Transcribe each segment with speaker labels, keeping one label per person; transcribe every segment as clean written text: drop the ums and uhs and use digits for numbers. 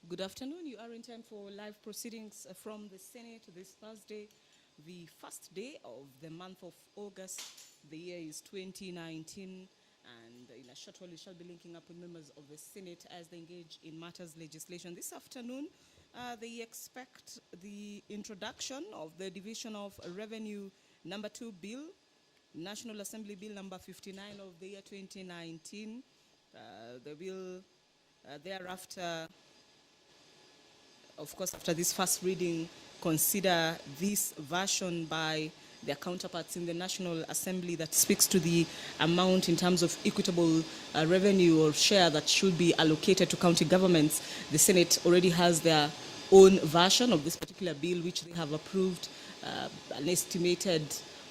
Speaker 1: Good afternoon. You are in time for live proceedings from the Senate this Thursday, the first day of the month of August. The year is 2019, and in a short while we shall be linking up with members of the Senate as they engage in matters legislation. This afternoon, they expect the introduction of the Division of Revenue number 2 bill, National Assembly Bill number 59 of the year 2019. The bill thereafter, of course, after this first reading, consider this version by their counterparts in the National Assembly that speaks to the amount in terms of equitable revenue or share that should be allocated to county governments. The Senate already has their own version of this particular bill, which they have approved, an estimated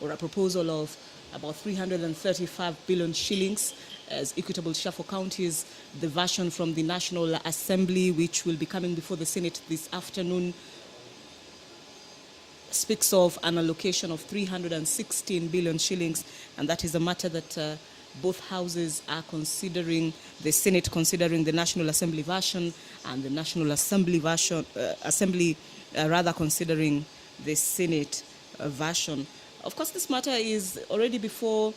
Speaker 1: or a proposal of about 335 billion shillings as equitable share for counties. The version from the National Assembly, which will be coming before the Senate this afternoon, speaks of an allocation of 316 billion shillings, and that is a matter that both houses are considering, the Senate considering the National Assembly version and the National Assembly version, considering the Senate version. Of course, this matter is already before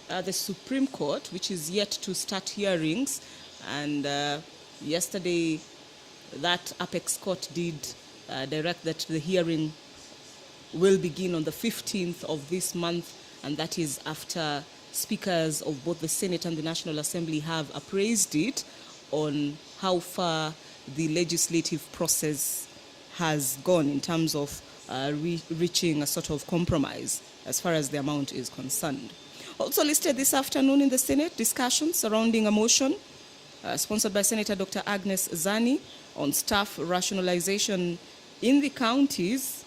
Speaker 1: the Supreme Court, which is yet to start hearings, and yesterday that Apex Court did direct that the hearing will begin on the 15th of this month, and that is after speakers of both the Senate and the National Assembly have appraised it on how far the legislative process has gone in terms of reaching a sort of compromise as far as the amount is concerned. Also listed this afternoon in the Senate, discussions surrounding a motion sponsored by Senator Dr. Agnes Zani on staff rationalization in the counties.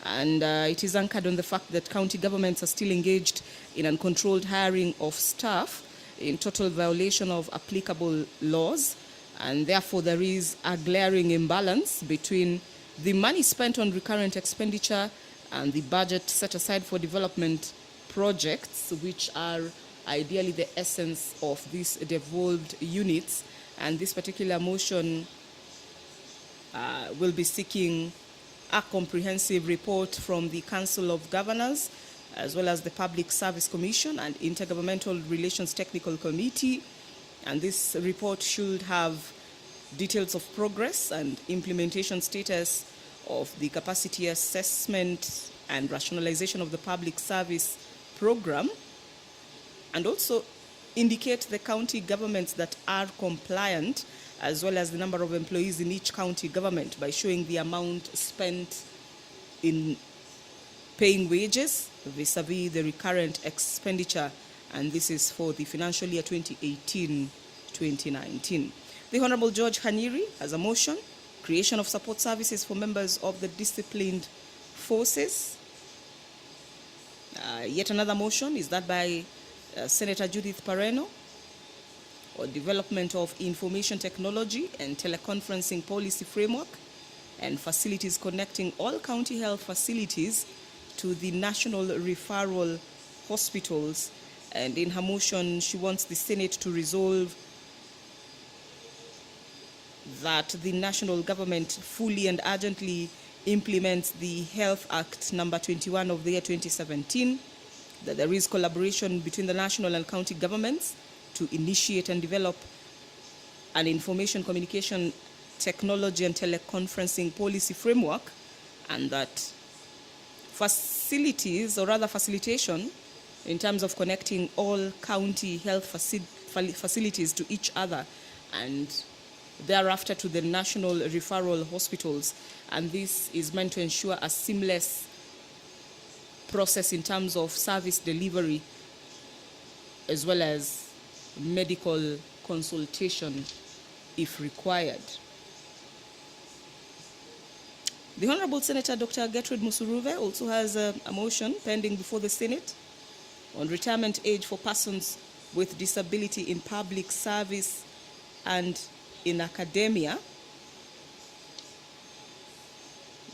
Speaker 1: And it is anchored on the fact that county governments are still engaged in uncontrolled hiring of staff in total violation of applicable laws. And therefore, there is a glaring imbalance between the money spent on recurrent expenditure and the budget set aside for development projects, which are ideally the essence of these devolved units. And this particular motion will be seeking a comprehensive report from the Council of Governors, as well as the Public Service Commission and Intergovernmental Relations Technical Committee. And this report should have details of progress and implementation status of the capacity assessment and rationalization of the public service program, and also indicate the county governments that are compliant, as well as the number of employees in each county government, by showing the amount spent in paying wages vis-a-vis the recurrent expenditure, and this is for the financial year 2018-2019. The Honorable George Hanyiri has a motion, creation of support services for members of the disciplined forces. Yet another motion is that by Senator Judith Pareno, or development of information technology and teleconferencing policy framework and facilities connecting all county health facilities to the national referral hospitals. And in her motion, she wants the Senate to resolve that the national government fully and urgently implements the Health Act number 21 of the year 2017, that there is collaboration between the national and county governments to initiate and develop an information communication technology and teleconferencing policy framework, and that facilities, or rather facilitation, in terms of connecting all county health facilities to each other and thereafter to the national referral hospitals. And this is meant to ensure a seamless process in terms of service delivery, as well as medical consultation if required. The Honorable Senator Dr. Gertrude Musuruve also has a motion pending before the Senate on retirement age for persons with disability in public service and in academia.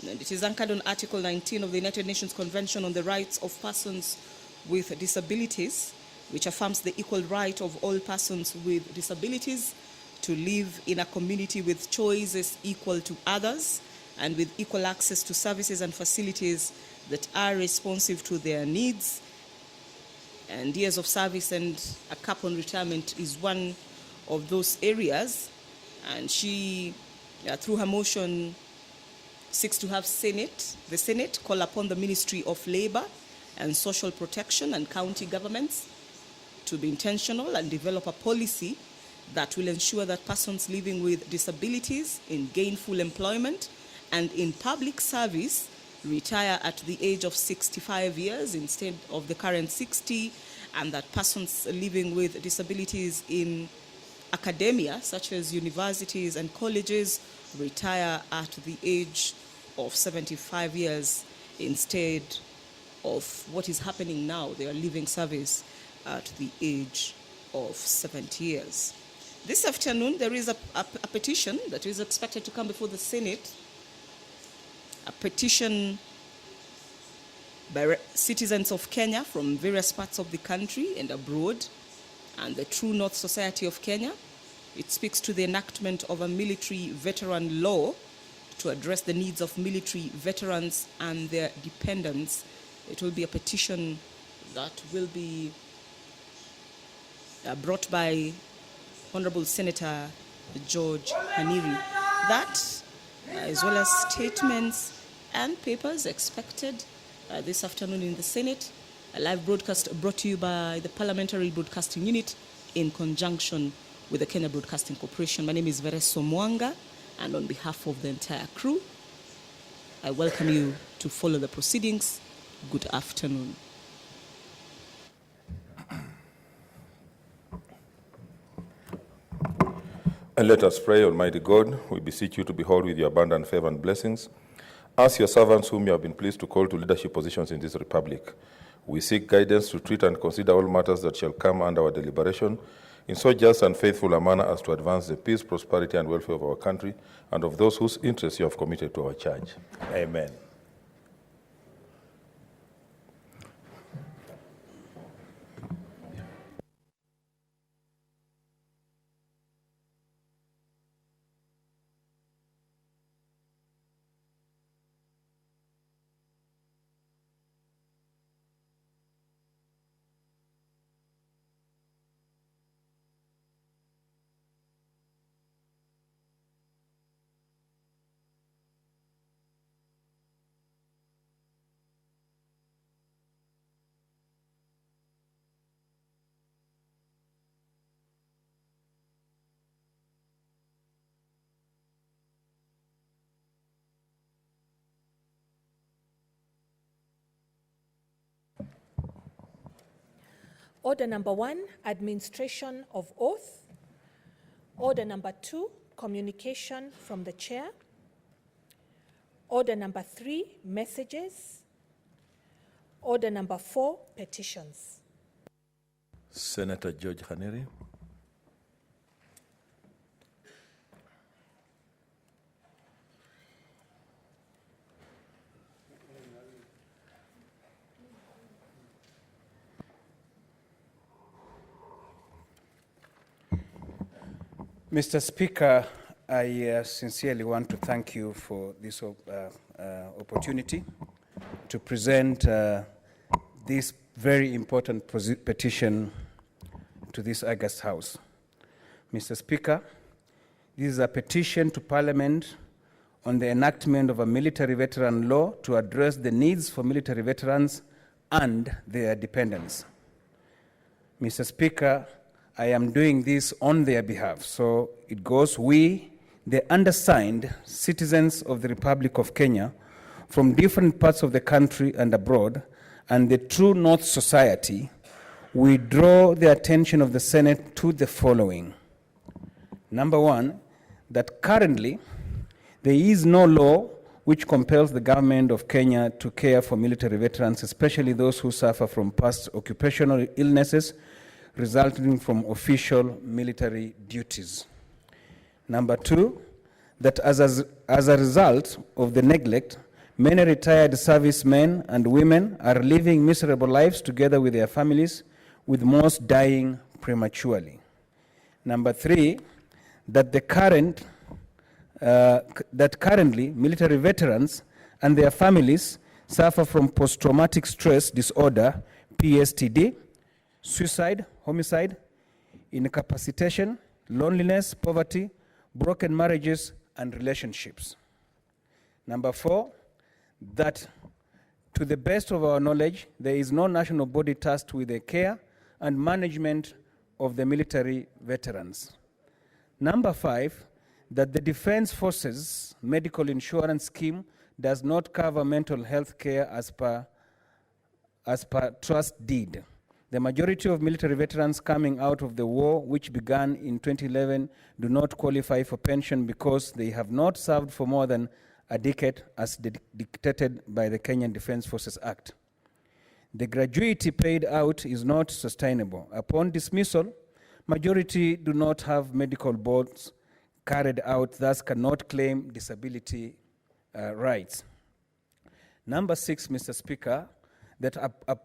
Speaker 1: And it is anchored on Article 19 of the United Nations Convention on the Rights of Persons with Disabilities, which affirms the equal right of all persons with disabilities to live in a community with choices equal to others and with equal access to services and facilities that are responsive to their needs. And years of service and a cap on retirement is one of those areas. And she, through her motion, seeks to have the Senate call upon the Ministry of Labor and Social Protection and county governments to be intentional and develop a policy that will ensure that persons living with disabilities in gainful employment and in public service retire at the age of 65 years instead of the current 60, and that persons living with disabilities in academia, such as universities and colleges, retire at the age of 75 years instead of what is happening now. They are leaving service at the age of 70 years. This afternoon, there is a petition that is expected to come before the Senate, a petition by citizens of Kenya from various parts of the country and abroad, and the True North Society of Kenya. It speaks to the enactment of a military veteran law to address the needs of military veterans and their dependents. It will be a petition that will be brought by Honorable Senator George Haniri. That, as well as statements and papers expected this afternoon in the Senate. A live broadcast brought to you by the Parliamentary Broadcasting Unit in conjunction with the Kenya Broadcasting Corporation. My name is Vereso Mwanga, and on behalf of the entire crew, I welcome you to follow the proceedings. Good afternoon.
Speaker 2: And let us pray. Almighty God, we beseech you to behold with your abundant favor and blessings us, your servants, whom you have been pleased to call to leadership positions in this republic. We seek guidance to treat and consider all matters that shall come under our deliberation in so just and faithful a manner as to advance the peace, prosperity, and welfare of our country and of those whose interests you have committed to our church. Amen.
Speaker 3: Order number 1, administration of oath. Order number 2, communication from the chair. Order number 3, messages. Order number 4, petitions.
Speaker 2: Senator George Haniri.
Speaker 4: Mr. Speaker, I sincerely want to thank you for this opportunity to present this very important petition to this August House. Mr. Speaker, this is a petition to Parliament on the enactment of a military veteran law to address the needs for military veterans and their dependents. Mr. Speaker, I am doing this on their behalf. So it goes, we, the undersigned citizens of the Republic of Kenya from different parts of the country and abroad, and the True North Society, we draw the attention of the Senate to the following. Number 1, that currently there is no law which compels the government of Kenya to care for military veterans, especially those who suffer from past occupational illnesses resulting from official military duties. Number 2, that as a result of the neglect, many retired servicemen and women are living miserable lives together with their families, with most dying prematurely. Number 3, that that currently military veterans and their families suffer from post-traumatic stress disorder, PSTD, suicide, homicide, incapacitation, loneliness, poverty, broken marriages, and relationships. Number 4, that to the best of our knowledge, there is no national body tasked with the care and management of the military veterans. Number 5, that the Defense Forces medical insurance scheme does not cover mental health care as per trust deed. The majority of military veterans coming out of the war, which began in 2011, do not qualify for pension because they have not served for more than a decade as dictated by the Kenyan Defense Forces Act. The gratuity paid out is not sustainable. Upon dismissal, majority do not have medical boards carried out, thus cannot claim disability rights. Number 6, Mr. Speaker, that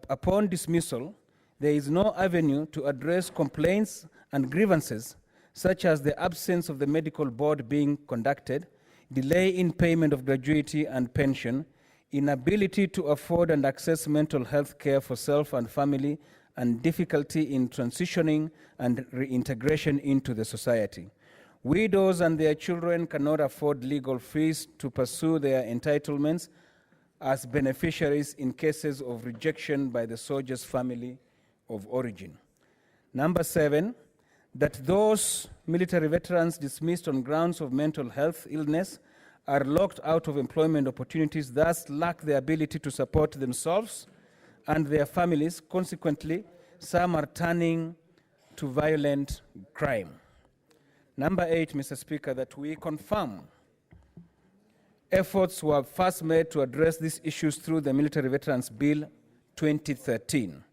Speaker 4: upon dismissal, there is no avenue to address complaints and grievances, such as the absence of the medical board being conducted, delay in payment of gratuity and pension, inability to afford and access mental health care for self and family, and difficulty in transitioning and reintegration into the society. Widows and their children cannot afford legal fees to pursue their entitlements as beneficiaries in cases of rejection by the soldier's family of origin. Number 7, that those military veterans dismissed on grounds of mental health illness are locked out of employment opportunities, thus lack the ability to support themselves and their families. Consequently, some are turning to violent crime. Number 8, Mr. Speaker, that we confirm efforts were first made to address these issues through the Military Veterans Bill 2013.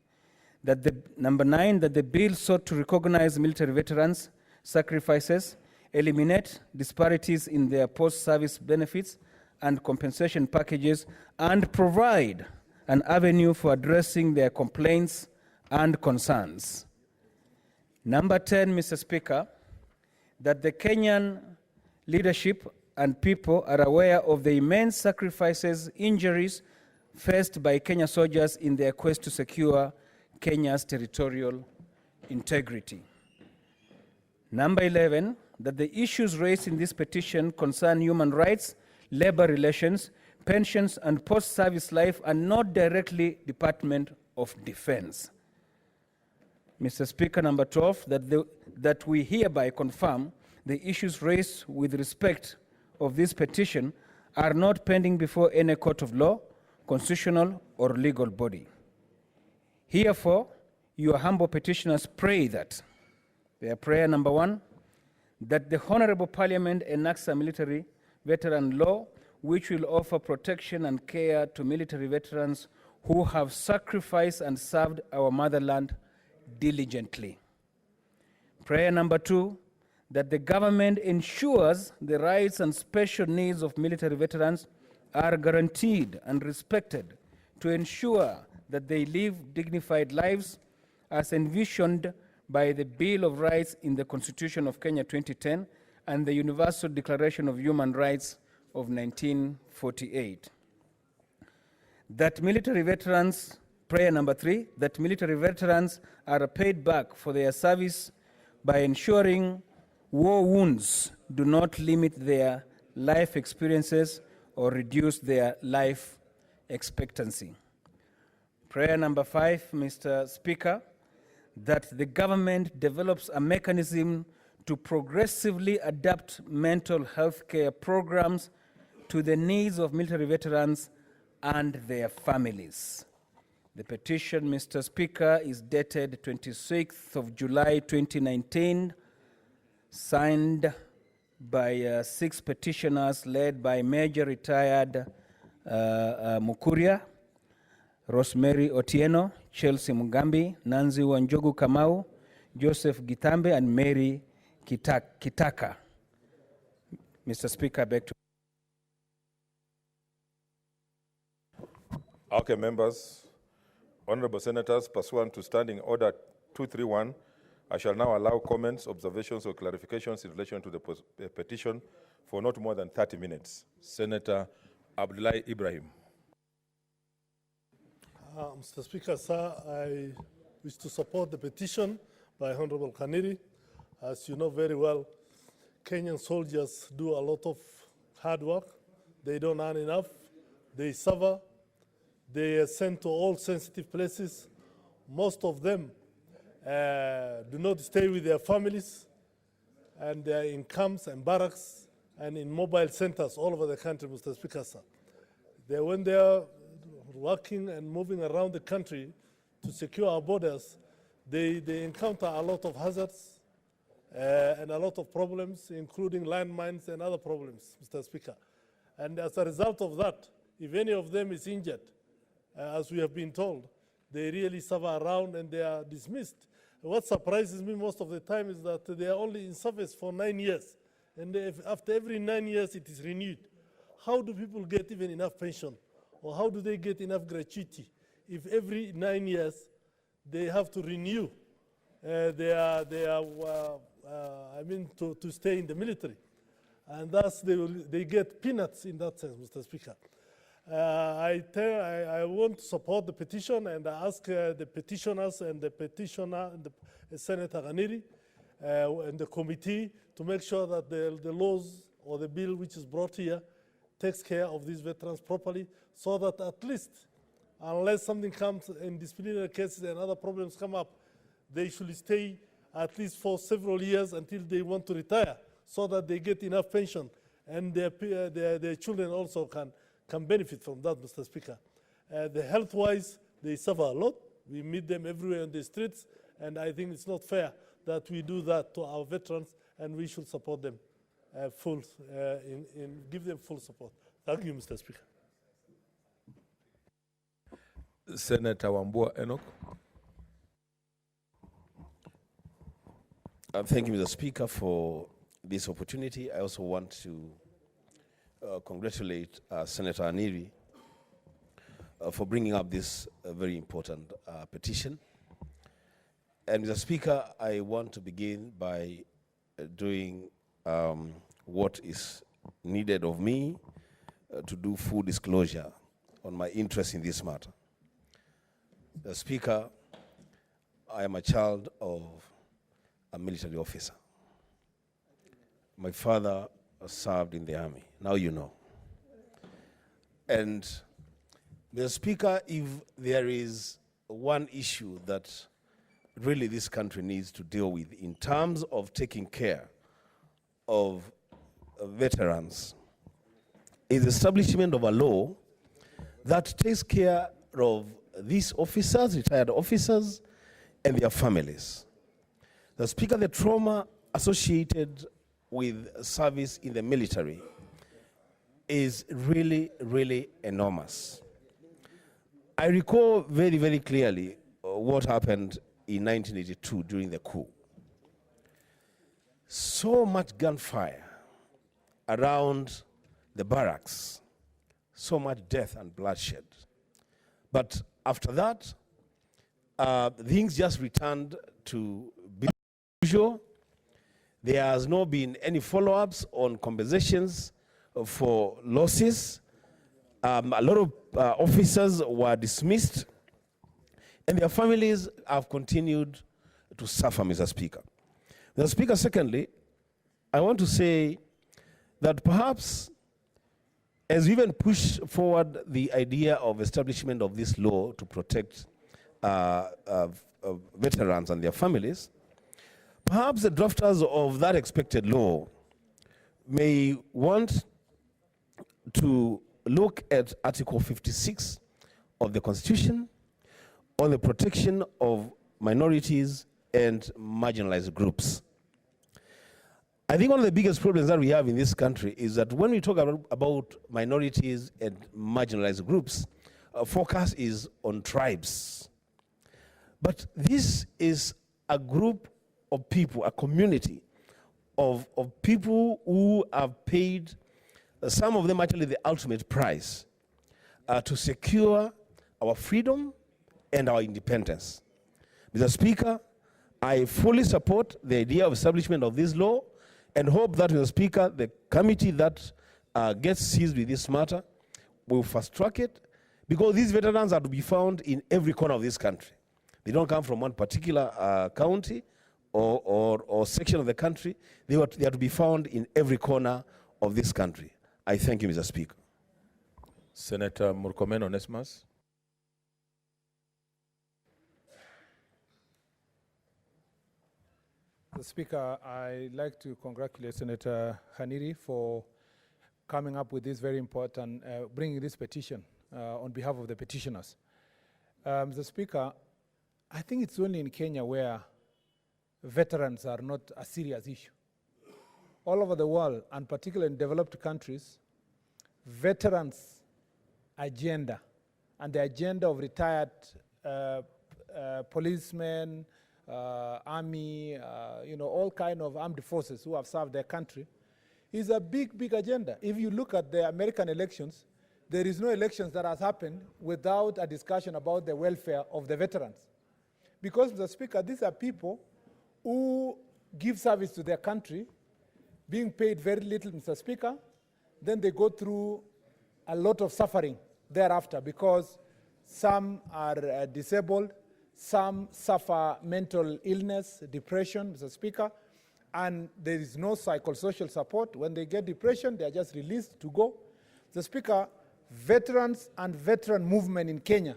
Speaker 4: Number 9, that the bill sought to recognize military veterans' sacrifices, eliminate disparities in their post-service benefits and compensation packages, and provide an avenue for addressing their complaints and concerns. Number 10, Mr. Speaker, that the Kenyan leadership and people are aware of the immense sacrifices, injuries faced by Kenya soldiers in their quest to secure Kenya's territorial integrity. Number 11, that the issues raised in this petition concern human rights, labor relations, pensions, and post-service life, and not directly Department of Defense. Mr. Speaker, number 12, that we hereby confirm the issues raised with respect of this petition are not pending before any court of law, constitutional, or legal body. Herefore, your humble petitioners pray that, their prayer number 1, that the Honorable Parliament enacts a military veteran law which will offer protection and care to military veterans who have sacrificed and served our motherland diligently. Prayer number 2, that the government ensures the rights and special needs of military veterans are guaranteed and respected to ensure that they live dignified lives as envisioned by the Bill of Rights in the Constitution of Kenya 2010 and the Universal Declaration of Human Rights of 1948. That military veterans, prayer number 3, that military veterans are paid back for their service by ensuring war wounds do not limit their life experiences or reduce their life expectancy. Prayer number 5, Mr. Speaker, that the government develops a mechanism to progressively adapt mental health care programs to the needs of military veterans and their families. The petition, Mr. Speaker, is dated 26th of July 2019, signed by 6 petitioners led by Major Retired Mukuria, Rosemary Otieno, Chelsea Mugambi, Nancy Wanjogu Kamau, Joseph Gitambe, and Mary Kitaka. Mr. Speaker, I beg to...
Speaker 2: Okay, members, honorable senators, pursuant to Standing Order 231, I shall now allow comments, observations, or clarifications in relation to the petition for not more than 30 minutes. Senator Abdullahi Ibrahim.
Speaker 5: Mr. Speaker, sir, I wish to support the petition by Honorable Kaniri. As you know very well, Kenyan soldiers do a lot of hard work. They don't earn enough. They suffer. They are sent to all sensitive places. Most of them do not stay with their families, and they are in camps and barracks and in mobile centers all over the country, Mr. Speaker, sir. When they are working and moving around the country to secure our borders, they encounter a lot of hazards and a lot of problems, including landmines and other problems, Mr. Speaker. And as a result of that, if any of them is injured, as we have been told, they really suffer around and they are dismissed. What surprises me most of the time is that they are only in service for 9 years. And after every 9 years, it is renewed. How do people get even enough pension? Or how do they get enough gratuity if every 9 years they have to renew to stay in the military? And thus they get peanuts in that sense, Mr. Speaker. I want to support the petition, and I ask the petitioners and the petitioner, and the Senator Kaniri, and the committee to make sure that the laws or the bill which is brought here takes care of these veterans properly, so that at least, unless something comes in disciplinary cases and other problems come up, they should stay at least for several years until they want to retire, so that they get enough pension, and their children also can benefit from that, Mr. Speaker. The health-wise, they suffer a lot. We meet them everywhere on the streets, and I think it's not fair that we do that to our veterans, and we should support them give them full support. Thank you, Mr. Speaker.
Speaker 2: Senator Wambua Enoch.
Speaker 6: Thank you, Mr. Speaker, for this opportunity. I also want to congratulate Senator Kaniri for bringing up this very important petition. And Mr. Speaker, I want to begin by doing what is needed of me to do full disclosure on my interest in this matter. Mr. Speaker, I am a child of a military officer. My father served in the army. Now you know. And Mr. Speaker, if there is one issue that really this country needs to deal with in terms of taking care of veterans, is the establishment of a law that takes care of these officers, retired officers, and their families. The Speaker, the trauma associated with service in the military is really, really enormous. I recall very, very clearly what happened in 1982 during the coup. So much gunfire around the barracks, so much death and bloodshed. But after that, things just returned to usual. There has not been any follow-ups on compensations for losses. A lot of officers were dismissed, and their families have continued to suffer, Mr. Speaker. Mr. Speaker, secondly, I want to say that perhaps as we even push forward the idea of establishment of this law to protect veterans and their families, perhaps the drafters of that expected law may want to look at Article 56 of the Constitution on the protection of minorities and marginalized groups. I think one of the biggest problems that we have in this country is that when we talk about minorities and marginalized groups, focus is on tribes. But this is a group of people, a community of people who have paid, some of them actually the ultimate price, to secure our freedom and our independence. Mr. Speaker, I fully support the idea of establishment of this law and hope that, Mr. Speaker, the committee that gets seized with this matter will fast track it, because these veterans are to be found in every corner of this country. They don't come from one particular county or section of the country. They are to be found in every corner of this country. I thank you, Mr. Speaker.
Speaker 2: Senator Murkomen Onesmus.
Speaker 7: Mr. Speaker, I'd like to congratulate Senator Khaniri for coming up with this very important, bringing this petition on behalf of the petitioners. Mr. Speaker, I think it's only in Kenya where veterans are not a serious issue. All over the world, and particularly in developed countries, veterans' agenda and the agenda of retired policemen, army, all kind of armed forces who have served their country, is a big, big agenda. If you look at the American elections, there is no elections that has happened without a discussion about the welfare of the veterans. Because, Mr. Speaker, these are people who give service to their country, being paid very little, Mr. Speaker, then they go through a lot of suffering thereafter, because some are disabled, some suffer mental illness, depression, Mr. Speaker, and there is no psychosocial support. When they get depression, they are just released to go. Mr. Speaker, veterans and veteran movement in Kenya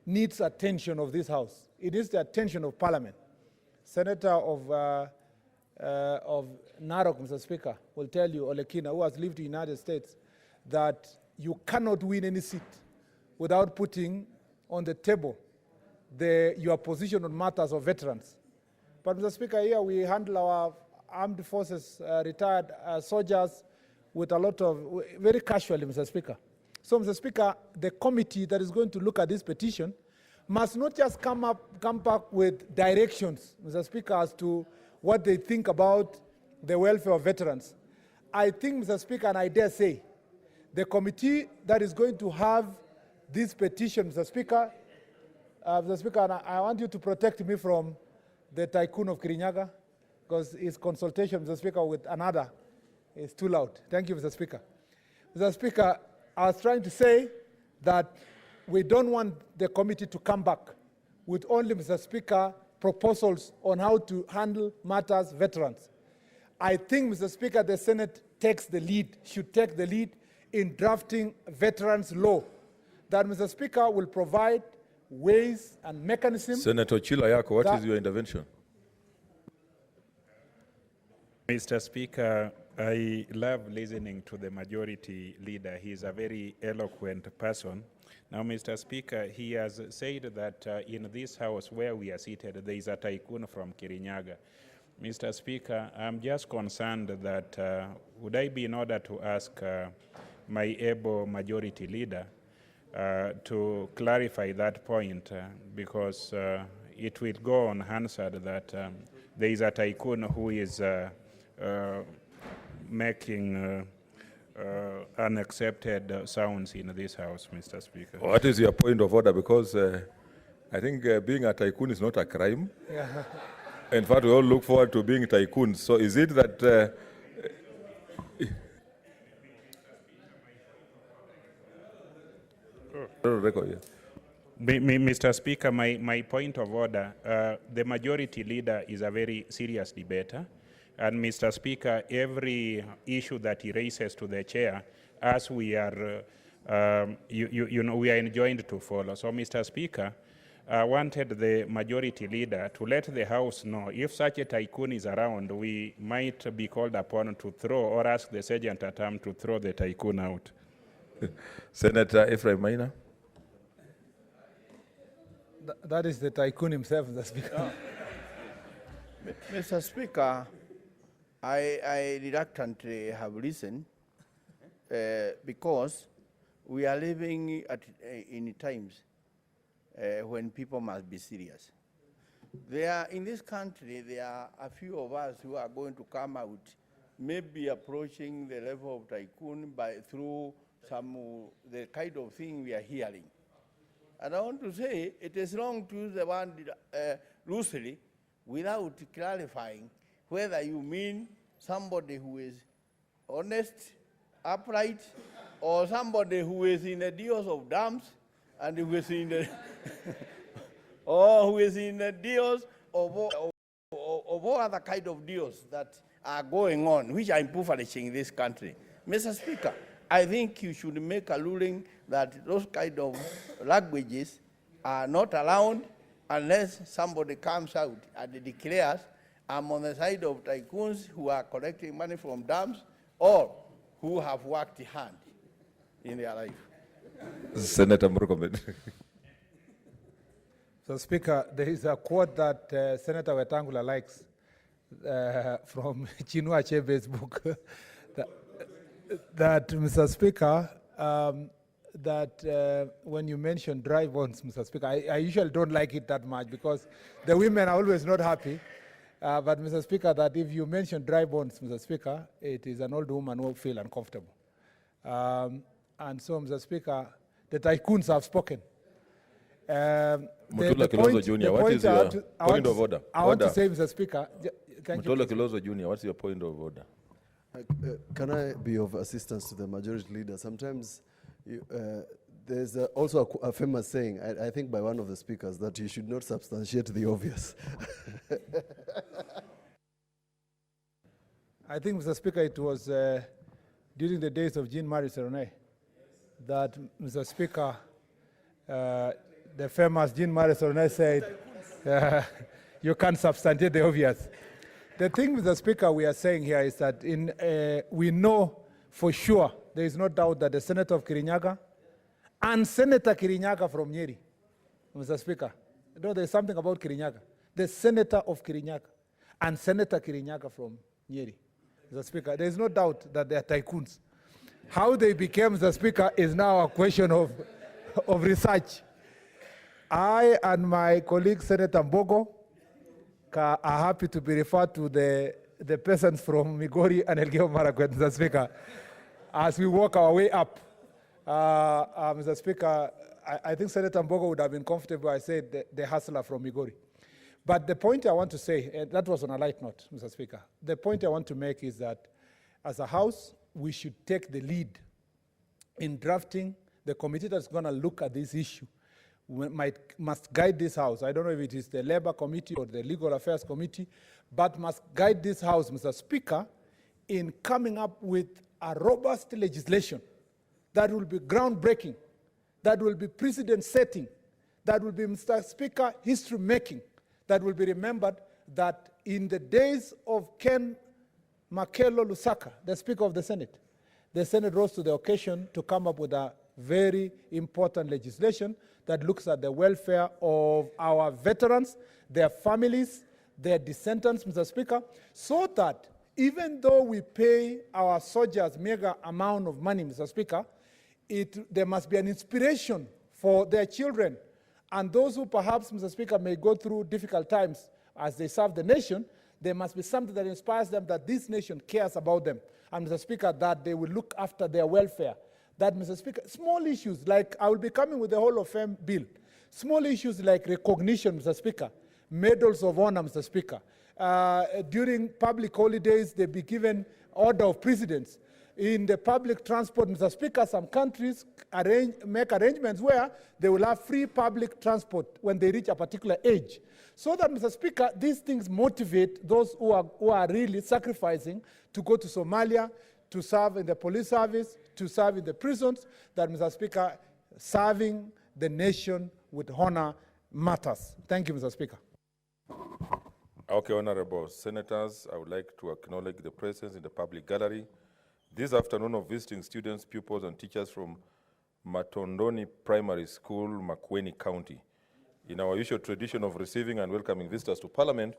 Speaker 7: needs attention of this House. It needs the attention of Parliament. Senator of Narok, Mr. Speaker, will tell you, Olekina, who has lived in the United States, that you cannot win any seat without putting on the table your position on matters of veterans. But, Mr. Speaker, here we handle our armed forces, retired soldiers with a lot of, very casually, Mr. Speaker. So, Mr. Speaker, the committee that is going to look at this petition must not just come back with directions, Mr. Speaker, as to what they think about the welfare of veterans. I think, Mr. Speaker, and I dare say, the committee that is going to have this petition, Mr. Speaker, and I want you to protect me from the tycoon of Kirinyaga, because his consultation, Mr. Speaker, with another is too loud. Thank you, Mr. Speaker. Mr. Speaker, I was trying to say that we don't want the committee to come back with only, Mr. Speaker, proposals on how to handle matters veterans. I think, Mr. Speaker, the Senate should take the lead in drafting veterans law that, Mr. Speaker, will provide ways and mechanisms.
Speaker 2: Senator Chilayako, what is your intervention?
Speaker 8: Mr. Speaker, I love listening to the majority leader. He's a very eloquent person. Now, Mr. Speaker, he has said that in this house where we are seated, there is a tycoon from Kirinyaga. Mr. Speaker, I'm just concerned that would I be in order to ask my able majority leader to clarify that point, because it will go unanswered that there is a tycoon who is making unaccepted sounds in this house, Mr. Speaker.
Speaker 2: What is your point of order? Because I think being a tycoon is not a crime.
Speaker 7: Yeah.
Speaker 2: In fact, we all look forward to being tycoons. So is it that...
Speaker 8: Mr. Speaker, my point of order, the majority leader is a very serious debater. And Mr. Speaker, every issue that he raises to the chair, as we are, we are enjoined to follow. So, Mr. Speaker, I wanted the majority leader to let the House know if such a tycoon is around, we might be called upon to throw or ask the sergeant at arms to throw the tycoon out.
Speaker 2: Senator Ephraim Maina.
Speaker 7: That is the tycoon himself, Mr. Speaker.
Speaker 9: Mr. Speaker, I reluctantly have listened because we are living in times when people must be serious. In this country, there are a few of us who are going to come out, maybe approaching the level of tycoon through the kind of thing we are hearing. And I want to say it is wrong to use the word loosely, without clarifying whether you mean somebody who is honest, upright, or somebody who is in the deals of dams and who is in the or who is in the deals of all other kind of deals that are going on, which are impoverishing this country. Mr. Speaker, I think you should make a ruling that those kind of languages are not allowed unless somebody comes out and declares, I'm on the side of tycoons who are collecting money from dams or who have worked hard in their life.
Speaker 2: Senator Murkomen.
Speaker 7: So, Speaker, there is a quote that Senator Wetangula likes from Chinua Achebe's book that Mr. Speaker, that when you mention dry bones, Mr. Speaker, I usually don't like it that much because the women are always not happy. But, Mr. Speaker, that if you mention dry bones, Mr. Speaker, it is an old woman who will feel uncomfortable. And so, Mr. Speaker, the tycoons have spoken.
Speaker 2: Mutula Kilonzo Jr., what is your point of order?
Speaker 7: I want to say, Mr. Speaker,
Speaker 2: Mutula Kilonzo Jr., what's your point of order?
Speaker 10: Can I be of assistance to the majority leader? Sometimes there's also a famous saying, I think by one of the speakers, that you should not substantiate the obvious.
Speaker 7: I think, Mr. Speaker, it was during the days of Jean-Marie Seroney that, Mr. Speaker, the famous Jean-Marie Seroney said, you can't substantiate the obvious. The thing, Mr. Speaker, we are saying here is that we know for sure, there is no doubt that the Senator of Kirinyaga and Senator Kirinyaga from Nyeri, Mr. Speaker, you know, there's something about Kirinyaga. The Senator of Kirinyaga and Senator Kirinyaga from Nyeri, Mr. Speaker, there is no doubt that they are tycoons. How they became, Mr. Speaker, is now a question of research. I and my colleague, Senator Mbogo, are happy to be referred to the persons from Migori and Elgeyo Marakwet, Mr. Speaker, as we work our way up. Mr. Speaker, I think Senator Mbogo would have been comfortable, I said, the hustler from Migori. But the point I want to say, and that was on a light note, Mr. Speaker, the point I want to make is that as a House, we should take the lead in drafting the committee that's going to look at this issue. Must guide this House. I don't know if it is the Labour Committee or the Legal Affairs Committee, but must guide this House, Mr. Speaker, in coming up with a robust legislation that will be groundbreaking, that will be precedent-setting, that will be, Mr. Speaker, history-making, that will be remembered that in the days of Ken Makelo Lusaka, the Speaker of the Senate rose to the occasion to come up with a very important legislation that looks at the welfare of our veterans, their families, their descendants, Mr. Speaker, so that even though we pay our soldiers mega amount of money, Mr. Speaker, there must be an inspiration for their children and those who perhaps, Mr. Speaker, may go through difficult times as they serve the nation. There must be something that inspires them that this nation cares about them. And, Mr. Speaker, that they will look after their welfare. That, Mr. Speaker, small issues like, I will be coming with the Hall of Fame bill. Small issues like recognition, Mr. Speaker, medals of honor, Mr. Speaker. During public holidays, they be given order of precedence. In the public transport, Mr. Speaker, some countries make arrangements where they will have free public transport when they reach a particular age. So that, Mr. Speaker, these things motivate those who are really sacrificing to go to Somalia, to serve in the police service, to serve in the prisons, that, Mr. Speaker, serving the nation with honor matters. Thank you, Mr. Speaker.
Speaker 2: Okay, honorable senators, I would like to acknowledge the presence in the public gallery this afternoon of visiting students, pupils, and teachers from Matondoni Primary School, Makueni County. In our usual tradition of receiving and welcoming visitors to Parliament,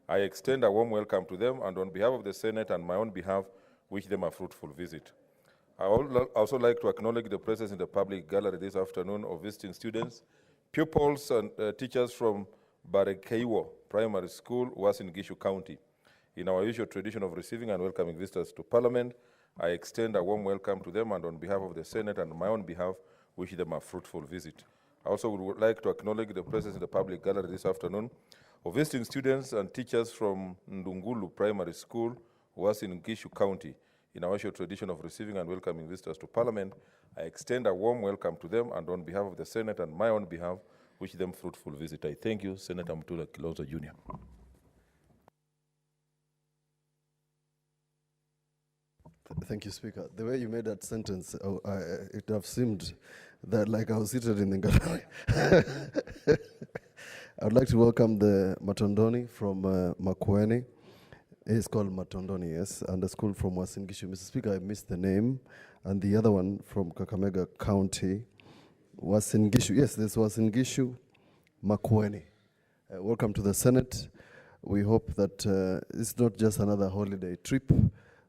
Speaker 2: I extend a warm welcome to them, and on behalf of the Senate and my own behalf, wish them a fruitful visit. I would also like to acknowledge the presence in the public gallery this afternoon of visiting students, pupils, and teachers from Barekeiwo Primary School, Uasin Gishu County. In our usual tradition of receiving and welcoming visitors to Parliament, I extend a warm welcome to them, and on behalf of the Senate and my own behalf, wish them a fruitful visit. I also would like to acknowledge the presence in the public gallery this afternoon of visiting students and teachers from Ndungulu Primary School, was in Gishu County. In our short tradition of receiving and welcoming visitors to Parliament, I extend a warm welcome to them, and on behalf of the Senate and my own behalf, wish them fruitful visit. I thank you, Senator Mutula Kilonzo Jr.
Speaker 10: Thank you, Speaker. The way you made that sentence, it would have seemed that like I was seated in the gallery. I would like to welcome the Matondoni from Makueni. It's called Matondoni, yes, and the school from Uasin Gishu. Mr. Speaker, I missed the name. And the other one from Kakamega County, Uasin Gishu. Yes, there's Uasin Gishu, Makueni. Welcome to the Senate. We hope that it's not just another holiday trip,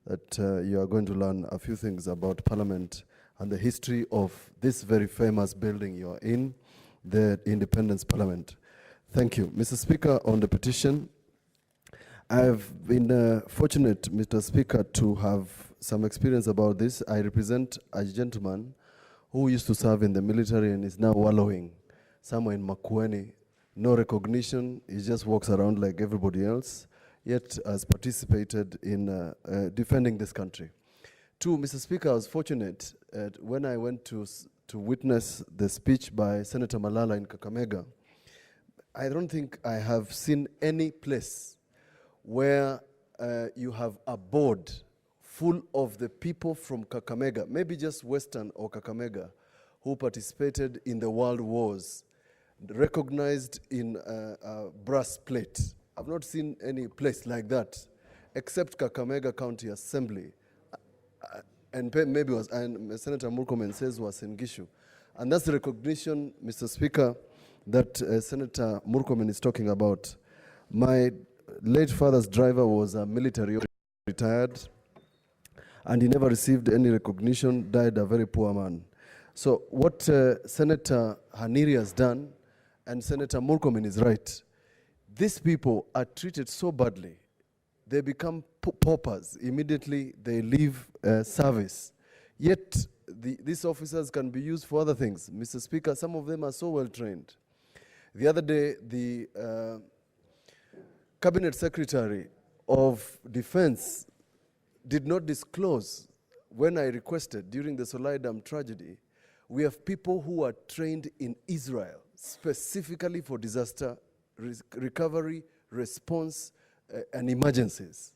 Speaker 10: that you are going to learn a few things about Parliament and the history of this very famous building you are in, the Independence Parliament. Thank you. Mr. Speaker, on the petition, I've been fortunate, Mr. Speaker, to have some experience about this. I represent a gentleman who used to serve in the military and is now wallowing somewhere in Makueni. No recognition, he just walks around like everybody else, yet has participated in defending this country. Two, Mr. Speaker, I was fortunate when I went to witness the speech by Senator Malala in Kakamega. I don't think I have seen any place where you have a board full of the people from Kakamega, maybe just Western or Kakamega, who participated in the world wars, recognized in a brass plate. I've not seen any place like that, except Kakamega County Assembly. And maybe was, and Senator Murkomen says was in Gishu. And that's the recognition, Mr. Speaker, that Senator Murkomen is talking about. My late father's driver was a military retired, and he never received any recognition, died a very poor man. So what Senator Haniri has done, and Senator Murkomen is right, these people are treated so badly. They become paupers. Immediately they leave service. Yet these officers can be used for other things. Mr. Speaker, some of them are so well trained. The other day, the Cabinet Secretary of Defense did not disclose when I requested during the Solai Dam tragedy. We have people who are trained in Israel specifically for disaster recovery, response, and emergencies.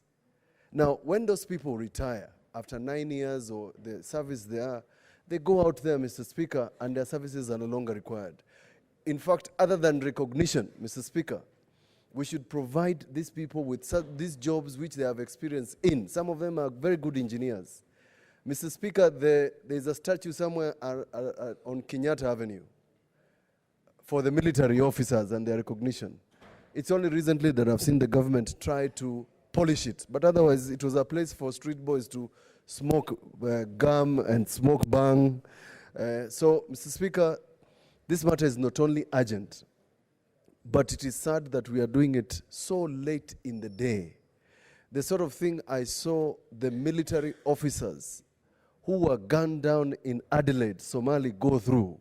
Speaker 10: Now, when those people retire after 9 years or the service they go out there, Mr. Speaker, and their services are no longer required. In fact, other than recognition, Mr. Speaker, we should provide these people with these jobs which they have experience in. Some of them are very good engineers. Mr. Speaker, there's a statue somewhere on Kenyatta Avenue for the military officers and their recognition. It's only recently that I've seen the government try to polish it, but otherwise it was a place for street boys to smoke gum and smoke bang. So, Mr. Speaker, this matter is not only urgent, but it is sad that we are doing it so late in the day. The sort of thing I saw the military officers who were gunned down in Adelaide, Somali, go through,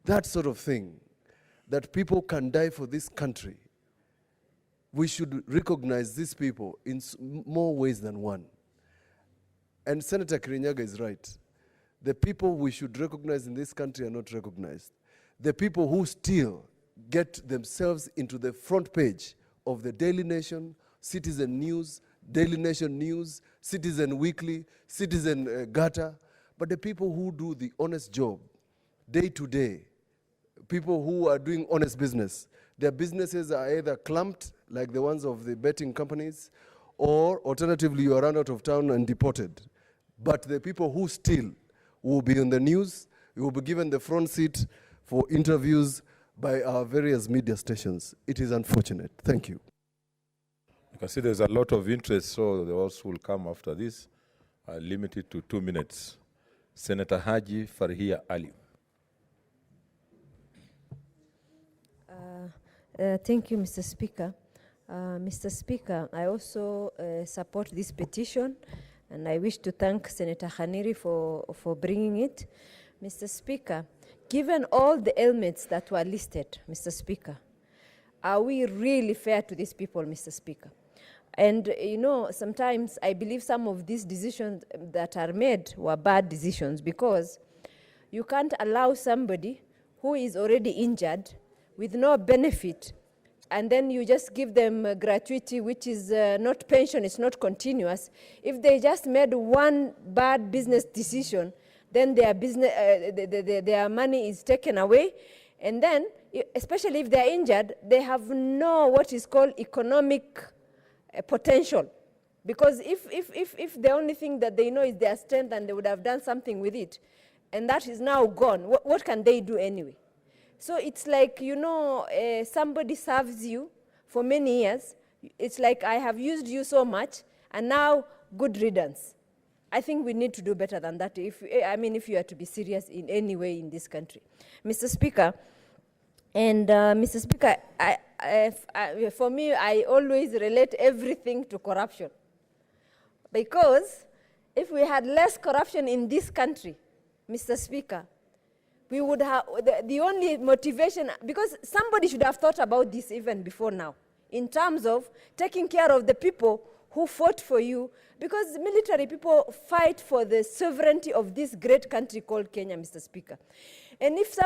Speaker 10: that sort of thing, that people can die for this country. We should recognize these people in more ways than one. And Senator Kirinyaga is right. The people we should recognize in this country are not recognized. The people who still get themselves into the front page of the Daily Nation, Citizen News, Daily Nation News, Citizen Weekly, Citizen Gata, but the people who do the honest job, day to day, people who are doing honest business, their businesses are either clumped, like the ones of the betting companies, or alternatively, you are run out of town and deported. But the people who steal will be in the news, you will be given the front seat for interviews by our various media stations. It is unfortunate. Thank you.
Speaker 2: You can see there's a lot of interest, so the host will come after this. I'll limit it to 2 minutes. Senator Haji Farhia Ali.
Speaker 11: Thank you, Mr. Speaker. Mr. Speaker, I also support this petition, and I wish to thank Senator Haniri for bringing it. Mr. Speaker, given all the elements that were listed, Mr. Speaker, are we really fair to these people, Mr. Speaker? And, you know, sometimes I believe some of these decisions that are made were bad decisions, because you can't allow somebody who is already injured with no benefit, and then you just give them gratuity, which is not pension, it's not continuous. If they just made one bad business decision, then their business, their money is taken away, and then, especially if they're injured, they have no what is called economic potential. Because if the only thing that they know is their strength and they would have done something with it, and that is now gone, what can they do anyway? So it's like, you know, somebody serves you for many years. It's like, I have used you so much, and now good riddance. I think we need to do better than that, if you are to be serious in any way in this country. Mr. Speaker, and Mr. Speaker, for me, I always relate everything to corruption. Because if we had less corruption in this country, Mr. Speaker, we would have, the only motivation, because somebody should have thought about this even before now, in terms of taking care of the people who fought for you, because military people fight for the sovereignty of this great country called Kenya, Mr. Speaker. And if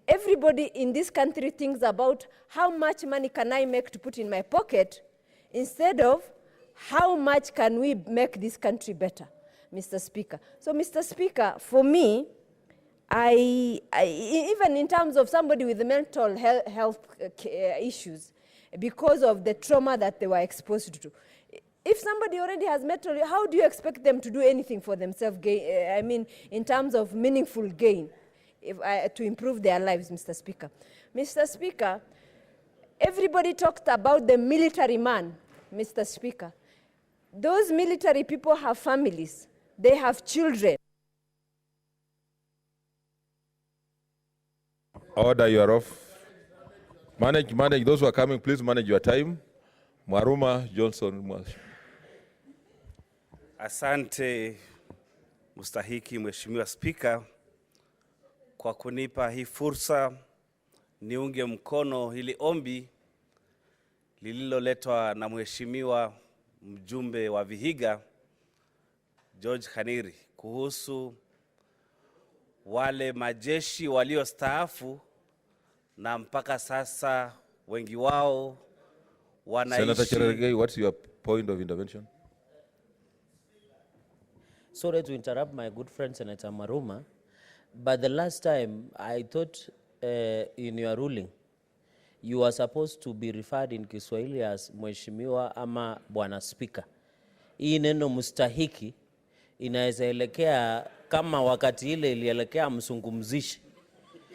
Speaker 11: everybody in this country thinks about how much money can I make to put in my pocket, instead of how much can we make this country better, Mr. Speaker. So, Mr. Speaker, for me, even in terms of somebody with mental health issues, because of the trauma that they were exposed to, if somebody already has mental, how do you expect them to do anything for themselves, in terms of meaningful gain, to improve their lives, Mr. Speaker? Mr. Speaker, everybody talked about the military man, Mr. Speaker. Those military people have families, they have children.
Speaker 2: Order, you are off. Manage, those who are coming, please manage your time. Mwaruma Johnson.
Speaker 12: Asante mustahiki Mheshimiwa Spika kwa kunipa hii fursa niunge mkono hili ombi lililoletwa na Mheshimiwa mjumbe wa Vihiga George Khaniri kuhusu wale majeshi waliostaafu na mpaka sasa wengi wao wanaishi.
Speaker 2: Senator Cherargei, what's your point of intervention?
Speaker 13: Sorry to interrupt my good friend Senator Maruma, but the last time I thought in your ruling you were supposed to be referred in Kiswahili as Mheshimiwa ama Bwana Speaker. Hii neno mustahiki inaweza elekea kama wakati ile ilielekea msungumzishi.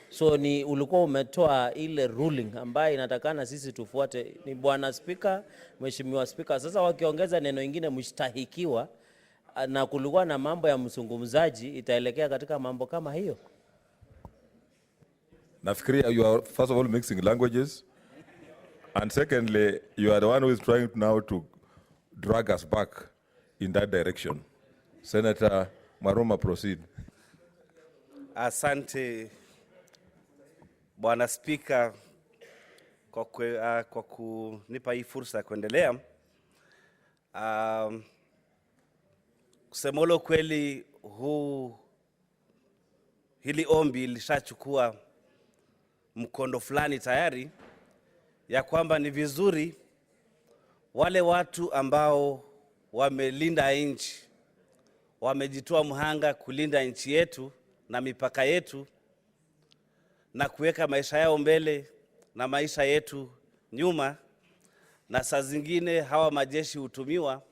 Speaker 13: So ni ulikuwa umetoa ile ruling ambayo inatakana sisi tufuate ni Bwana Speaker, Mheshimiwa Speaker. Sasa wakiongeza neno ingine mshtahikiwa na kulikuwa na mambo ya msungumzaji, itaelekea katika mambo kama hiyo.
Speaker 2: Nafikiria you are first of all mixing languages, and secondly you are the one who is trying now to drag us back in that direction. Senator Maruma, proceed.
Speaker 12: Asante Bwana Speaker kwa kunipa hii fursa ya kuendelea. Kusemolo kweli hili ombi lishachukua mkondo fulani tayari, ya kwamba ni vizuri wale watu ambao wamelinda nchi, wamejitoa mhanga kulinda nchi yetu na mipaka yetu na kuweka maisha yao mbele na maisha yetu nyuma, na saa zingine hawa majeshi hutumiwa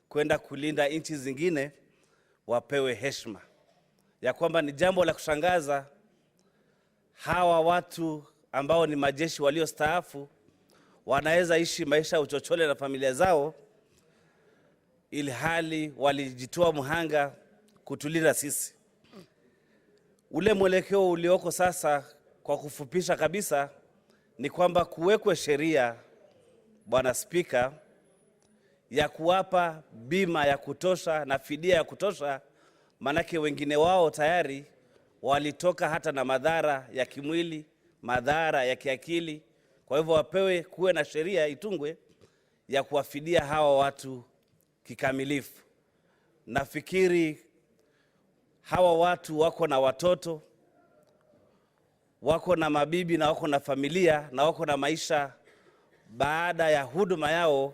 Speaker 12: kwenda kulinda nchi zingine, wapewe heshima. Ya kwamba ni jambo la kushangaza hawa watu ambao ni majeshi waliostaafu wanaweza ishi maisha uchochole na familia zao, ili hali walijitoa mhanga kutulinda sisi. Ule mwelekeo ulioko sasa, kwa kufupisha kabisa, ni kwamba kuwekwe sheria, Bwana Speaker, ya kuwapa bima ya kutosha na fidia ya kutosha, manake wengine wao tayari walitoka hata na madhara ya kimwili, madhara ya kiakili, Kwa hivyo kuwe na sheria itungwe ya kuwafidia hawa watu kikamilifu. Nafikiri hawa watu wako na watoto, wako na mabibi na wako na familia na wako na maisha baada ya huduma yao.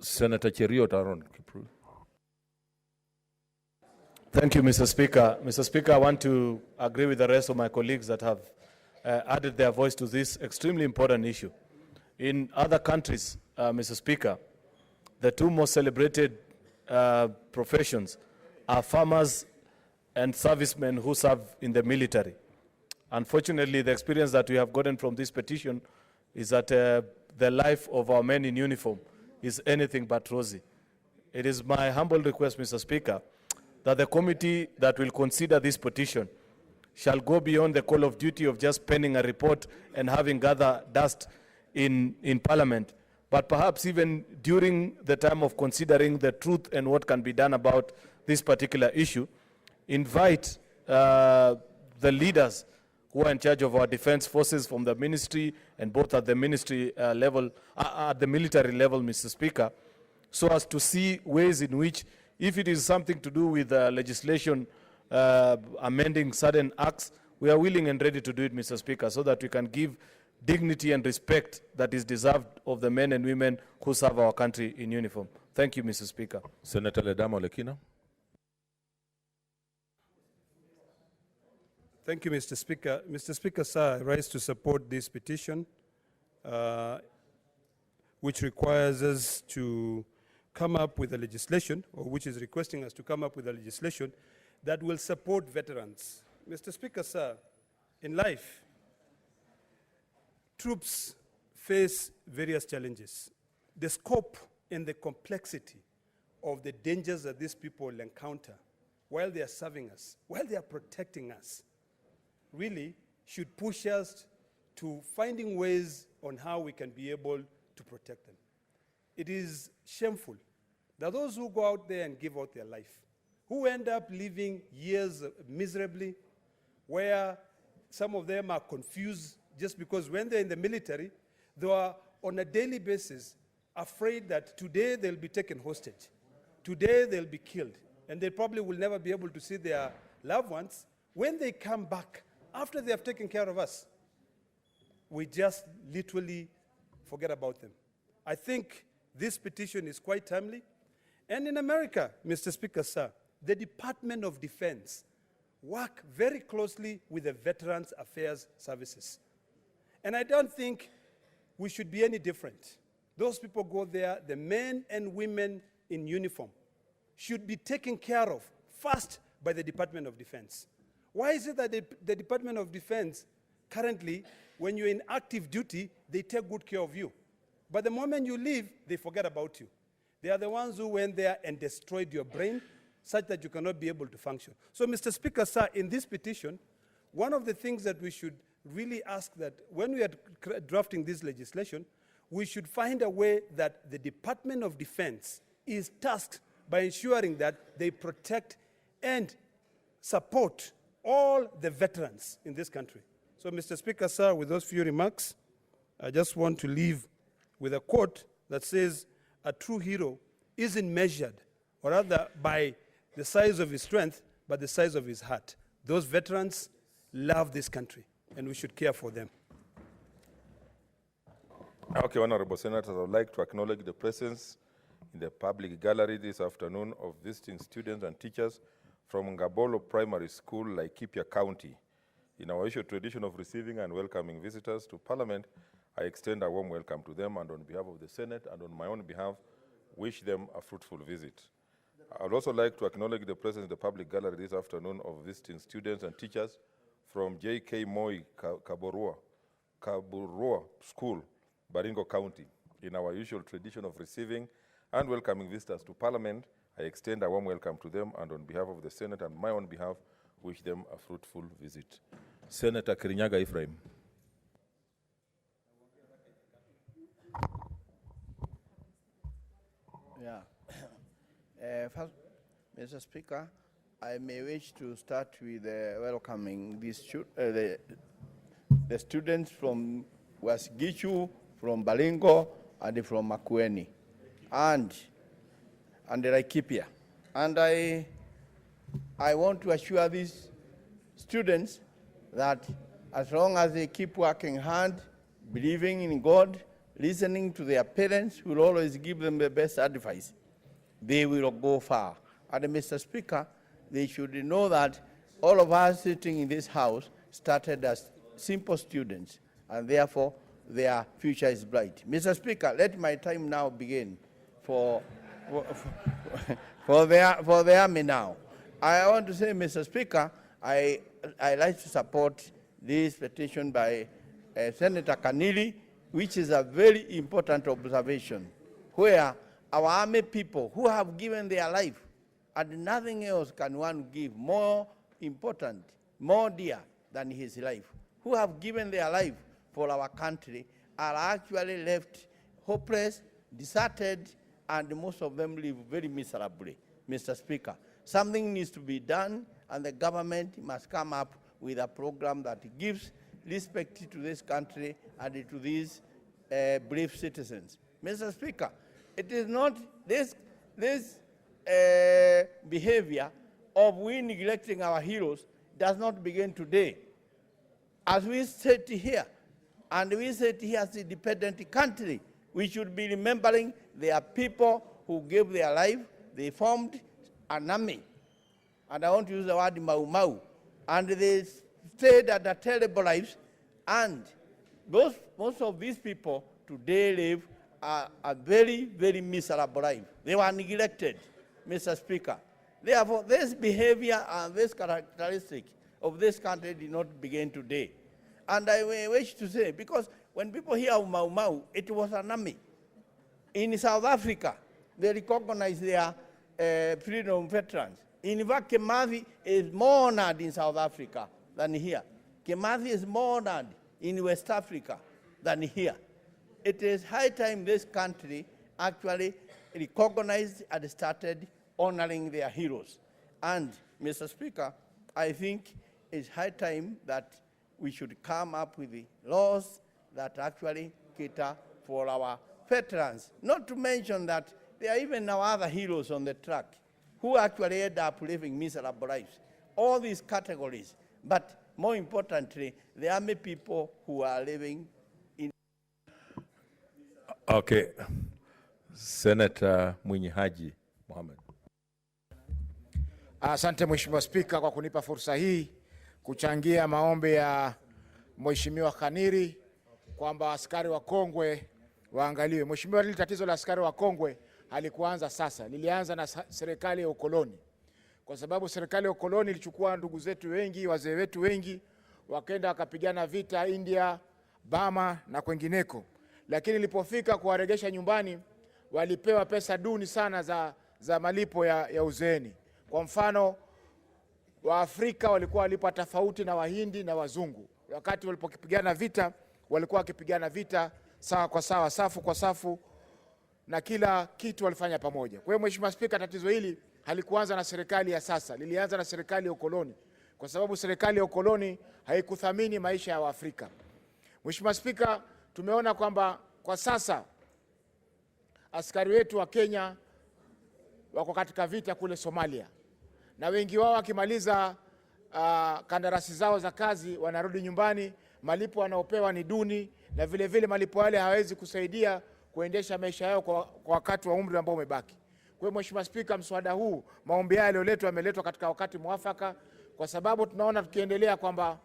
Speaker 2: Senator Cheruiyot Aaron.
Speaker 14: Thank you, Mr. Speaker. Mr. Speaker, I want to agree with the rest of my colleagues that have added their voice to this extremely important issue. In other countries, Mr. Speaker, the two most celebrated professions are farmers and servicemen who serve in the military. Unfortunately, the experience that we have gotten from this petition is that the life of our men in uniform is anything but rosy. It is my humble request, Mr. Speaker, that the committee that will consider this petition shall go beyond the call of duty of just penning a report and having gather dust in Parliament, but perhaps even during the time of considering the truth and what can be done about this particular issue, invite the leaders who are in charge of our defense forces from the ministry and both at the ministry level, at the military level, Mr. Speaker, so as to see ways in which, if it is something to do with legislation amending certain acts, we are willing and ready to do it, Mr. Speaker, so that we can give dignity and respect that is deserved of the men and women who serve our country in uniform. Thank you, Mr. Speaker.
Speaker 2: Senator Ledama Olekina.
Speaker 15: Thank you, Mr. Speaker. Mr. Speaker, sir, I rise to support this petition, which requires us to come up with a legislation, or which is requesting us to come up with a legislation that will support veterans. Mr. Speaker, sir, in life, troops face various challenges. The scope and the complexity of the dangers that these people encounter while they are serving us, while they are protecting us, really should push us to finding ways on how we can be able to protect them. It is shameful that those who go out there and give out their life, who end up living years miserably, where some of them are confused just because when they're in the military, they are on a daily basis afraid that today they'll be taken hostage, today they'll be killed, and they probably will never be able to see their loved ones. When they come back, after they have taken care of us, we just literally forget about them. I think this petition is quite timely. And in America, Mr. Speaker, sir, the Department of Defense work very closely with the Veterans Affairs Services. And I don't think we should be any different. Those people go there, the men and women in uniform should be taken care of first by the Department of Defense. Why is it that the Department of Defense currently, when you're in active duty, they take good care of you? But the moment you leave, they forget about you. They are the ones who went there and destroyed your brain such that you cannot be able to function. So, Mr. Speaker, sir, in this petition, one of the things that we should really ask that when we are drafting this legislation, we should find a way that the Department of Defense is tasked by ensuring that they protect and support all the veterans in this country. So, Mr. Speaker, sir, with those few remarks, I just want to leave with a quote that says, "A true hero isn't measured, or rather by the size of his strength, but the size of his heart." Those veterans love this country, and we should care for them.
Speaker 2: Okay, Honorable Senators, I would like to acknowledge the presence in the public gallery this afternoon of visiting students and teachers from Ngabolo Primary School, Laikipia County. In our usual tradition of receiving and welcoming visitors to Parliament, I extend a warm welcome to them, and on behalf of the Senate and on my own behalf, wish them a fruitful visit. I would also like to acknowledge the presence in the public gallery this afternoon of visiting students and teachers from J.K. Moi Kaburua School, Baringo County. In our usual tradition of receiving and welcoming visitors to Parliament, I extend a warm welcome to them, and on behalf of the Senate and my own behalf, wish them a fruitful visit. Senator Kirinyaga Ephraim.
Speaker 9: Yeah. First, Mr. Speaker, I may wish to start with welcoming these the students from Wasigishu, from Baringo, and from Makueni, and Laikipia. And I want to assure these students that as long as they keep working hard, believing in God, listening to their parents, who will always give them the best advice, they will go far. And Mr. Speaker, they should know that all of us sitting in this house started as simple students, and therefore their future is bright. Mr. Speaker, let my time now begin for the army now. I want to say, Mr. Speaker, I like to support this petition by Senator Kanili, which is a very important observation, where our army people who have given their life, and nothing else can one give more important, more dear than his life, who have given their life for our country, are actually left hopeless, deserted, and most of them live very miserably. Mr. Speaker, something needs to be done, and the government must come up with a program that gives respect to this country and to these brave citizens. Mr. Speaker, it is not this behavior of we neglecting our heroes does not begin today. As we sit here, and we sit here as a independent country, we should be remembering there are people who gave their life, they formed an army, and I want to use the word Mau Mau, and they stayed under terrible lives, and most of these people today live a very, very miserable life. They were neglected, Mr. Speaker. Therefore, this behavior and this characteristic of this country did not begin today. And I wish to say, because when people hear of Mau Mau, it was an army. In South Africa, they recognize their freedom veterans. In fact, Kimathi is more honored in South Africa than here. Kimathi is more honored in West Africa than here. It is high time this country actually recognized and started honoring their heroes. And, Mr. Speaker, I think it's high time that we should come up with the laws that actually cater for our veterans. Not to mention that there are even now other heroes on the track who actually end up living miserable lives. All these categories, but more importantly, the army people who are living in...
Speaker 2: Okay. Senator Mwinyi Haji Mohamed.
Speaker 16: Asante Mheshimiwa Spika kwa kunipa fursa hii kuchangia maombi ya Mheshimiwa Khaniri kwamba askari wa Kongwe waangaliwe. Mheshimiwa, hili tatizo la askari wa Kongwe halikuanza sasa, lilianza na serikali ya ukoloni. Kwa sababu serikali ya ukoloni ilichukua ndugu zetu wengi, wazee wetu wengi, wakaenda wakapigana vita India, Burma na kwengineko. Lakini ilipofika kuwaregesha nyumbani, walipewa pesa duni sana za malipo ya uzeeni. Kwa mfano, Waafrika walikuwa walipa tofauti na Wahindi na Wazungu. Wakati walipopigana vita, walikuwa wakipigana vita sawa kwa sawa, safu kwa safu, na kila kitu walifanya pamoja. Kwa hiyo Mheshimiwa Spika, tatizo hili halikuanza na serikali ya sasa, lilianza na serikali ya ukoloni, kwa sababu serikali ya ukoloni haikuthamini maisha ya Waafrika. Mheshimiwa Spika, tumeona kwamba kwa sasa askari wetu wa Kenya wako katika vita kule Somalia, na wengi wao wakimaliza kandarasi zao za kazi wanarudi nyumbani, malipo wanaopewa ni duni, na vile vile malipo yale hawezi kusaidia kuendesha maisha yao kwa wakati wa umri ambao umebaki. Kwa hiyo Mheshimiwa Spika, mswada huu, maombi haya yaliyoletwa yameletwa katika wakati mwafaka, kwa sababu tunaona tukiendelea kwamba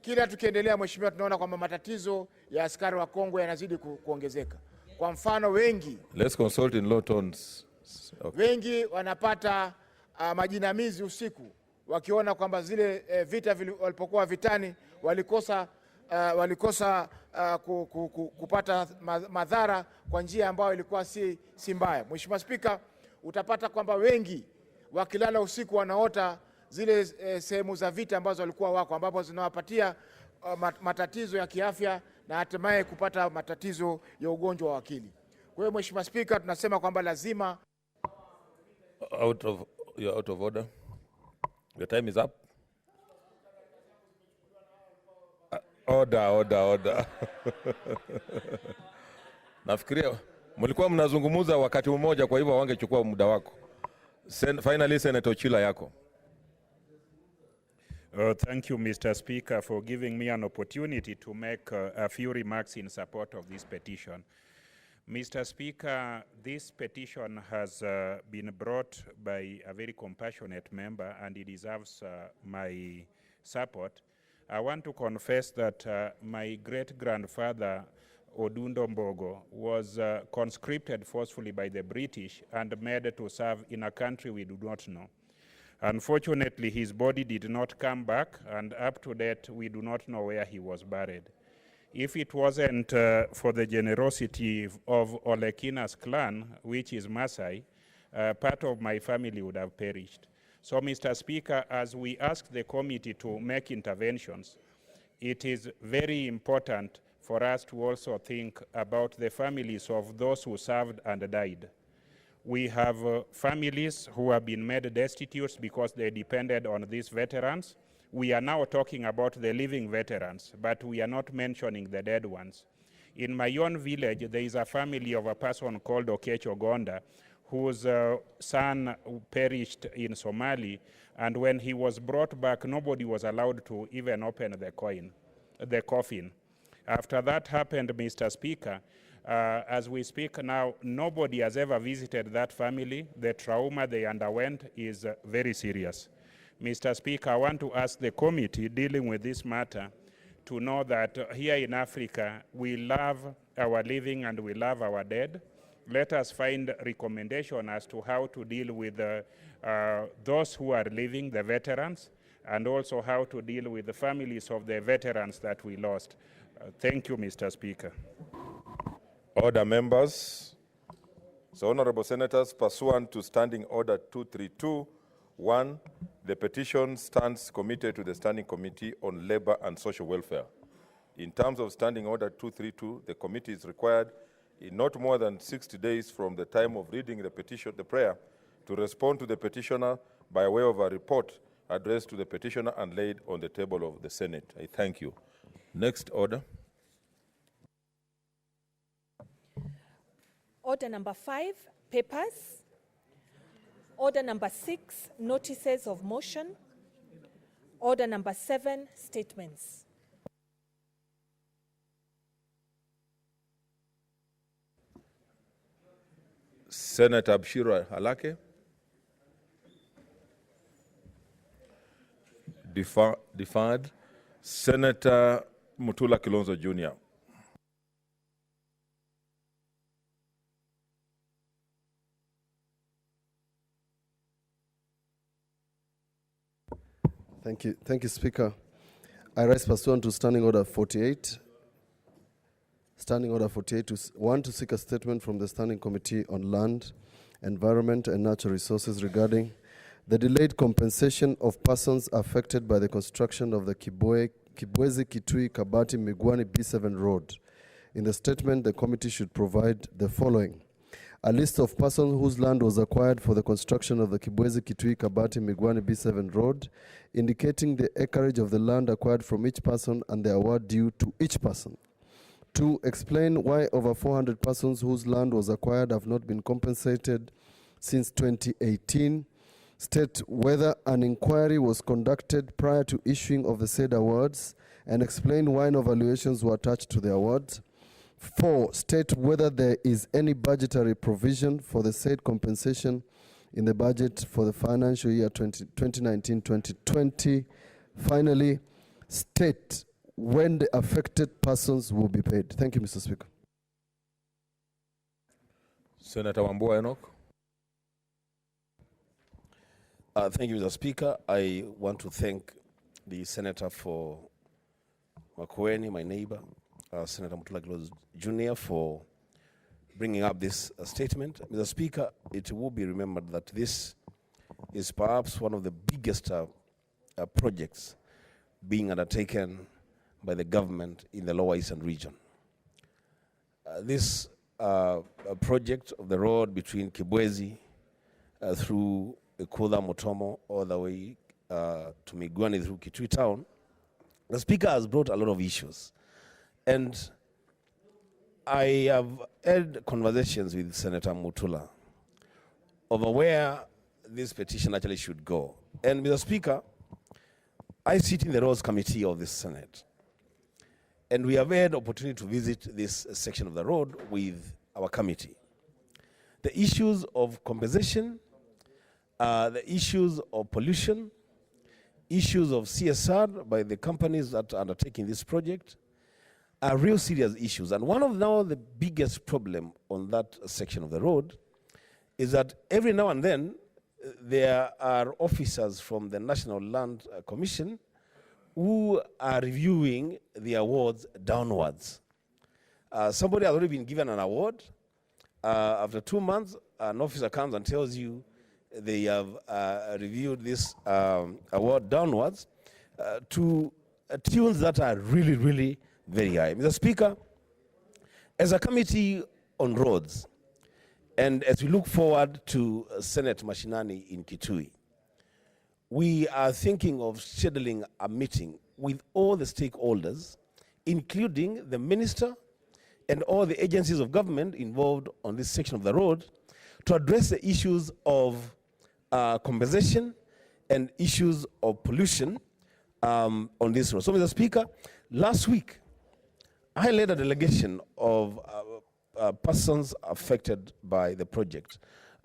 Speaker 16: kila tukiendelea Mheshimiwa, tunaona kwamba matatizo ya askari wa Kongwe yanazidi kuongezeka. Kwa mfano, wengi,
Speaker 2: let's consult in low tones. Okay.
Speaker 16: Wengi wanapata majinamizi usiku wakiona kwamba zile vita walipokuwa vitani walikosa kupata madhara kwa njia ambayo ilikuwa si mbaya. Mheshimiwa Spika, utapata kwamba wengi wakilala usiku wanaota zile sehemu za vita ambazo walikuwa wako, ambapo zinawapatia matatizo ya kiafya na hatimaye kupata matatizo ya ugonjwa wa akili. Kwa hiyo Mheshimiwa Spika, tunasema kwamba lazima
Speaker 2: You're out of order. Your time is up. Order. Nafikiria mlikuwa mnazungumuza wakati mmoja, kwa hivyo wangechukua muda wako. Finally, Senator Chila yako.
Speaker 8: Thank you, Mr. Speaker, for giving me an opportunity to make a few remarks in support of this petition. Mr. Speaker, this petition has been brought by a very compassionate member, and it deserves my support. I want to confess that my great-grandfather, Odundo Mbogo, was conscripted forcefully by the British and made to serve in a country we do not know. Unfortunately, his body did not come back, and up to date, we do not know where he was buried. If it wasn't for the generosity of Olekina's clan, which is Maasai, part of my family would have perished. So, Mr. Speaker, as we ask the committee to make interventions, it is very important for us to also think about the families of those who served and died. We have families who have been made destitute because they depended on these veterans. We are now talking about the living veterans, but we are not mentioning the dead ones. In my own village, there is a family of a person called Okech Ogonda, whose son perished in Somali, and when he was brought back, nobody was allowed to even open the coffin. After that happened, Mr. Speaker, as we speak now, nobody has ever visited that family. The trauma they underwent is very serious. Mr. Speaker, I want to ask the committee dealing with this matter to know that here in Africa, we love our living and we love our dead. Let us find recommendation as to how to deal with those who are living, the veterans, and also how to deal with the families of the veterans that we lost. Thank you, Mr. Speaker.
Speaker 2: Order, members. So, honorable senators, pursuant to Standing Order 232-1, the petition stands committed to the Standing Committee on Labor and Social Welfare. In terms of Standing Order 232, the committee is required in not more than 60 days from the time of reading the prayer, to respond to the petitioner by way of a report addressed to the petitioner and laid on the table of the Senate. I thank you. Next order.
Speaker 3: Order number 5, papers. Order number 6, notices of motion. Order number 7, statements.
Speaker 2: Senator Abshira Halake. Deferred. Senator Mutula Kilonzo Jr.
Speaker 10: Thank you, Speaker. I rise pursuant to Standing Order 48. Standing Order 48 to seek a statement from the Standing Committee on Land, Environment and Natural Resources regarding the delayed compensation of persons affected by the construction of the Kibwezi Kitui Kabati Migwani B7 Road. In the statement, the committee should provide the following: a list of persons whose land was acquired for the construction of the Kibwezi Kitui Kabati Migwani B7 Road, indicating the acreage of the land acquired from each person and the award due to each person. 2. Explain why over 400 persons whose land was acquired have not been compensated since 2018. State whether an inquiry was conducted prior to issuing of the said awards, and explain why no valuations were attached to the awards. 4. State whether there is any budgetary provision for the said compensation in the budget for the financial year 2019-2020. Finally, state when the affected persons will be paid. Thank you, Mr. Speaker.
Speaker 2: Senator Wambua Enoch.
Speaker 6: Thank you, Mr. Speaker. I want to thank the Senator for Makueni, my neighbor, Senator Mutula Kilonzo Jr., for bringing up this statement. Mr. Speaker, it will be remembered that this is perhaps one of the biggest projects being undertaken by the government in the Lower Eastern region. This project of the road between Kibwezi through Kuda Mutomo all the way to Migwani through Kitui town, the Speaker has brought a lot of issues. And I have had conversations with Senator Mutula over where this petition actually should go. And Mr. Speaker, I sit in the Roads Committee of the Senate. And we have had opportunity to visit this section of the road with our committee. The issues of compensation, the issues of pollution, issues of CSR by the companies that are undertaking this project are real serious issues. And one of now the biggest problem on that section of the road is that every now and then there are officers from the National Land Commission who are reviewing the awards downwards. Somebody has already been given an award. After 2 months, an officer comes and tells you they have reviewed this award downwards to tunes that are really, really very high. Mr. Speaker, as a committee on roads, and as we look forward to Senate Mashinani in Kitui, we are thinking of scheduling a meeting with all the stakeholders, including the minister and all the agencies of government involved on this section of the road, to address the issues of compensation and issues of pollution on this road. So, Mr. Speaker, last week, I led a delegation of persons affected by the project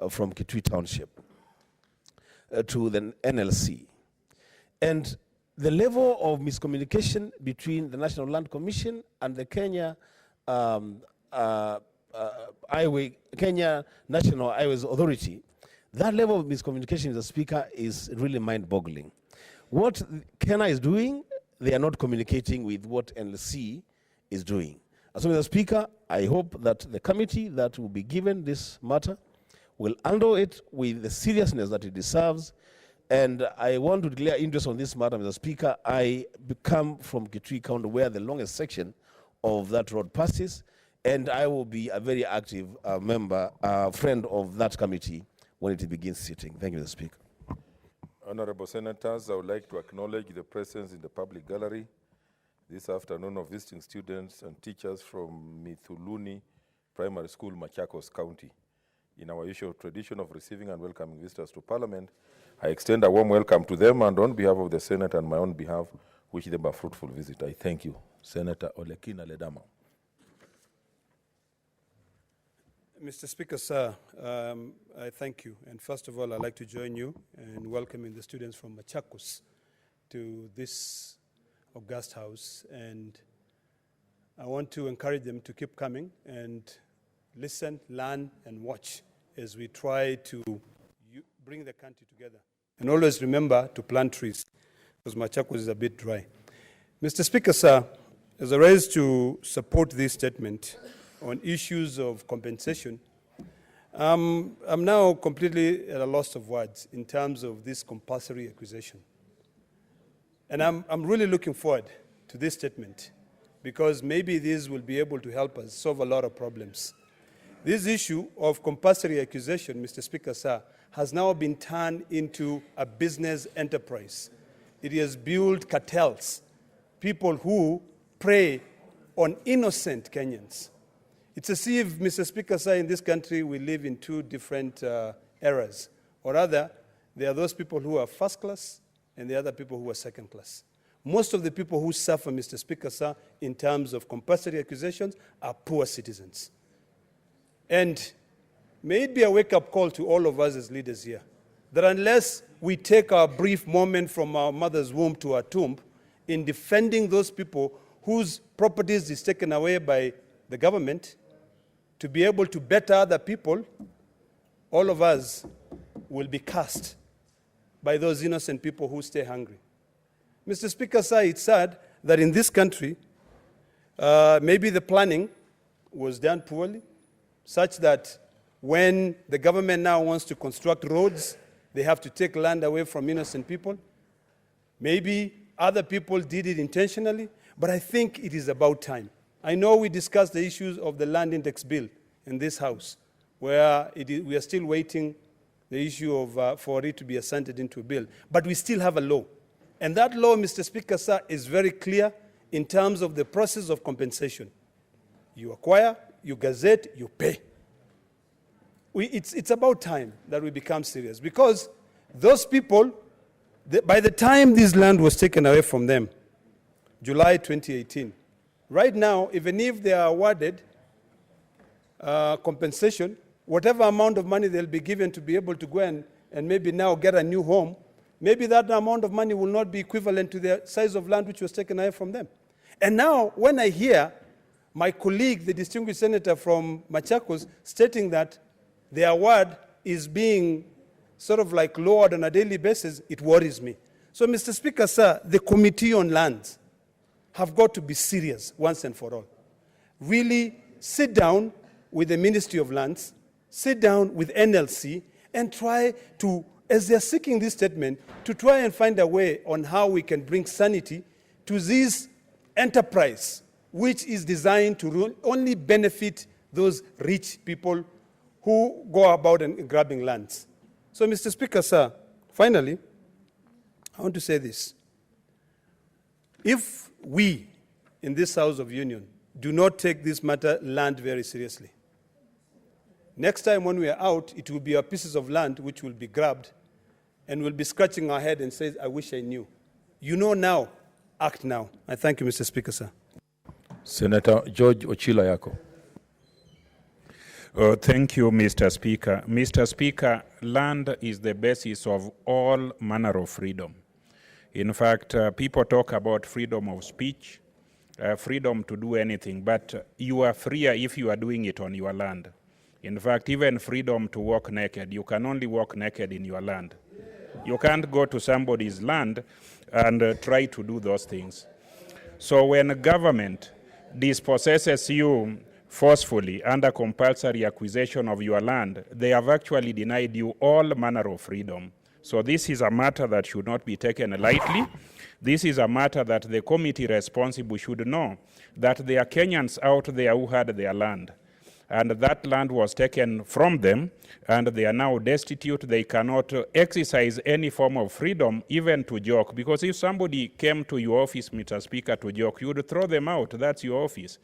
Speaker 6: from Kitui Township to the NLC. And the level of miscommunication between the National Land Commission and the Kenya Kenya National Highways Authority, that level of miscommunication, Mr. Speaker, is really mind-boggling. What Kenya is doing, they are not communicating with what NLC is doing. So, Mr. Speaker, I hope that the committee that will be given this matter will handle it with the seriousness that it deserves. And I want to declare interest on this matter, Mr. Speaker. I come from Kitui County, where the longest section of that road passes, and I will be a very active member, friend of that committee when it begins sitting. Thank you, Mr. Speaker.
Speaker 2: Honorable Senators, I would like to acknowledge the presence in the public gallery this afternoon of visiting students and teachers from Mithuluni Primary School, Machakos County. In our usual tradition of receiving and welcoming visitors to Parliament, I extend a warm welcome to them, and on behalf of the Senate and my own behalf, wish them a fruitful visit. I thank you. Senator Olekina Ledama.
Speaker 15: Mr. Speaker, sir, I thank you. And first of all, I'd like to join you in welcoming the students from Machakos to this august house. And I want to encourage them to keep coming and listen, learn, and watch as we try to bring the country together. And always remember to plant trees, because Machakos is a bit dry. Mr. Speaker, sir, as I rise to support this statement on issues of compensation, I'm now completely at a loss of words in terms of this compulsory acquisition. And I'm really looking forward to this statement, because maybe this will be able to help us solve a lot of problems. This issue of compulsory acquisition, Mr. Speaker, sir, has now been turned into a business enterprise. It has built cartels, people who prey on innocent Kenyans. It's as if, Mr. Speaker, sir, in this country we live in two different eras. Or rather, there are those people who are first class and the other people who are second class. Most of the people who suffer, Mr. Speaker, sir, in terms of compulsory acquisitions are poor citizens. And may it be a wake-up call to all of us as leaders here, that unless we take our brief moment from our mother's womb to our tomb in defending those people whose properties is taken away by the government to be able to better other people, all of us will be cast by those innocent people who stay hungry. Mr. Speaker, sir, it's sad that in this country, maybe the planning was done poorly, such that when the government now wants to construct roads, they have to take land away from innocent people. Maybe other people did it intentionally, but I think it is about time. I know we discussed the issues of the land index bill in this house, where we are still waiting the issue of for it to be assented into a bill. But we still have a law. And that law, Mr. Speaker, sir, is very clear in terms of the process of compensation. You acquire, you gazette, you pay. It's about time that we become serious, because those people, by the time this land was taken away from them, July 2018, right now, even if they are awarded compensation, whatever amount of money they'll be given to be able to go and maybe now get a new home, maybe that amount of money will not be equivalent to the size of land which was taken away from them. And now, when I hear my colleague, the distinguished senator from Machakos, stating that the award is being sort of like lowered on a daily basis, it worries me. So, Mr. Speaker, sir, the Committee on Lands have got to be serious once and for all. Really sit down with the Ministry of Lands, sit down with NLC, and try to, as they're seeking this statement, to try and find a way on how we can bring sanity to this enterprise, which is designed to only benefit those rich people who go about and grabbing lands. So, Mr. Speaker, sir, finally, I want to say this. If we in this House of Union do not take this matter land very seriously, next time when we are out, it will be our pieces of land which will be grabbed, and we'll be scratching our head and say, I wish I knew. You know now, act now. I thank you, Mr. Speaker, sir.
Speaker 2: Senator George Ochila Yako.
Speaker 8: Thank you, Mr. Speaker. Mr. Speaker, land is the basis of all manner of freedom. In fact, people talk about freedom of speech, freedom to do anything, but you are freer if you are doing it on your land. In fact, even freedom to walk naked, you can only walk naked in your land. You can't go to somebody's land and try to do those things. So when a government dispossesses you forcefully under compulsory acquisition of your land, they have actually denied you all manner of freedom. So this is a matter that should not be taken lightly. This is a matter that the committee responsible should know, that there are Kenyans out there who had their land, and that land was taken from them, and they are now destitute. They cannot exercise any form of freedom, even to joke, because if somebody came to your office, Mr. Speaker, to joke, you would throw them out. That's your office.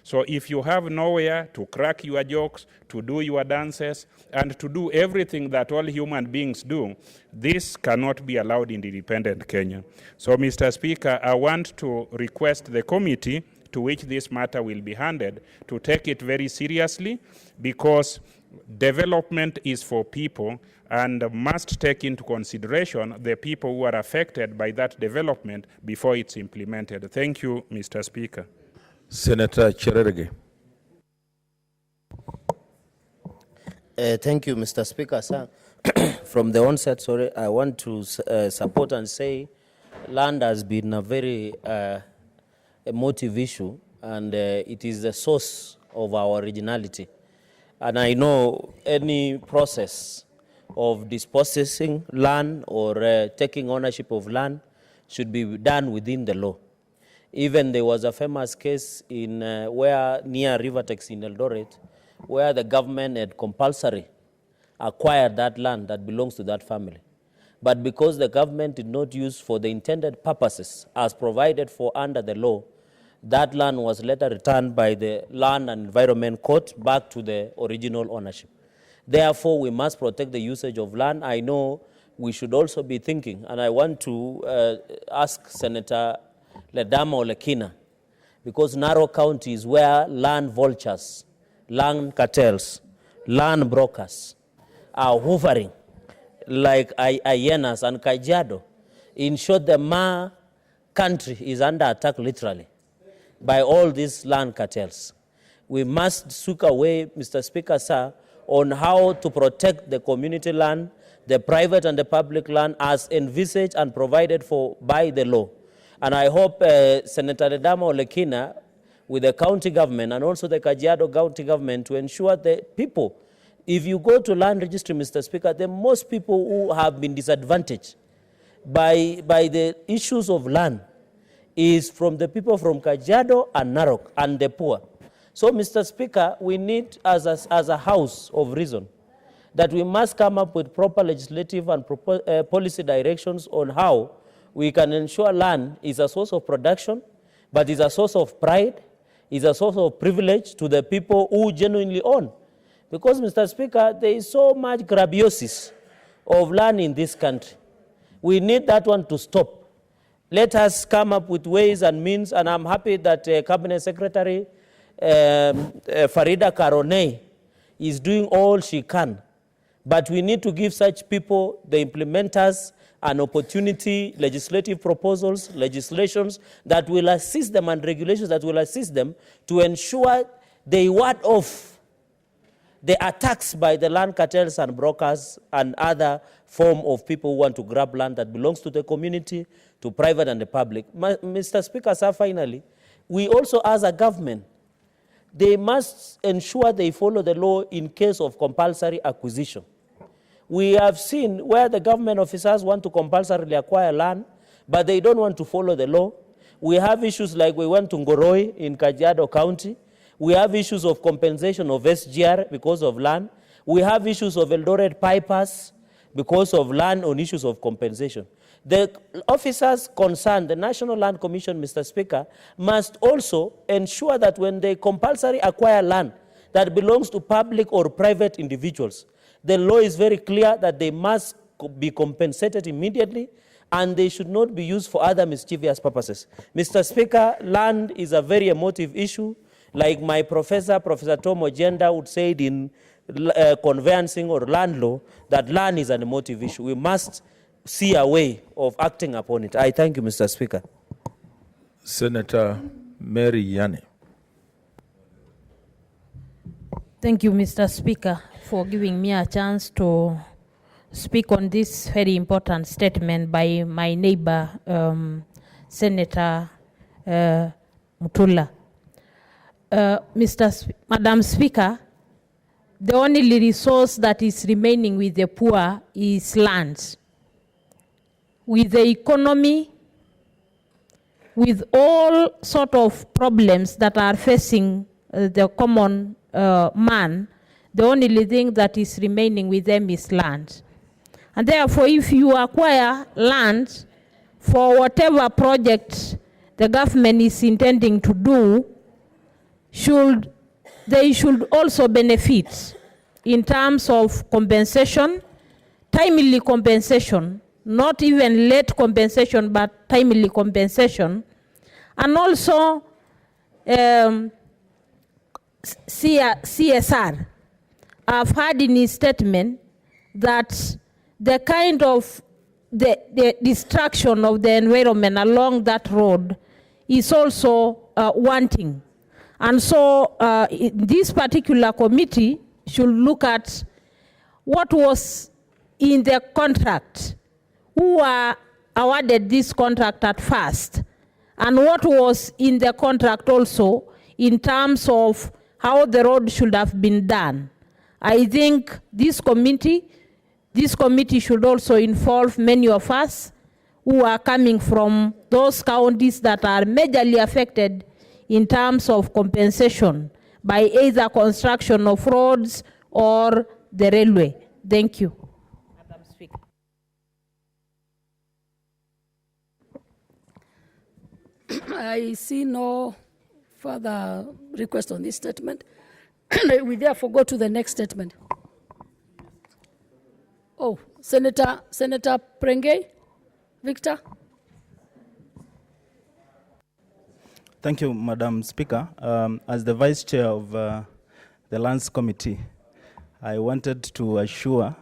Speaker 8: So if you have nowhere to crack your jokes, to do your dances, and to do everything that all human beings do, this cannot be allowed in independent Kenya. So, Mr. Speaker, I want to request the committee to which this matter will be handed to take it very seriously, because development is for people and must take into consideration the people who are affected by that development before it's implemented. Thank you, Mr. Speaker.
Speaker 2: Senator Cherargei.
Speaker 13: Thank you, Mr. Speaker, sir. From the onset, I want to support and say land has been a very emotive issue, and it is the source of our originality. And I know any process of dispossessing land or taking ownership of land should be done within the law. Even there was a famous case in where near Rivertex in Eldoret, where the government had compulsory acquired that land that belongs to that family. But because the government did not use for the intended purposes as provided for under the law, that land was later returned by the Land and Environment Court back to the original ownership. Therefore, we must protect the usage of land. I know we should also be thinking, and I want to ask Senator Ledama Olekina, because Narok County is where land vultures, land cartels, land brokers are hovering like hyenas, and Kajiado. In short, the Ma country is under attack literally by all these land cartels. We must seek a way, Mr. Speaker, sir, on how to protect the community land, the private and the public land as envisaged and provided for by the law. And I hope Senator Ledama Olekina, with the county government and also the Kajiado county government, to ensure the people, if you go to land registry, Mr. Speaker, the most people who have been disadvantaged by the issues of land is from the people from Kajiado and Narok and the poor. So, Mr. Speaker, we need, as a house of reason, that we must come up with proper legislative and policy directions on how we can ensure land is a source of production, but is a source of pride, is a source of privilege to the people who genuinely own. Because, Mr. Speaker, there is so much grabiosis of land in this country. We need that one to stop. Let us come up with ways and means, and I'm happy that Cabinet Secretary Farida Karonei is doing all she can. But we need to give such people, the implementers, an opportunity, legislative proposals, legislations that will assist them and regulations that will assist them to ensure they ward off the attacks by the land cartels and brokers and other form of people who want to grab land that belongs to the community, to private and the public. Mr. Speaker, sir, finally, we also as a government, they must ensure they follow the law in case of compulsory acquisition. We have seen where the government officers want to compulsorily acquire land, but they don't want to follow the law. We have issues like we went to Ngoroi in Kajiado County. We have issues of compensation of SGR because of land. We have issues of Eldoret Pipers because of land on issues of compensation. The officers concerned, the National Land Commission, Mr. Speaker, must also ensure that when they compulsory acquire land that belongs to public or private individuals, the law is very clear that they must be compensated immediately and they should not be used for other mischievous purposes. Mr. Speaker, land is a very emotive issue. Like my professor, Professor Tom Ojenda, would say in conveyancing or land law, that land is an emotive issue. We must see a way of acting upon it. I thank you, Mr. Speaker.
Speaker 2: Senator Mary Yane.
Speaker 17: Thank you, Mr. Speaker, for giving me a chance to speak on this very important statement by my neighbor, Senator Mutula. Madam Speaker, the only resource that is remaining with the poor is land. With the economy, with all sort of problems that are facing the common man, the only thing that is remaining with them is land. And therefore, if you acquire land for whatever project the government is intending to do, they should also benefit in terms of compensation, timely compensation, not even late compensation, but timely compensation, and also CSR. I've heard in his statement that the kind of the destruction of the environment along that road is also wanting. And so this particular committee should look at what was in the contract, who were awarded this contract at first, and what was in the contract also in terms of how the road should have been done. I think this committee should also involve many of us who are coming from those counties that are majorly affected in terms of compensation by either construction of roads or the railway. Thank you. Madam Speaker.
Speaker 18: I see no further request on this statement. We therefore go to the next statement. Oh, Senator Prenge, Victor.
Speaker 19: Thank you, Madam Speaker. As the Vice Chair of the Lands Committee, I wanted to assure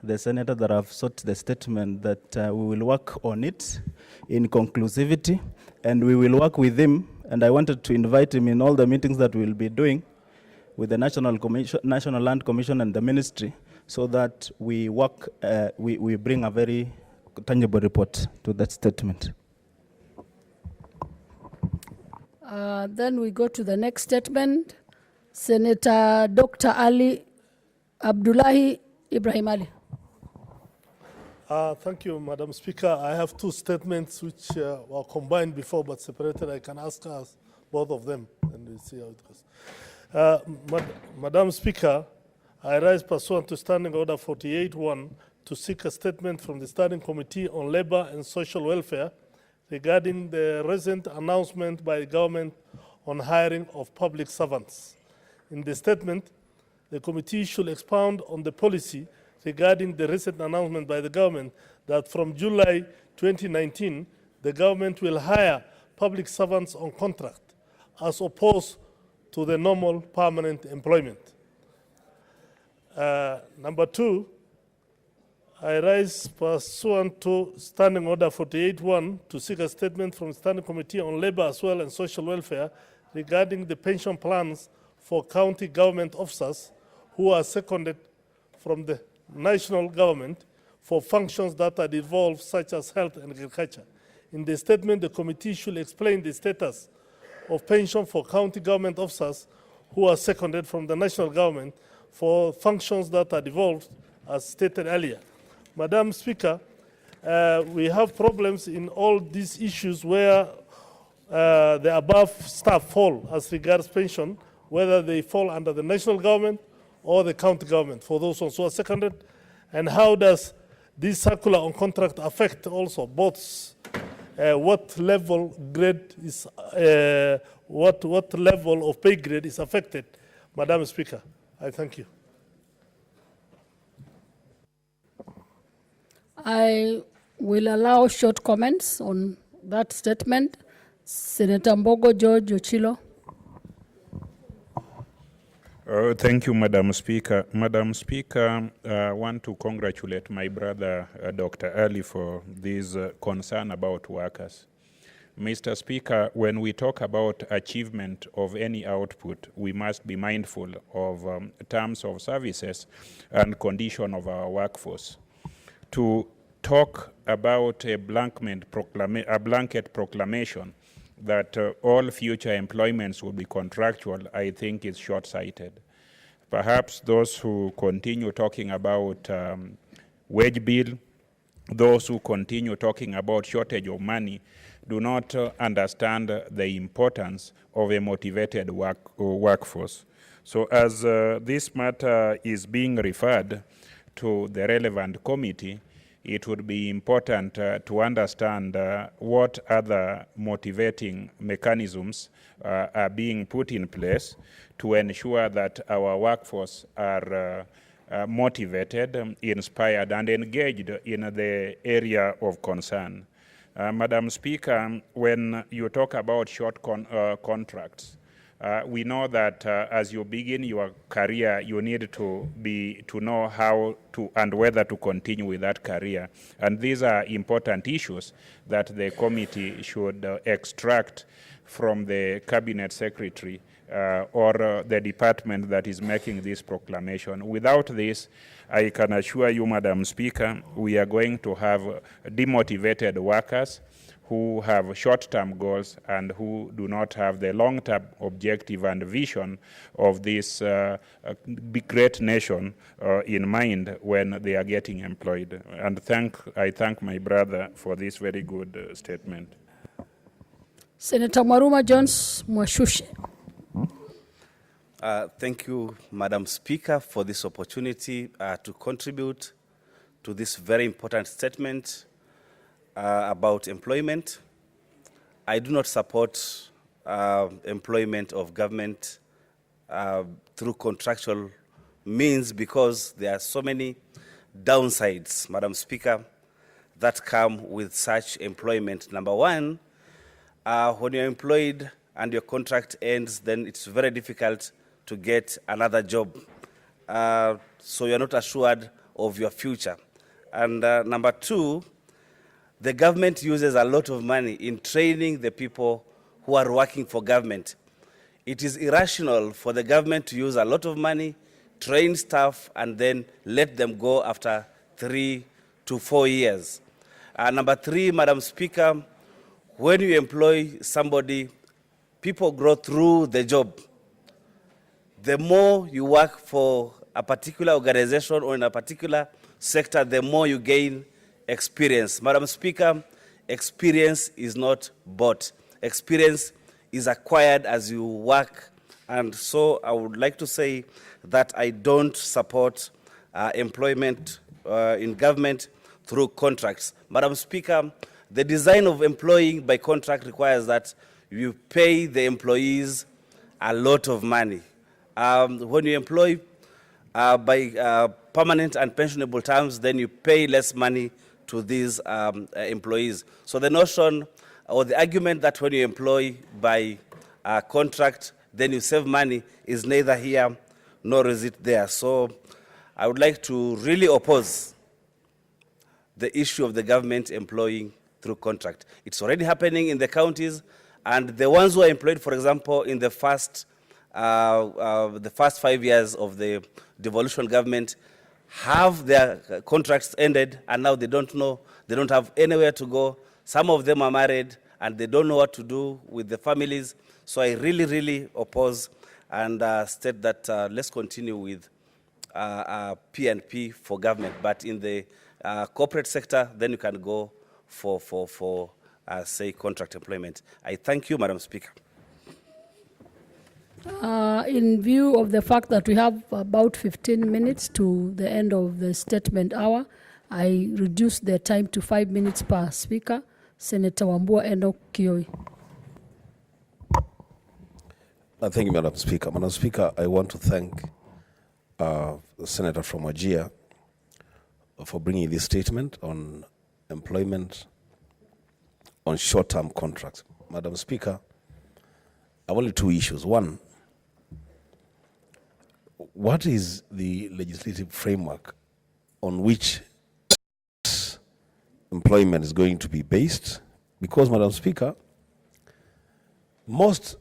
Speaker 19: the Senator that I've sought the statement that we will work on it in conclusivity, and we will work with him, and I wanted to invite him in all the meetings that we'll be doing with the National Land Commission and the Ministry, so that we work, we bring a very tangible report to that statement.
Speaker 18: Then we go to the next statement. Senator Dr. Ali Abdullahi Ibrahim Ali.
Speaker 5: Thank you, Madam Speaker. I have two statements which were combined before but separated. I can ask us both of them and we'll see how it goes. Madam Speaker, I rise pursuant to Standing Order 48-1 to seek a statement from the Standing Committee on Labor and Social Welfare regarding the recent announcement by the government on hiring of public servants. In the statement, the committee should expound on the policy regarding the recent announcement by the government that from July 2019, the government will hire public servants on contract as opposed to the normal permanent employment. Number two, I rise pursuant to Standing Order 48-1 to seek a statement from the Standing Committee on Labor as well and Social Welfare regarding the pension plans for county government officers who are seconded from the national government for functions that are devolved, such as health and agriculture. In the statement, the committee should explain the status of pension for county government officers who are seconded from the national government for functions that are devolved, as stated earlier. Madam Speaker, we have problems in all these issues where the above staff fall as regards pension, whether they fall under the national government or the county government for those ones who are seconded, and how does this circular on contract affect also both what level grade is what level of pay grade is affected. Madam Speaker, I thank you.
Speaker 18: I will allow short comments on that statement. Senator Mbogo George Ochilo.
Speaker 8: Thank you, Madam Speaker. Madam Speaker, I want to congratulate my brother, Dr. Ali, for this concern about workers. Mr. Speaker, when we talk about achievement of any output, we must be mindful of terms of services and condition of our workforce. To talk about a blanket proclamation that all future employments will be contractual, I think is short-sighted. Perhaps those who continue talking about wage bill, those who continue talking about shortage of money, do not understand the importance of a motivated workforce. So as this matter is being referred to the relevant committee, it would be important to understand what other motivating mechanisms are being put in place to ensure that our workforce are motivated, inspired, and engaged in the area of concern. Madam Speaker, when you talk about short contracts, we know that as you begin your career, you need to know how to and whether to continue with that career. And these are important issues that the committee should extract from the cabinet secretary or the department that is making this proclamation. Without this, I can assure you, Madam Speaker, we are going to have demotivated workers who have short-term goals and who do not have the long-term objective and vision of this great nation in mind when they are getting employed. And I thank my brother for this very good statement.
Speaker 18: Senator Mwaruma Jones Mwashushe.
Speaker 12: Thank you, Madam Speaker, for this opportunity to contribute to this very important statement about employment. I do not support employment of government through contractual means because there are so many downsides, Madam Speaker, that come with such employment. Number one, when you're employed and your contract ends, then it's very difficult to get another job. So you're not assured of your future. And number two, the government uses a lot of money in training the people who are working for government. It is irrational for the government to use a lot of money, train staff, and then let them go after 3 to 4 years. Number three, Madam Speaker, when you employ somebody, people grow through the job. The more you work for a particular organization or in a particular sector, the more you gain experience. Madam Speaker, experience is not bought. Experience is acquired as you work And so I would like to say that I don't support employment in government through contracts. Madam Speaker, the design of employing by contract requires that you pay the employees a lot of money. When you employ by permanent and pensionable terms, then you pay less money to these employees. So the notion or the argument that when you employ by contract, then you save money is neither here nor is it there. So I would like to really oppose the issue of the government employing through contract. It's already happening in the counties, and the ones who are employed, for example, in the first 5 years of the devolution government, have their contracts ended, and now they don't know, they don't have anywhere to go. Some of them are married, and they don't know what to do with the families. So I really, really oppose and state that let's continue with P&P for government, but in the corporate sector, then you can go for say, contract employment. I thank you, Madam Speaker.
Speaker 18: In view of the fact that we have about 15 minutes to the end of the statement hour, I reduce the time to 5 minutes per speaker. Senator Wambua Enoch Kioi.
Speaker 6: Thank you, Madam Speaker. Madam Speaker, I want to thank the Senator from Wajir for bringing this statement on employment on short-term contracts. Madam Speaker, I have only two issues. One, what is the legislative framework on which employment is going to be based? Because, Madam Speaker, most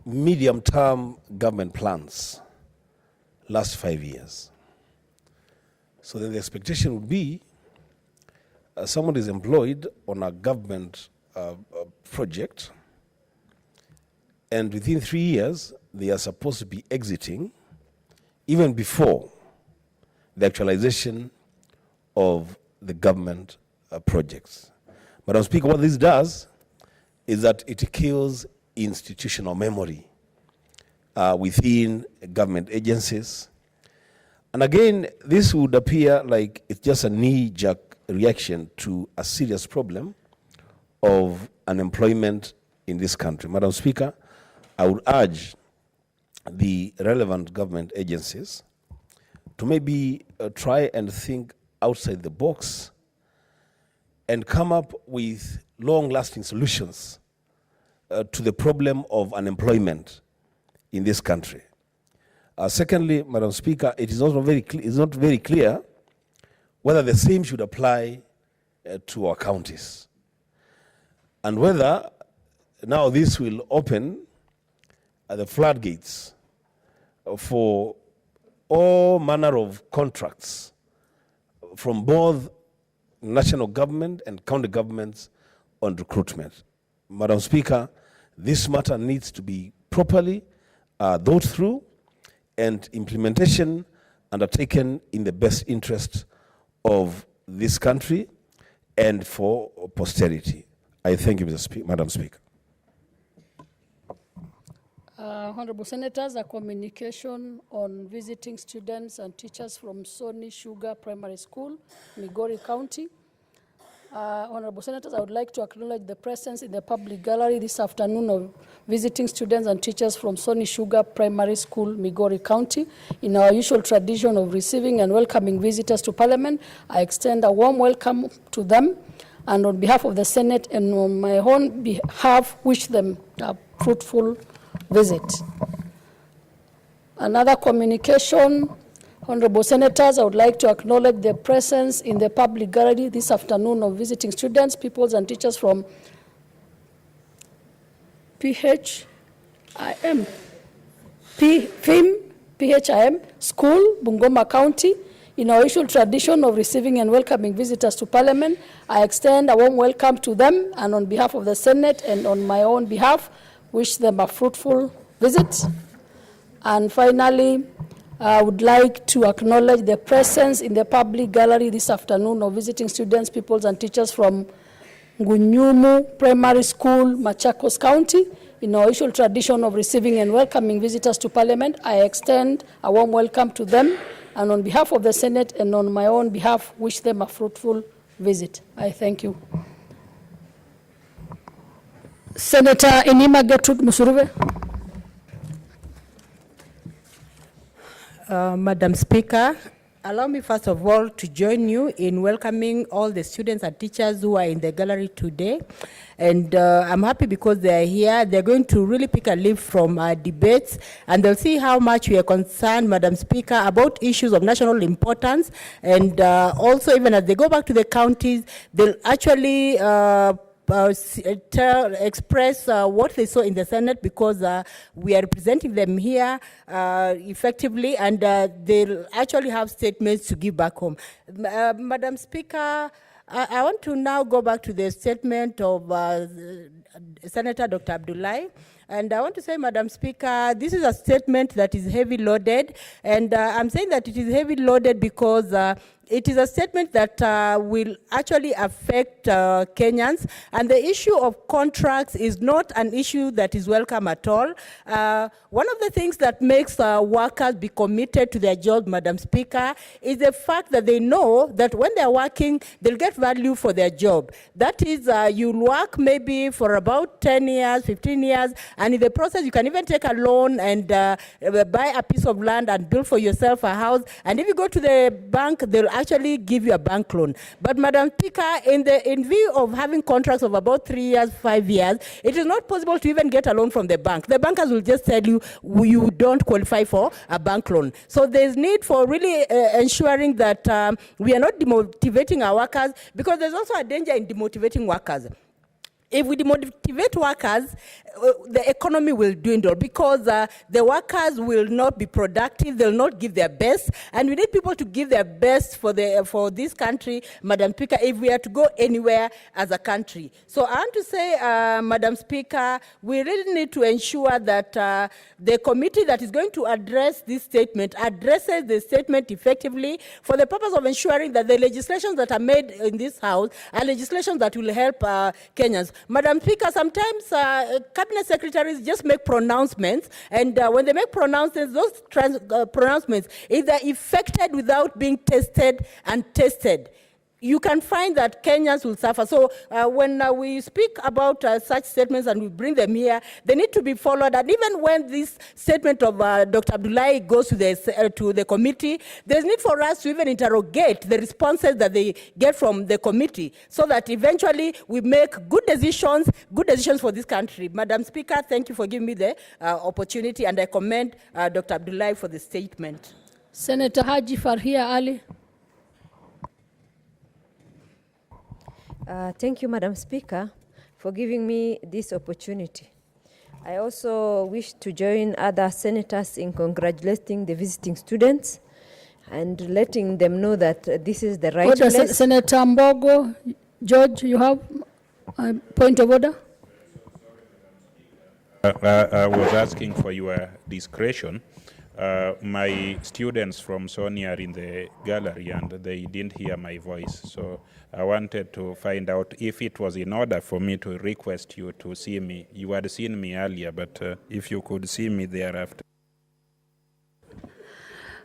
Speaker 6: medium-term government plans last 5 years. So then the expectation would be someone is employed on a government project, and within 3 years, they are supposed to be exiting even before the actualization of the government projects. Madam Speaker, what this does is that it kills institutional memory within government agencies. And again, this would appear like it's just a knee-jerk reaction to a serious problem of unemployment in this country. Madam Speaker, I would urge the relevant government agencies to maybe try and think outside the box and come up with long-lasting solutions to the problem of unemployment in this country. Secondly, Madam Speaker, it is also not very clear whether the same should apply to our counties, and whether now this will open the floodgates for all manner of contracts from both national government and county governments on recruitment. Madam Speaker, this matter needs to be properly thought through and implementation undertaken in the best interest of this country and for posterity. I thank you, Madam Speaker.
Speaker 18: Honorable Senators, a communication on visiting students and teachers from Sony Sugar Primary School, Migori County. Honorable Senators, I would like to acknowledge the presence in the public gallery this afternoon of visiting students and teachers from Sony Sugar Primary School, Migori County. In our usual tradition of receiving and welcoming visitors to Parliament, I extend a warm welcome to them, and on behalf of the Senate and on my own behalf, wish them a fruitful visit. Another communication. Honorable Senators, I would like to acknowledge the presence in the public gallery this afternoon of visiting students, pupils, and teachers from PHIM School, Bungoma County. In our usual tradition of receiving and welcoming visitors to Parliament, I extend a warm welcome to them, and on behalf of the Senate and on my own behalf, wish them a fruitful visit. And finally, I would like to acknowledge the presence in the public gallery this afternoon of visiting students, pupils, and teachers from Ngunyumu Primary School, Machakos County. in our usual tradition of receiving and welcoming visitors to Parliament, I extend a warm welcome to them, and on behalf of the Senate and on my own behalf, wish them a fruitful visit. I thank you. Senator Inima Gertrude Musuruve.
Speaker 20: Madam Speaker, allow me first of all to join you in welcoming all the students and teachers who are in the gallery today. And I'm happy because they are here. They're going to really pick a leaf from our debates, and they'll see how much we are concerned, Madam Speaker, about issues of national importance. And also, even as they go back to the counties, they'll actually express what they saw in the Senate, because we are representing them here effectively, and they'll actually have statements to give back home. Madam Speaker, I want to now go back to the statement of Senator Dr. Abdullahi. And I want to say, Madam Speaker, this is a statement that is heavy loaded. And I'm saying that it is heavy loaded because it is a statement that will actually affect Kenyans. And the issue of contracts is not an issue that is welcome at all. One of the things that makes workers be committed to their job, Madam Speaker, is the fact that they know that when they're working, they'll get value for their job. That is, you'll work maybe for about 10 years, 15 years, and in the process, you can even take a loan and buy a piece of land and build for yourself a house. And if you go to the bank, they'll actually give you a bank loan. But Madam Speaker, in view of having contracts of about 3 years, 5 years, it is not possible to even get a loan from the bank. The bankers will just tell you, you don't qualify for a bank loan. So there's need for really ensuring that we are not demotivating our workers, because there's also a danger in demotivating workers. If we demotivate workers, the economy will dwindle, because the workers will not be productive, they'll not give their best, and we need people to give their best for this country, Madam Speaker, if we are to go anywhere as a country. So I want to say, Madam Speaker, we really need to ensure that the committee that is going to address this statement addresses the statement effectively, for the purpose of ensuring that the legislations that are made in this House are legislations that will help Kenyans. Madam Speaker, sometimes cabinet secretaries just make pronouncements, and when they make pronouncements, those pronouncements, if they're effected without being tested and tested, you can find that Kenyans will suffer. So when we speak about such statements and we bring them here, they need to be followed. And even when this statement of Dr. Abdullahi goes to the committee, there's need for us to even interrogate the responses that they get from the committee, so that eventually we make good decisions for this country. Madam Speaker, thank you for giving me the opportunity, and I commend Dr. Abdullahi for the statement.
Speaker 18: Senator Haji Farhia Ali.
Speaker 11: Thank you, Madam Speaker, for giving me this opportunity. I also wish to join other senators in congratulating the visiting students and letting them know that this is the right place.
Speaker 18: Senator Mbogo, George, you have a point of order?
Speaker 8: I was asking for your discretion. My students from Sony are in the gallery and they didn't hear my voice. So I wanted to find out if it was in order for me to request you to see me. You had seen me earlier, but if you could see me thereafter.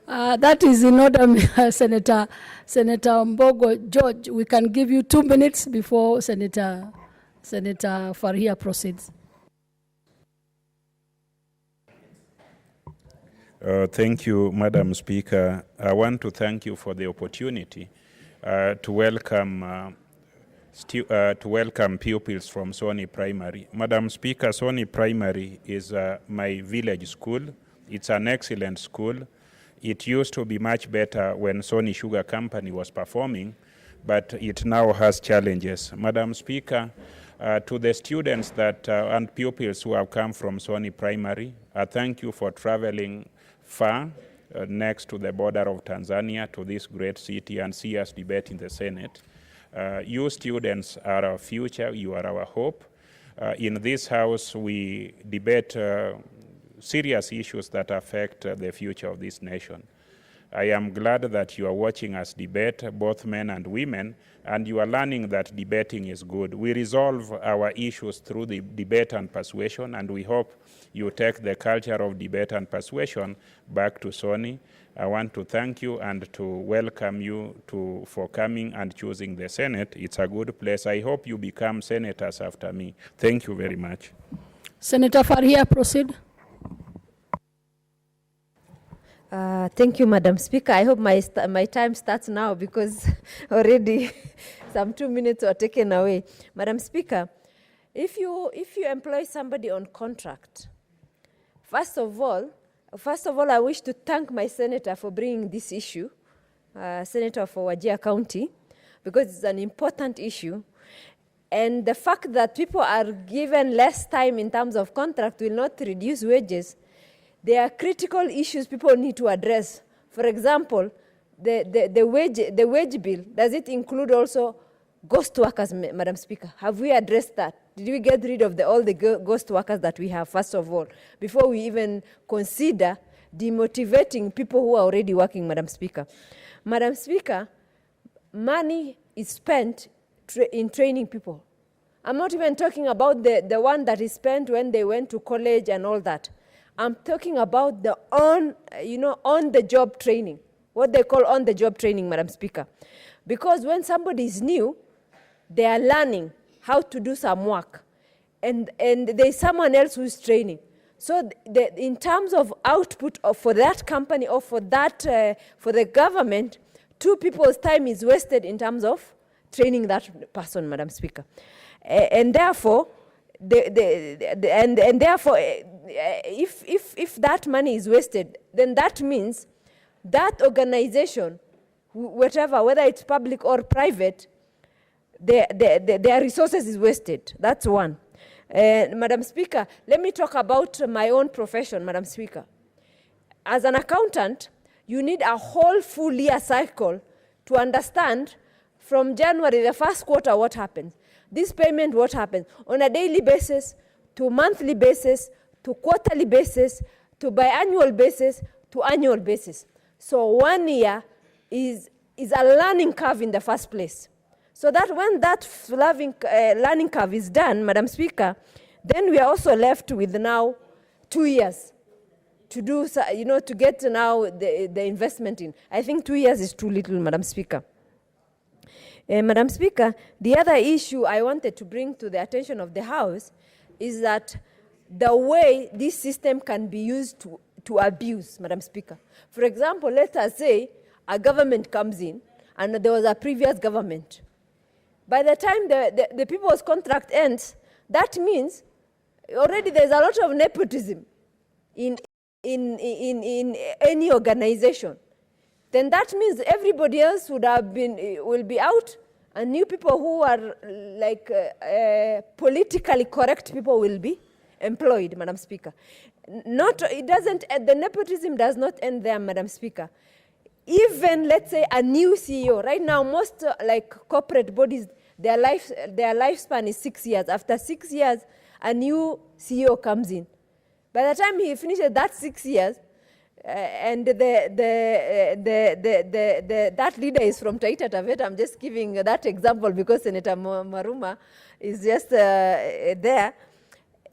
Speaker 18: That is in order, Senator Mbogo. George, we can give you 2 minutes before Senator Farhia proceeds.
Speaker 8: Thank you, Madam Speaker. I want to thank you for the opportunity to welcome pupils from Sony Primary. Madam Speaker, Sony Primary is my village school. It's an excellent school. It used to be much better when Sony Sugar Company was performing, but it now has challenges. Madam Speaker, to the students and pupils who have come from Sony Primary, I thank you for traveling far next to the border of Tanzania to this great city and see us debate in the Senate. You students are our future, you are our hope. In this House, we debate serious issues that affect the future of this nation. I am glad that you are watching us debate, both men and women, and you are learning that debating is good. We resolve our issues through the debate and persuasion, and we hope you take the culture of debate and persuasion back to Sony. I want to thank you and to welcome you for coming and choosing the Senate. It's a good place. I hope you become senators after me. Thank you very much.
Speaker 18: Senator Faria, proceed.
Speaker 11: Thank you, Madam Speaker. I hope my time starts now because already some 2 minutes were taken away. Madam Speaker, if you employ somebody on contract, first of all, I wish to thank my senator for bringing this issue, Senator for Wajir County, because it's an important issue. And the fact that people are given less time in terms of contract will not reduce wages. There are critical issues people need to address. For example, the wage bill, does it include also ghost workers, Madam Speaker? Have we addressed that? Did we get rid of all the ghost workers that we have, first of all, before we even consider demotivating people who are already working, Madam Speaker? Madam Speaker, money is spent in training people. I'm not even talking about the one that is spent when they went to college and all that. I'm talking about the on-the-job training, what they call on-the-job training, Madam Speaker. Because when somebody is new, they are learning how to do some work, and there's someone else who's training. So in terms of output for that company or for the government, 2 people's time is wasted in terms of training that person, Madam Speaker. And therefore, if that money is wasted, then that means that organization, whatever, whether it's public or private, their resources is wasted. That's one. Madam Speaker, let me talk about my own profession, Madam Speaker. As an accountant, you need a whole full year cycle to understand from January, the first quarter, what happens. This payment, what happens on a daily basis, to monthly basis, to quarterly basis, to biannual basis, to annual basis. So 1 year is a learning curve in the first place. So that when that learning curve is done, Madam Speaker, then we are also left with now 2 years to do, to get now the investment in. I think 2 years is too little, Madam Speaker. Madam Speaker, the other issue I wanted to bring to the attention of the House is that the way this system can be used to abuse, Madam Speaker. For example, let us say a government comes in and there was a previous government. By the time the people's contract ends, that means already there's a lot of nepotism in any organization. Then that means everybody else will be out, and new people who are like politically correct people will be employed, Madam Speaker. The nepotism does not end there, Madam Speaker. Even, let's say, a new CEO. Right now, most corporate bodies, their lifespan is 6 years. After 6 years, a new CEO comes in. By the time he finishes that 6 years, and that leader is from Taita Taveta. I'm just giving that example because Senator Maruma is just there.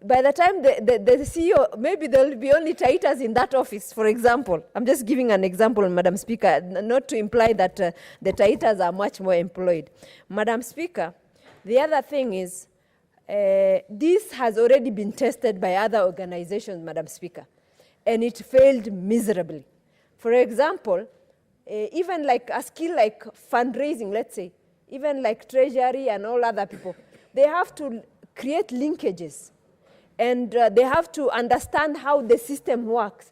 Speaker 11: By the time the CEO, maybe there will be only Taitas in that office, for example. I'm just giving an example, Madam Speaker, not to imply that the Taitas are much more employed. Madam Speaker, the other thing is, this has already been tested by other organizations, Madam Speaker, and it failed miserably. For example, even like a skill like fundraising, let's say, even like Treasury and all other people, they have to create linkages, and they have to understand how the system works.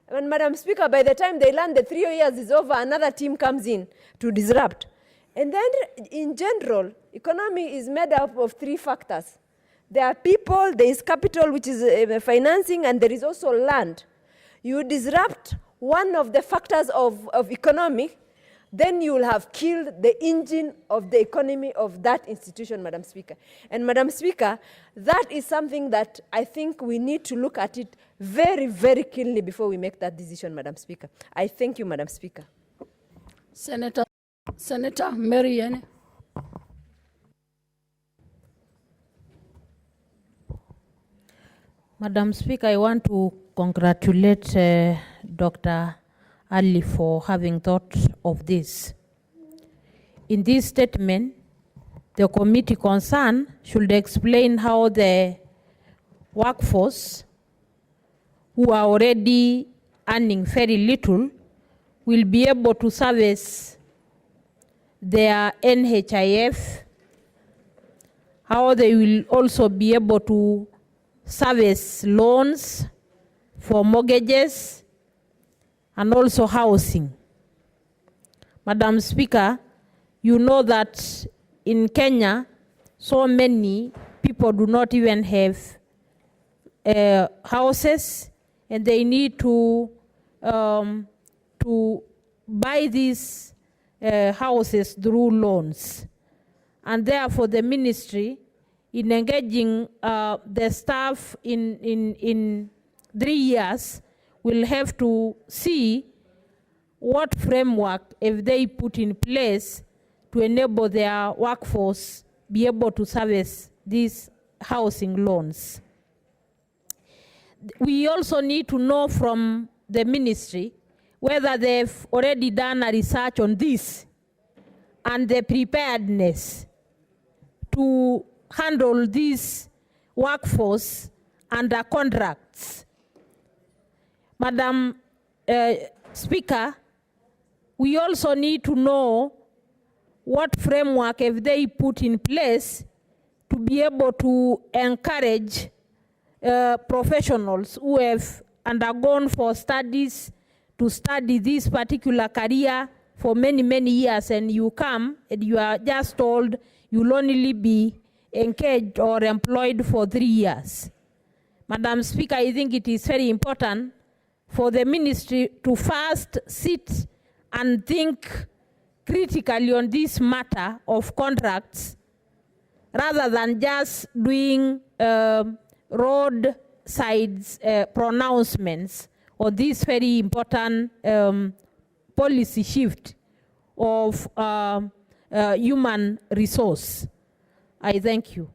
Speaker 11: And Madam Speaker, by the time they learn the 3 years is over, another team comes in to disrupt. And then in general, economy is made up of 3 factors. There are people, there is capital, which is financing, and there is also land. You disrupt one of the factors of economy, then you will have killed the engine of the economy of that institution, Madam Speaker. And Madam Speaker, that is something that I think we need to look at it very, very keenly before we make that decision, Madam Speaker. I thank you, Madam Speaker.
Speaker 18: Senator Mary Yene.
Speaker 17: Madam Speaker, I want to congratulate Dr. Ali for having thought of this. In this statement, the committee concerned should explain how the workforce who are already earning very little will be able to service their NHIF, how they will also be able to service loans for mortgages and also housing. Madam Speaker, you know that in Kenya, so many people do not even have houses, and they need to buy these houses through loans. And therefore, the ministry, in engaging the staff in 3 years, will have to see what framework if they put in place to enable their workforce be able to service these housing loans. We also need to know from the ministry whether they've already done a research on this and the preparedness to handle this workforce under contracts. Madam Speaker, we also need to know what framework have they put in place to be able to encourage professionals who have undergone for studies to study this particular career for many, many years, and you come and you are just told you'll only be engaged or employed for 3 years. Madam Speaker, I think it is very important for the ministry to first sit and think critically on this matter of contracts rather than just doing road sides pronouncements on this very important policy shift of human resource. I thank you.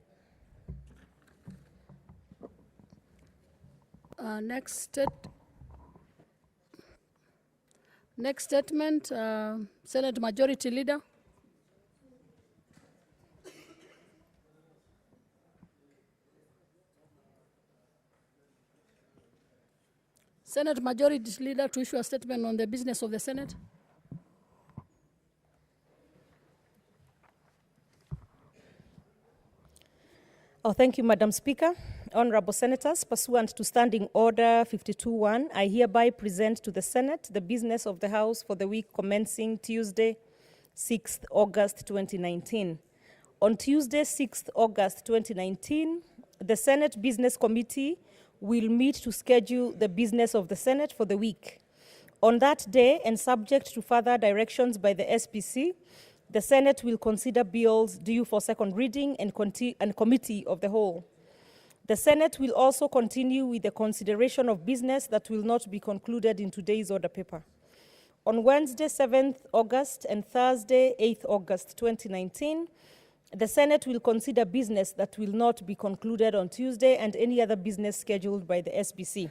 Speaker 18: Next statement, Senate Majority Leader. Senate Majority Leader to issue a statement on the business of the Senate.
Speaker 21: Oh, thank you, Madam Speaker. Honorable Senators, pursuant to Standing Order 52.1, I hereby present to the Senate the business of the House for the week commencing Tuesday, 6th August 2019. On Tuesday, 6th August 2019, the Senate Business Committee will meet to schedule the business of the Senate for the week. On that day, and subject to further directions by the SPC, the Senate will consider bills due for second reading and committee of the whole. The Senate will also continue with the consideration of business that will not be concluded in today's order paper. On Wednesday, 7th August and Thursday, 8th August 2019, the Senate will consider business that will not be concluded on Tuesday and any other business scheduled by the SBC.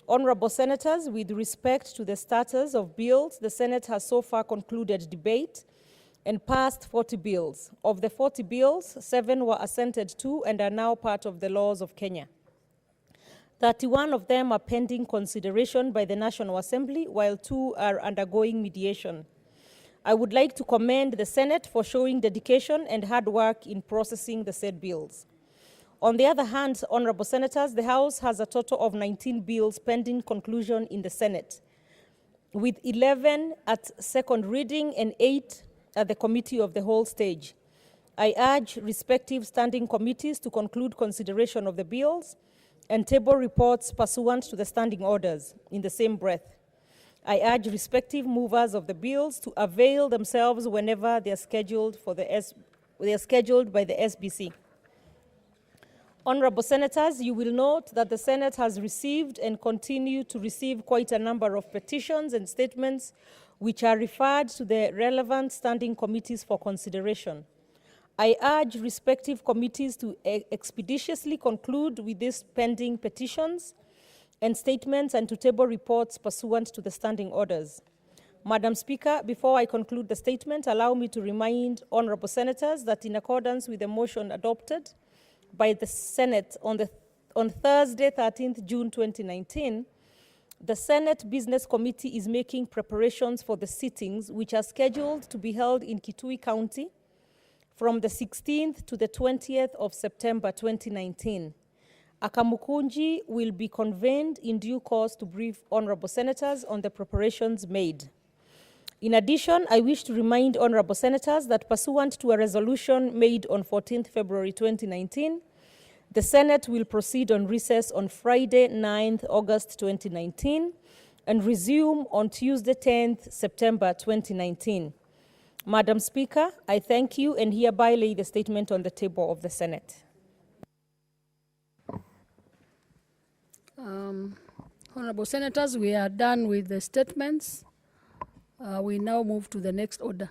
Speaker 21: Honorable Senators, with respect to the status of bills, the Senate has so far concluded debate and passed 40 bills. Of the 40 bills, 7 were assented to and are now part of the laws of Kenya. 31 of them are pending consideration by the National Assembly, while 2 are undergoing mediation. I would like to commend the Senate for showing dedication and hard work in processing the said bills. On the other hand, Honorable Senators, the House has a total of 19 bills pending conclusion in the Senate, with 11 at second reading and 8 at the Committee of the Whole stage. I urge respective standing committees to conclude consideration of the bills and table reports pursuant to the standing orders in the same breath. I urge respective movers of the bills to avail themselves whenever they are scheduled by the SBC. Honorable Senators, you will note that the Senate has received and continue to receive quite a number of petitions and statements which are referred to the relevant standing committees for consideration. I urge respective committees to expeditiously conclude with these pending petitions and statements and to table reports pursuant to the standing orders. Madam Speaker, before I conclude the statement, allow me to remind honorable senators that in accordance with the motion adopted by the Senate on Thursday, 13th June 2019, the Senate Business Committee is making preparations for the sittings which are scheduled to be held in Kitui County from the 16th to the 20th of September 2019. A Kamukunji will be convened in due course to brief honorable senators on the preparations made. In addition, I wish to remind honorable senators that pursuant to a resolution made on 14th February 2019, the Senate will proceed on recess on Friday, 9th August 2019, and resume on Tuesday, 10th September 2019. Madam Speaker, I thank you and hereby lay the statement on the table of the Senate.
Speaker 18: Honorable Senators, we are done with the statements. We now move to the next order.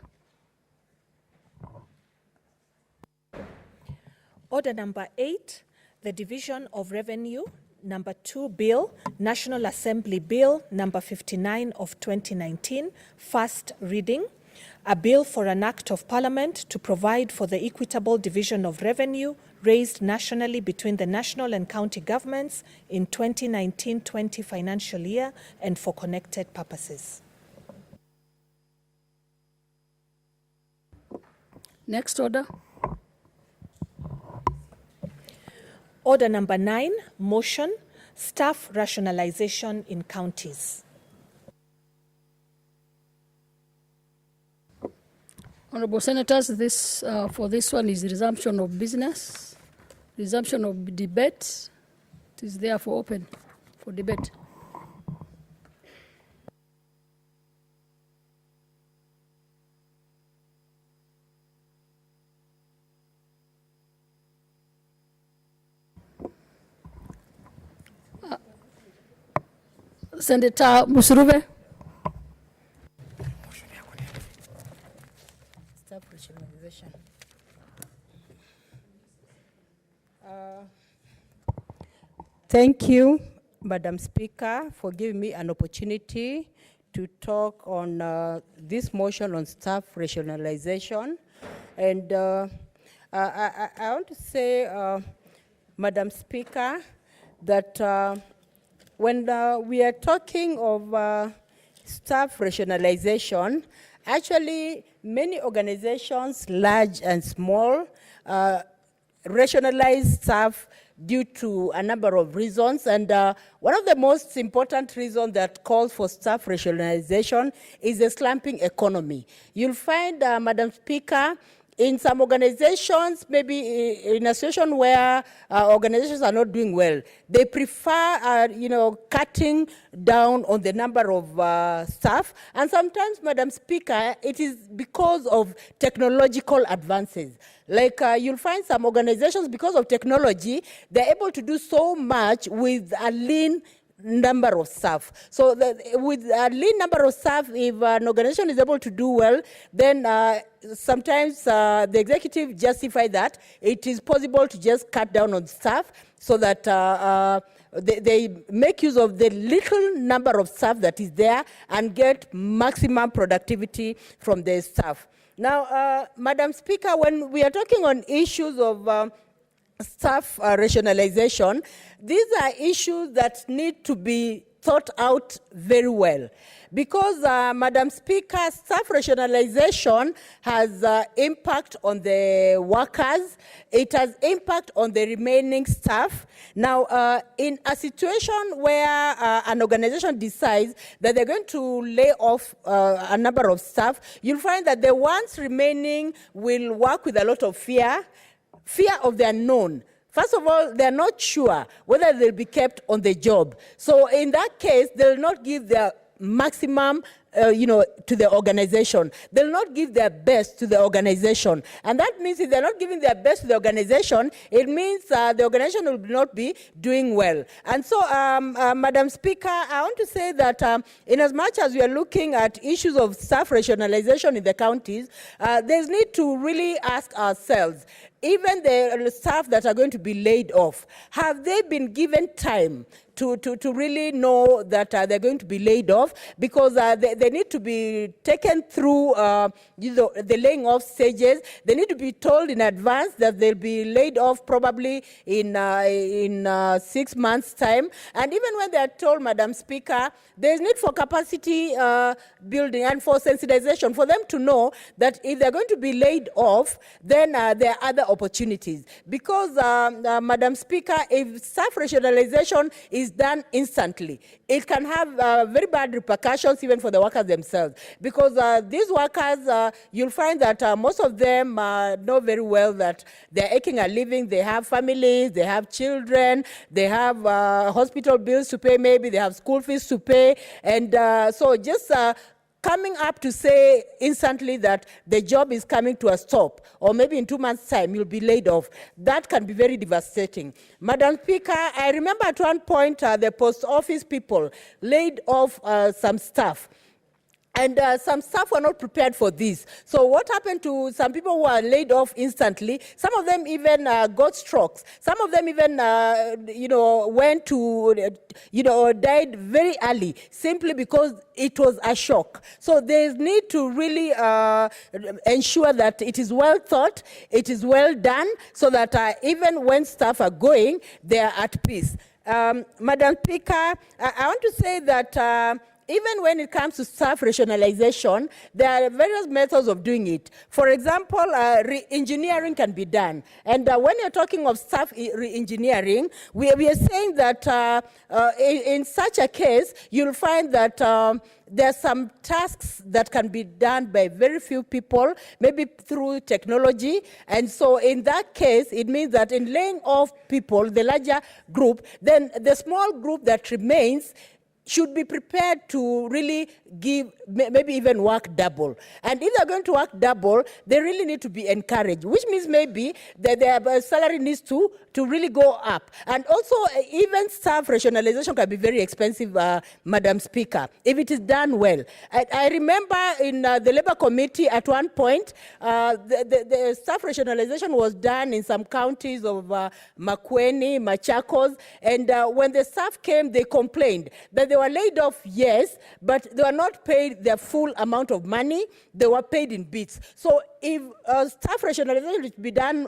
Speaker 3: Order number 8, the Division of Revenue, number 2 Bill, National Assembly Bill number 59 of 2019, first reading. A bill for an act of parliament to provide for the equitable division of revenue raised nationally between the national and county governments in 2019-20 financial year and for connected purposes.
Speaker 18: Next order.
Speaker 3: Order number 9, motion, staff rationalization in counties.
Speaker 18: Honorable Senators, for this one is resumption of business, resumption of debate. It is therefore open for debate. Senator Musuruve.
Speaker 20: Staff rationalization. Thank you, Madam Speaker, for giving me an opportunity to talk on this motion on staff rationalization. And I want to say, Madam Speaker, that when we are talking of staff rationalization, actually many organizations, large and small, rationalize staff due to a number of reasons. And one of the most important reasons that calls for staff rationalization is the slumping economy. You'll find, Madam Speaker, in some organizations, maybe in a situation where organizations are not doing well, they prefer, cutting down on the number of staff. And sometimes, Madam Speaker, it is because of technological advances. Like you'll find some organizations, because of technology, they're able to do so much with a lean number of staff. So with a lean number of staff, if an organization is able to do well, then sometimes the executive justify that it is possible to just cut down on staff so that they make use of the little number of staff that is there and get maximum productivity from the staff. Now, Madam Speaker, when we are talking on issues of staff rationalization, these are issues that need to be thought out very well. Because, Madam Speaker, staff rationalization has impact on the workers. It has impact on the remaining staff. Now, in a situation where an organization decides that they're going to lay off a number of staff, you'll find that the ones remaining will work with a lot of fear of the unknown. First of all, they're not sure whether they'll be kept on the job. So in that case, they'll not give their maximum to the organization. They'll not give their best to the organization. And that means if they're not giving their best to the organization, it means the organization will not be doing well. And so, Madam Speaker, I want to say that in as much as we are looking at issues of staff rationalization in the counties, there's need to really ask ourselves, even the staff that are going to be laid off, have they been given time to really know that they're going to be laid off? Because they need to be taken through the laying off stages. They need to be told in advance that they'll be laid off probably in 6 months' time. And even when they're told, Madam Speaker, there's need for capacity building and for sensitization for them to know that if they're going to be laid off, then there are other opportunities. Because, Madam Speaker, if staff rationalization is done instantly, it can have very bad repercussions even for the workers themselves. Because these workers, you'll find that most of them know very well that they're making a living, they have families, they have children, they have hospital bills to pay, maybe they have school fees to pay. And so just coming up to say instantly that the job is coming to a stop, or maybe in 2 months' time you'll be laid off, that can be very devastating. Madam Speaker, I remember at one point the post office people laid off some staff. And some staff were not prepared for this. So what happened to some people who were laid off instantly? Some of them even got strokes. Some of them even, went to, died very early simply because it was a shock. So there's need to really ensure that it is well thought, it is well done, so that even when staff are going, they are at peace. Madam Speaker, I want to say that even when it comes to staff rationalization, there are various methods of doing it. For example, re-engineering can be done. And when you're talking of staff re-engineering, we are saying that in such a case, you'll find that there are some tasks that can be done by very few people, maybe through technology. And so in that case, it means that in laying off people, the larger group, then the small group that remains should be prepared to really give, maybe even work double. And if they're going to work double, they really need to be encouraged, which means maybe that their salary needs to really go up. And also, even staff rationalization can be very expensive, Madam Speaker, if it is done well. I remember in the Labour Committee at one point, the staff rationalization was done in some counties of Makueni, Machakos, and when the staff came, they complained that they were laid off, yes, but they were not paid their full amount of money. They were paid in bits. So if staff rationalization is to be done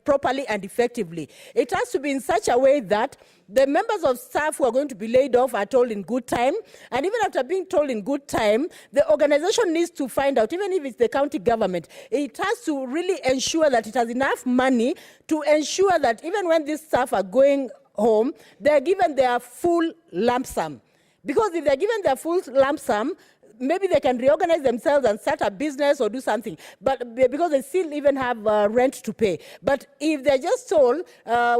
Speaker 20: properly and effectively, it has to be in such a way that the members of staff who are going to be laid off are told in good time. And even after being told in good time, the organization needs to find out, even if it's the county government, it has to really ensure that it has enough money to ensure that even when these staff are going home, they're given their full lump sum. Because if they're given their full lump sum, maybe they can reorganize themselves and start a business or do something, but because they still even have rent to pay. But if they're just told,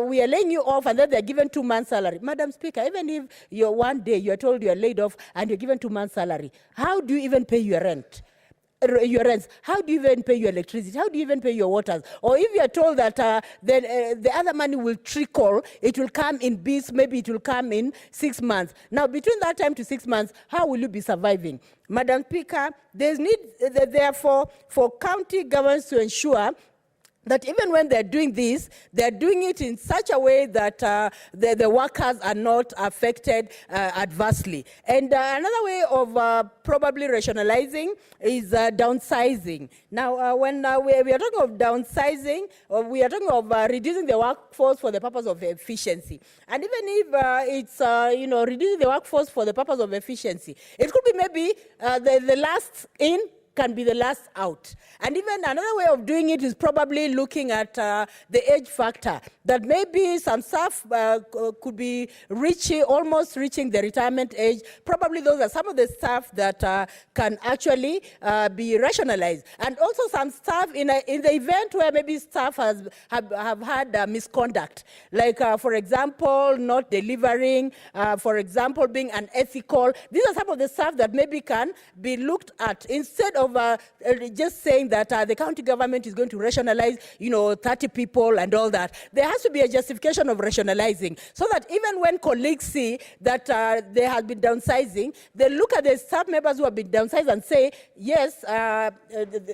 Speaker 20: we are laying you off, and then they're given 2 months' salary. Madam Speaker, even if one day you're told you're laid off and you're given 2 months' salary, how do you even pay your rent? Your rents, how do you even pay your electricity? How do you even pay your waters? Or if you are told that the other money will trickle, it will come in bits, maybe it will come in 6 months. Now, between that time to 6 months, how will you be surviving? Madam Speaker, there's need, therefore, for county governments to ensure that even when they're doing this, they're doing it in such a way that the workers are not affected adversely. And another way of probably rationalizing is downsizing. Now, when we are talking of downsizing, we are talking of reducing the workforce for the purpose of efficiency. And even if it's, reducing the workforce for the purpose of efficiency, it could be maybe the last in, can be the last out. And even another way of doing it is probably looking at the age factor, that maybe some staff could be almost reaching the retirement age. Probably those are some of the staff that can actually be rationalized. And also some staff in the event where maybe staff have had misconduct, like for example, not delivering, for example, being unethical. These are some of the staff that maybe can be looked at instead of just saying that the county government is going to rationalize, 30 people and all that. There has to be a justification of rationalizing, so that even when colleagues see that they have been downsizing, they look at the staff members who have been downsized and say, yes,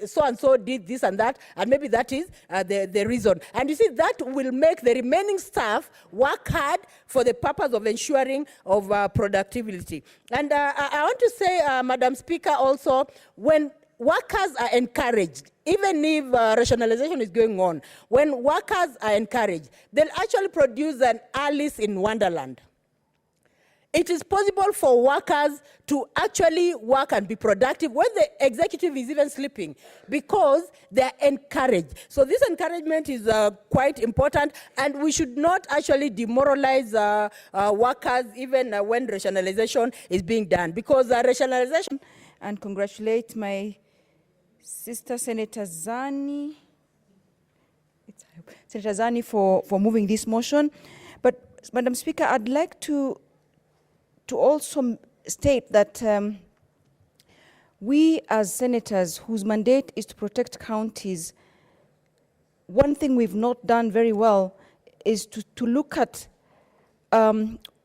Speaker 20: so-and-so did this and that, and maybe that is the reason. And you see, that will make the remaining staff work hard for the purpose of ensuring of productivity. And I want to say, Madam Speaker, also, when workers are encouraged, even if rationalization is going on, when workers are encouraged, they'll actually produce an Alice in Wonderland. It is possible for workers to actually work and be productive when the executive is even sleeping, because they're encouraged. So this encouragement is quite important, and we should not actually demoralize workers even when rationalization is being done, because rationalization...
Speaker 1: And congratulate my sister, Senator Zani, for moving this motion. But, Madam Speaker, I'd like to also state that we as senators whose mandate is to protect counties, one thing we've not done very well is to look at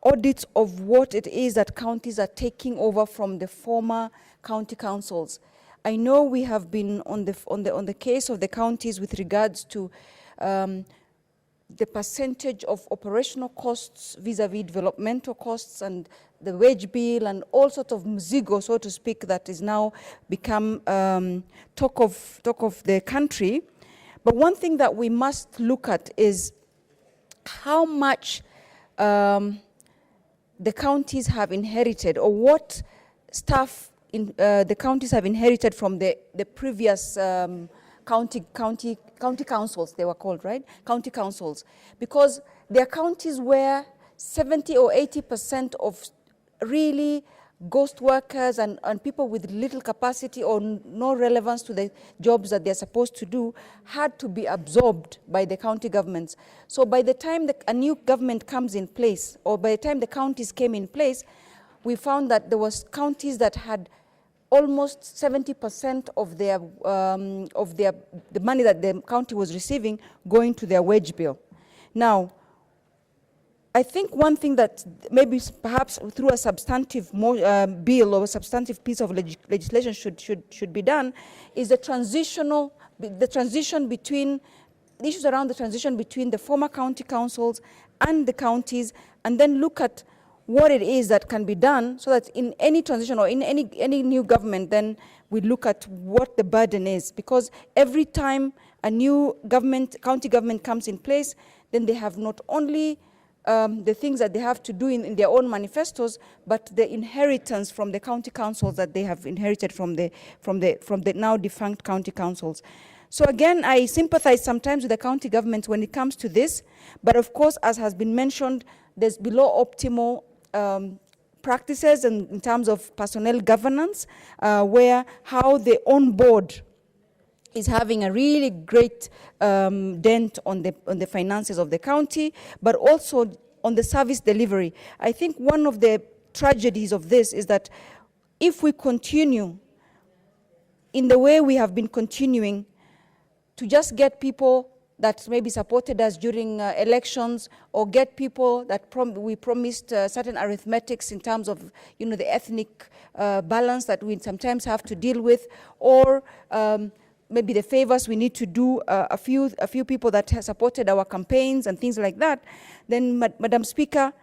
Speaker 1: audits of what it is that counties are taking over from the former county councils. I know we have been on the case of the counties with regards to the percentage of operational costs vis-a-vis developmental costs and the wage bill and all sorts of mzigo, so to speak, that is now become talk of the country. But one thing that we must look at is how much the counties have inherited, or what stuff the counties have inherited from the previous county councils, they were called, right? County councils. Because there are counties where 70 or 80% of really ghost workers and people with little capacity or no relevance to the jobs that they're supposed to do had to be absorbed by the county governments. So by the time a new government comes in place, or by the time the counties came in place, we found that there was counties that had almost 70% of the money that the county was receiving going to their wage bill. Now, I think one thing that maybe perhaps through a substantive bill or a substantive piece of legislation should be done is the transition between the issues around the transition between the former county councils and the counties, and then look at what it is that can be done so that in any transition or in any new government, then we look at what the burden is. Because every time a new government, county government comes in place, then they have not only the things that they have to do in their own manifestos, but the inheritance from the county councils that they have inherited from the now defunct county councils. So again, I sympathize sometimes with the county governments when it comes to this, but of course, as has been mentioned, there's below optimal practices in terms of personnel governance, where how the on board is having a really great dent on the finances of the county, but also on the service delivery. I think one of the tragedies of this is that if we continue in the way we have been continuing to just get people that maybe supported us during elections, or get people that we promised certain arithmetics in terms of, the ethnic balance that we sometimes have to deal with, or maybe the favors we need to do a few people that have supported our campaigns and things like that, then, Madam Speaker,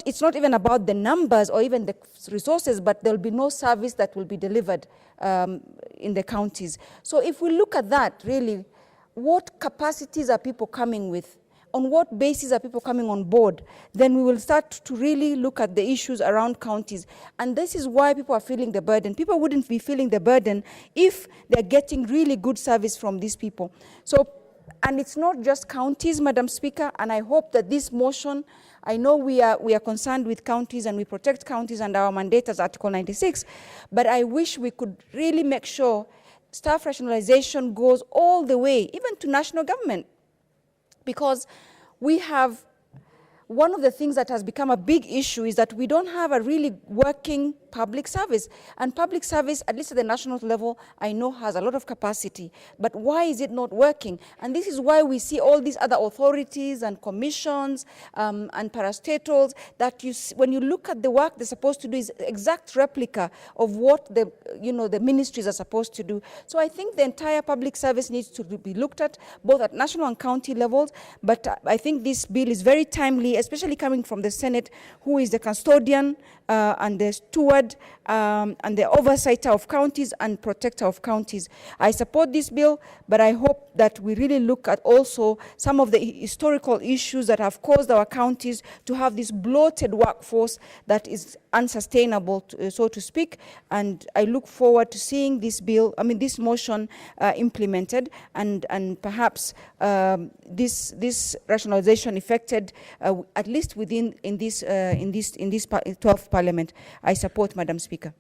Speaker 1: it's not even about the numbers or even the resources, but there'll be no service that will be delivered in the counties. So if we look at that, really, what capacities are people coming with? on what basis are people coming on board, then we will start to really look at the issues around counties. And this is why people are feeling the burden. People wouldn't be feeling the burden if they're getting really good service from these people. So, and it's not just counties, Madam Speaker, and I hope that this motion, I know we are concerned with counties and we protect counties and our mandate as Article 96, but I wish we could really make sure staff rationalization goes all the way, even to national government. Because we have, one of the things that has become a big issue is that we don't have a really working public service. And public service, at least at the national level, I know has a lot of capacity. But why is it not working? And this is why we see all these other authorities and commissions and parastatals that when you look at the work they're supposed to do is exact replica of what the ministries are supposed to do. So I think the entire public service needs to be looked at, both at national and county levels. But I think this bill is very timely, especially coming from the Senate, who is the custodian and the steward and the oversighter of counties and protector of counties. I support this bill, but I hope that we really look at also some of the historical issues that have caused our counties to have this bloated workforce that is unsustainable, so to speak. And I look forward to seeing this bill, this motion implemented, and perhaps this rationalization effected at least in this 12th Parliament. I support, Madam Speaker.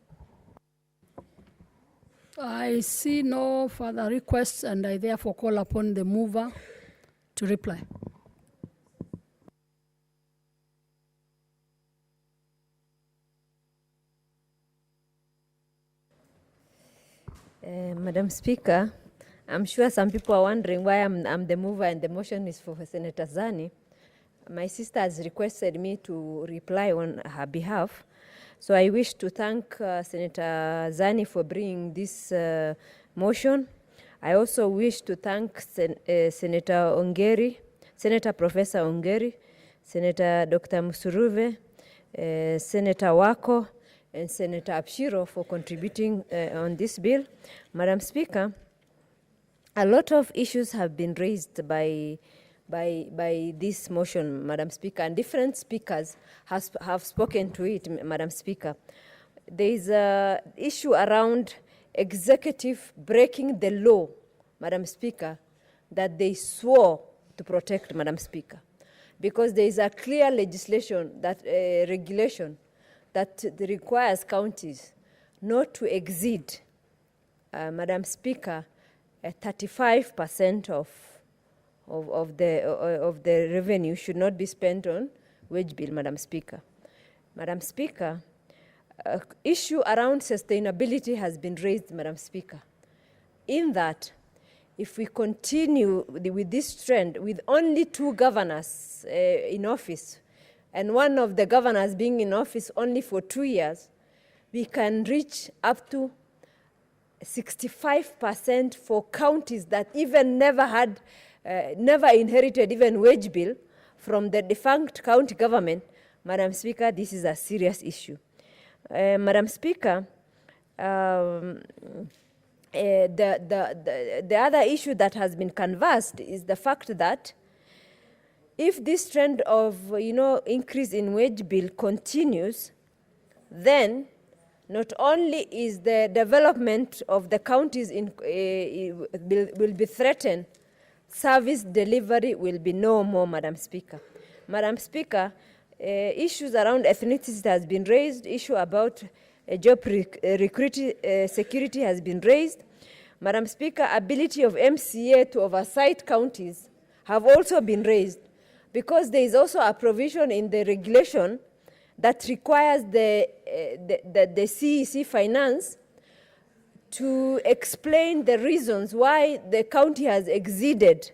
Speaker 18: I see no further requests, and I therefore call upon the mover to reply.
Speaker 11: Madam Speaker, I'm sure some people are wondering why I'm the mover and the motion is for Senator Zani. My sister has requested me to reply on her behalf. So I wish to thank Senator Zani for bringing this motion. I also wish to thank Senator Ongeri, Senator Professor Ongeri, Senator Dr. Musuruve, Senator Wako, and Senator Abshiro for contributing on this bill. Madam Speaker, a lot of issues have been raised by this motion, Madam Speaker, and different speakers have spoken to it, Madam Speaker. There is an issue around executive breaking the law, Madam Speaker, that they swore to protect, Madam Speaker, because there is a clear legislation, that regulation, that requires counties not to exceed, Madam Speaker, 35% of the revenue should not be spent on wage bill, Madam Speaker. Madam Speaker, issue around sustainability has been raised, Madam Speaker, in that if we continue with this trend, with only 2 governors in office, and one of the governors being in office only for 2 years, we can reach up to 65% for counties that even never inherited even wage bill from the defunct county government. Madam Speaker, this is a serious issue. Madam Speaker, the other issue that has been canvassed is the fact that if this trend of increase in wage bill continues, then not only is the development of the counties will be threatened, service delivery will be no more, Madam Speaker. Madam Speaker, issues around ethnicity has been raised, issue about job security has been raised. Madam Speaker, ability of MCA to oversight counties have also been raised, because there is also a provision in the regulation that requires the CEC Finance to explain the reasons why the county has exceeded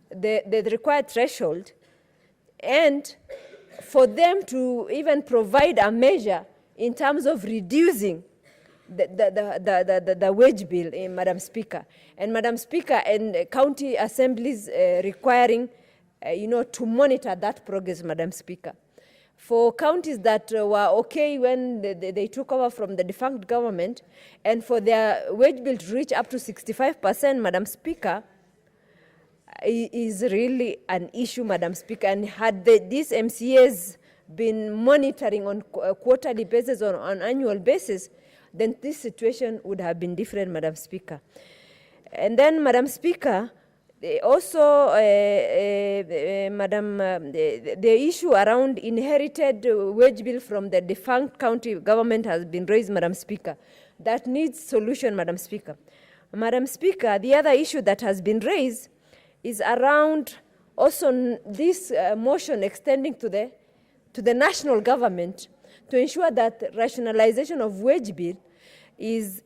Speaker 11: the required threshold, and for them to even provide a measure in terms of reducing the wage bill, Madam Speaker. And Madam Speaker, and county assemblies requiring, to monitor that progress, Madam Speaker. For counties that were okay when they took over from the defunct government, and for their wage bill to reach up to 65%, Madam Speaker, is really an issue, Madam Speaker. And had these MCAs been monitoring on quarterly basis or on annual basis, then this situation would have been different, Madam Speaker. And then, Madam Speaker, also, Madam, the issue around inherited wage bill from the defunct county government has been raised, Madam Speaker. That needs solution, Madam Speaker. Madam Speaker, the other issue that has been raised is around also this motion extending to the national government to ensure that rationalization of wage bill is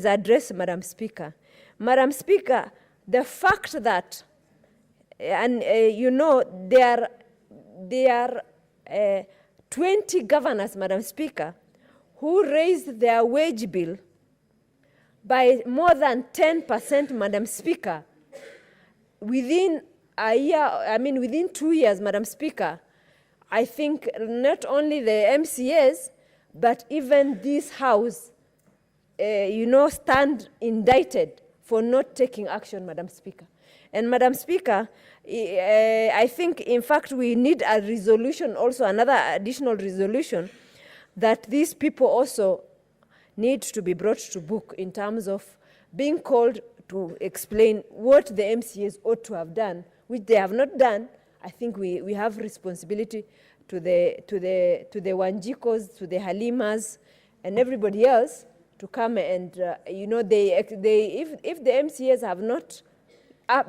Speaker 11: addressed, Madam Speaker. Madam Speaker, the fact that, and you know, there are 20 governors, Madam Speaker, who raised their wage bill by more than 10%, Madam Speaker, within a year, within 2 years, Madam Speaker. I think not only the MCAs, but even this House, stand indicted for not taking action, Madam Speaker. And Madam Speaker, I think, in fact, we need a resolution, also another additional resolution, that these people also need to be brought to book in terms of being called to explain what the MCAs ought to have done, which they have not done. I think we have responsibility to the Wanjikos, to the Halimas, and everybody else to come and, if the MCAs have not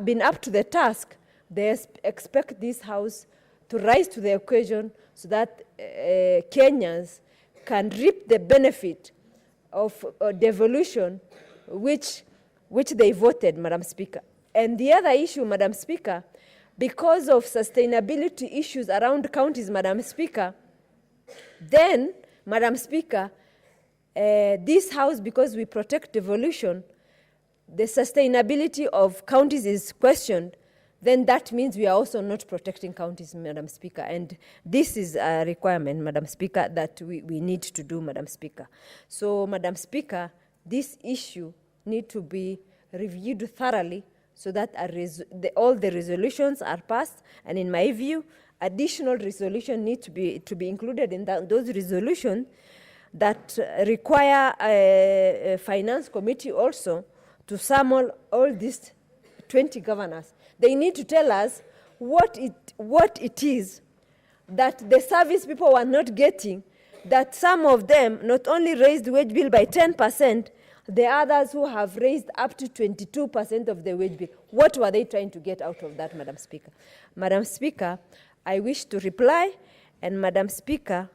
Speaker 11: been up to the task, they expect this House to rise to the occasion so that Kenyans can reap the benefit of devolution which they voted, Madam Speaker. And the other issue, Madam Speaker, because of sustainability issues around counties, Madam Speaker, then, Madam Speaker, this House, because we protect devolution, the sustainability of counties is questioned, then that means we are also not protecting counties, Madam Speaker. And this is a requirement, Madam Speaker, that we need to do, Madam Speaker. So, Madam Speaker, this issue needs to be reviewed thoroughly so that all the resolutions are passed. And in my view, additional resolution need to be included in those resolutions that require a finance committee also to summon all these 20 governors. They need to tell us what it is that the service people were not getting, that some of them not only raised wage bill by 10%, the others who have raised up to 22% of the wage bill. What were they trying to get out of that, Madam Speaker? Madam Speaker, I wish to reply, and Madam Speaker,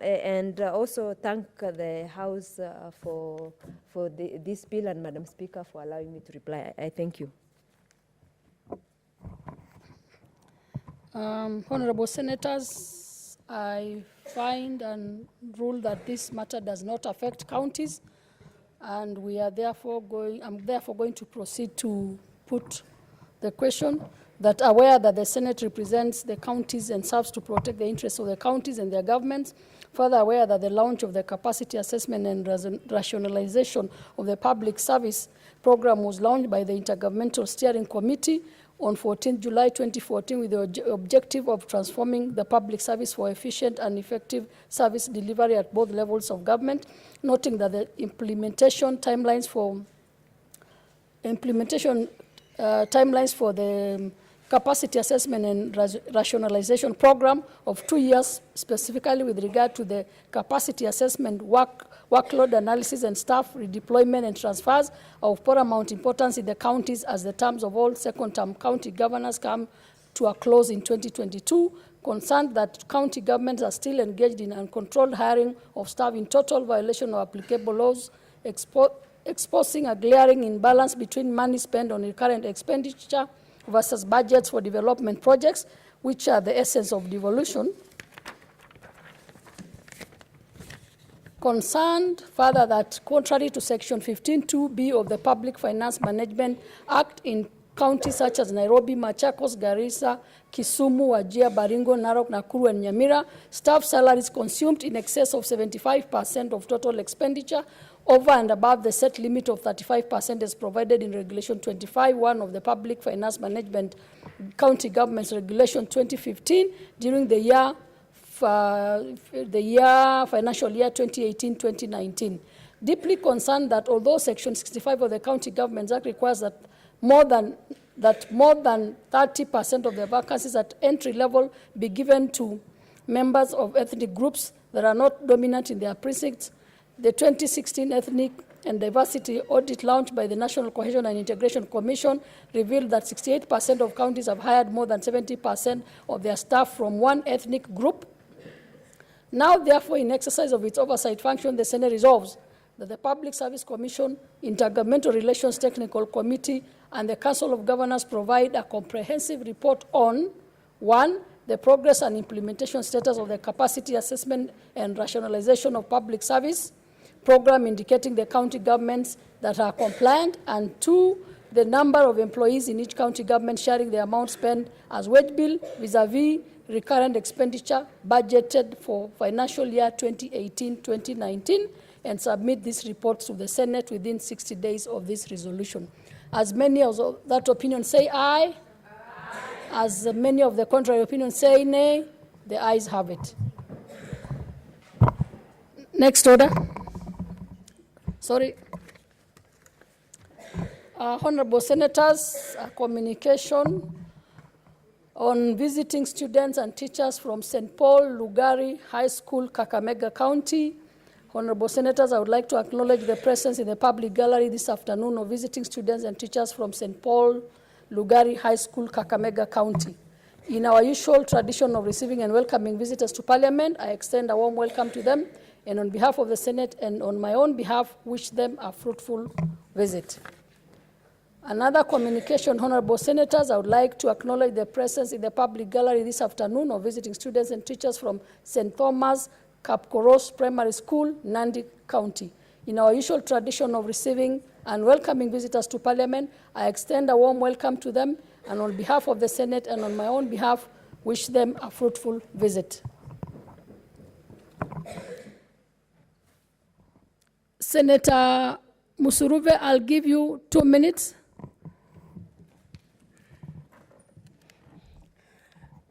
Speaker 11: and also thank the House for this bill, and Madam Speaker for allowing me to reply. I thank you.
Speaker 18: Honorable Senators, I find and rule that this matter does not affect counties, and I'm therefore going to proceed to put the question that aware that the Senate represents the counties and serves to protect the interests of the counties and their governments, further aware that the launch of the capacity assessment and rationalization of the public service program was launched by the Intergovernmental Steering Committee on 14 July 2014 with the objective of transforming the public service for efficient and effective service delivery at both levels of government, noting that the implementation timelines for the capacity assessment and rationalization program of 2 years, specifically with regard to the capacity assessment, workload analysis and staff redeployment and transfers of paramount importance in the counties as the terms of all second-term county governors come to a close in 2022, concerned that county governments are still engaged in uncontrolled hiring of staff in total violation of applicable laws, exposing a glaring imbalance between money spent on recurrent expenditure versus budgets for development projects, which are the essence of devolution. Concerned further that contrary to Section 15(2)(b) of the Public Finance Management Act, in counties such as Nairobi, Machakos, Garissa, Kisumu, Wajir, Baringo, Narok, Nakuru, and Nyamira, staff salaries consumed in excess of 75% of total expenditure, over and above the set limit of 35% as provided in Regulation 25(1) of the Public Finance Management County Governments Regulation 2015 during the financial year 2018-2019. Deeply concerned that although Section 65 of the County Governments Act requires that more than 30% of the vacancies at entry level be given to members of ethnic groups that are not dominant in their precincts, the 2016 Ethnic and Diversity Audit launched by the National Cohesion and Integration Commission revealed that 68% of counties have hired more than 70% of their staff from one ethnic group. Now, therefore, in exercise of its oversight function, the Senate resolves that the Public Service Commission, Intergovernmental Relations Technical Committee, and the Council of Governors provide a comprehensive report on 1. The progress and implementation status of the capacity assessment and rationalization of public service program indicating the county governments that are compliant, and 2, the number of employees in each county government sharing the amount spent as wage bill vis-a-vis recurrent expenditure budgeted for financial year 2018-2019, and submit these reports to the Senate within 60 days of this resolution. As many of that opinion say aye, as many of the contrary opinion say nay, the ayes have it. Next order. Sorry. Honorable Senators, a communication on visiting students and teachers from St. Paul Lugari High School, Kakamega County. Honorable Senators, I would like to acknowledge the presence in the public gallery this afternoon of visiting students and teachers from St. Paul Lugari High School, Kakamega County. In our usual tradition of receiving and welcoming visitors to Parliament, I extend a warm welcome to them, and on behalf of the Senate and on my own behalf, wish them a fruitful visit. Another communication, Honorable Senators, I would like to acknowledge the presence in the public gallery this afternoon of visiting students and teachers from St. Thomas Kapkoros Primary School, Nandi County. In our usual tradition of receiving and welcoming visitors to Parliament, I extend a warm welcome to them, and on behalf of the Senate and on my own behalf, wish them a fruitful visit. Senator Musuruve, I'll give you 2 minutes.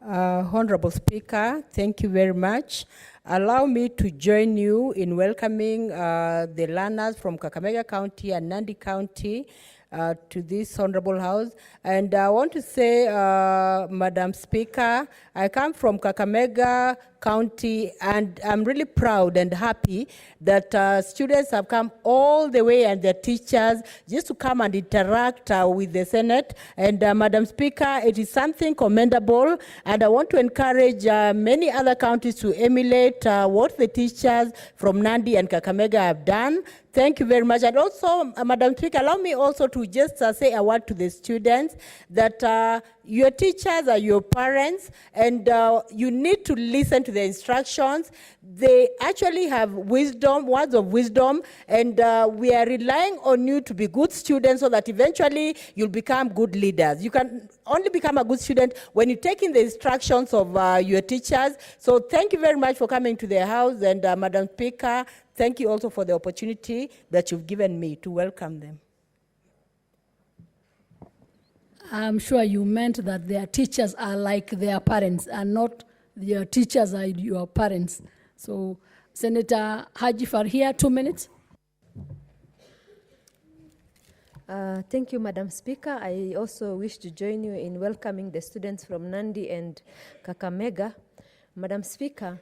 Speaker 20: Honorable Speaker, thank you very much. Allow me to join you in welcoming the learners from Kakamega County and Nandi County to this honorable house. And I want to say, Madam Speaker, I come from Kakamega County, and I'm really proud and happy that students have come all the way, and their teachers, just to come and interact with the Senate. And Madam Speaker, it is something commendable, and I want to encourage many other counties to emulate what the teachers from Nandi and Kakamega have done. Thank you very much. And also, Madam Speaker, allow me also to just say a word to the students that your teachers are your parents, and you need to listen to the instructions. They actually have wisdom, words of wisdom, and we are relying on you to be good students so that eventually you'll become good leaders. You can only become a good student when you take in the instructions of your teachers. So thank you very much for coming to the house, and Madam Speaker, thank you also for the opportunity that you've given me to welcome them.
Speaker 18: I'm sure you meant that their teachers are like their parents and not their teachers are your parents. So, Senator Haji Farhia, 2 minutes.
Speaker 11: Thank you, Madam Speaker. I also wish to join you in welcoming the students from Nandi and Kakamega. Madam Speaker,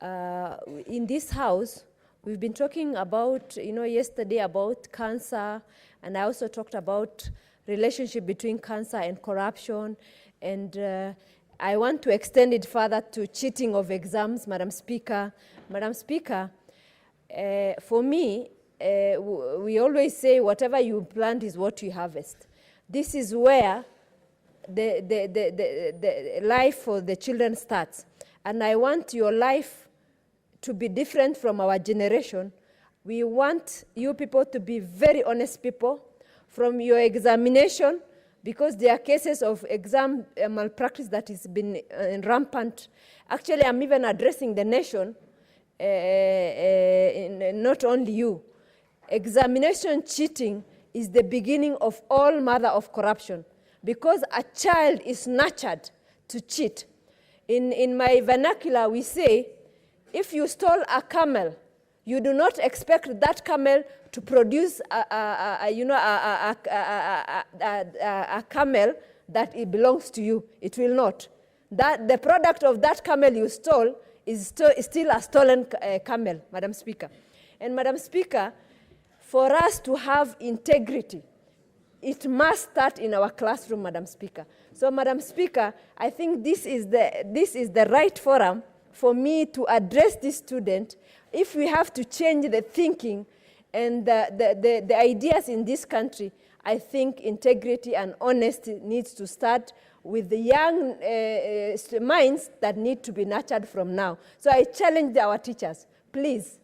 Speaker 11: in this house, we've been talking about, yesterday about cancer, and I also talked about relationship between cancer and corruption, and I want to extend it further to cheating of exams, Madam Speaker. Madam Speaker, for me, we always say whatever you plant is what you harvest. This is where the life for the children starts, and I want your life to be different from our generation. We want you people to be very honest people. From your examination, because there are cases of exam malpractice that has been rampant. Actually, I'm even addressing the nation, not only you. Examination cheating is the beginning of all manner of corruption, because a child is nurtured to cheat. In my vernacular, we say, if you stole a camel, you do not expect that camel to produce a camel that it belongs to you. It will not. That the product of that camel you stole is still a stolen camel, Madam Speaker. And Madam Speaker, for us to have integrity, it must start in our classroom, Madam Speaker. So, Madam Speaker, I think this is the right forum for me to address this student. If we have to change the thinking and the ideas in this country, I think integrity and honesty needs to start with the young minds that need to be nurtured from now. So I challenge our teachers, please,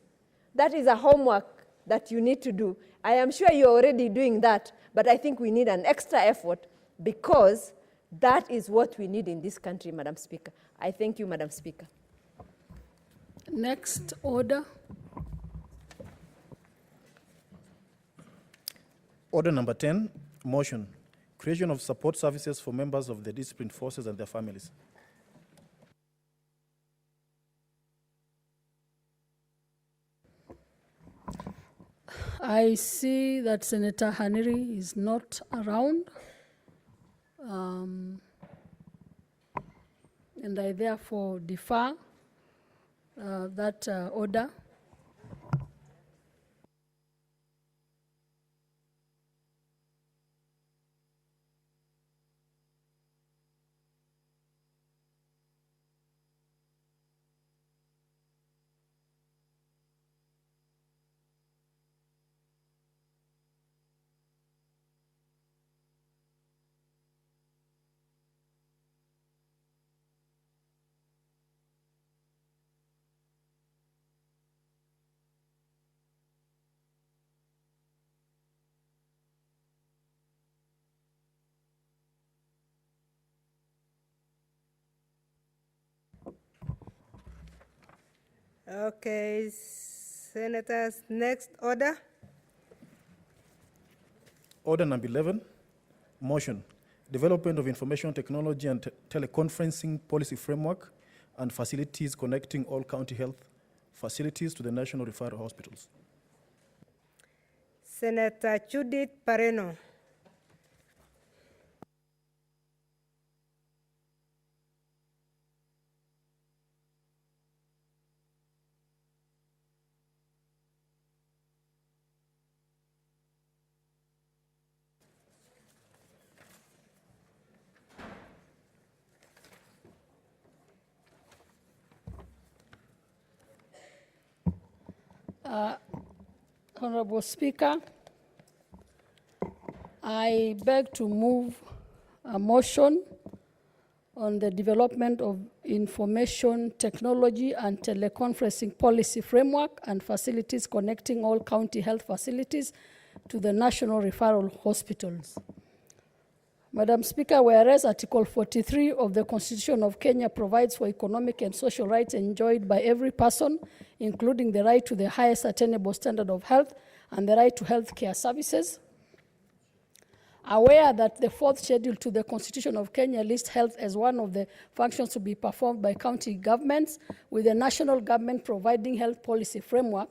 Speaker 11: that is a homework that you need to do. I am sure you're already doing that, but I think we need an extra effort, because that is what we need in this country, Madam Speaker. I thank you, Madam Speaker.
Speaker 18: Next order.
Speaker 4: Order number 10, motion, creation of support services for members of the disciplined forces and their families.
Speaker 18: I see that Senator Haniri is not around, and I therefore defer that order.
Speaker 22: Okay, Senators, next order.
Speaker 4: Order number 11, motion, development of information technology and teleconferencing policy framework and facilities connecting all county health facilities to the national referral hospitals.
Speaker 22: Senator Judith Pareno.
Speaker 18: Honorable Speaker, I beg to move a motion on the development of information technology and teleconferencing policy framework and facilities connecting all county health facilities to the national referral hospitals. Madam Speaker, whereas Article 43 of the Constitution of Kenya provides for economic and social rights enjoyed by every person, including the right to the highest attainable standard of health and the right to health care services, aware that the fourth schedule to the Constitution of Kenya lists health as one of the functions to be performed by county governments, with the national government providing health policy framework,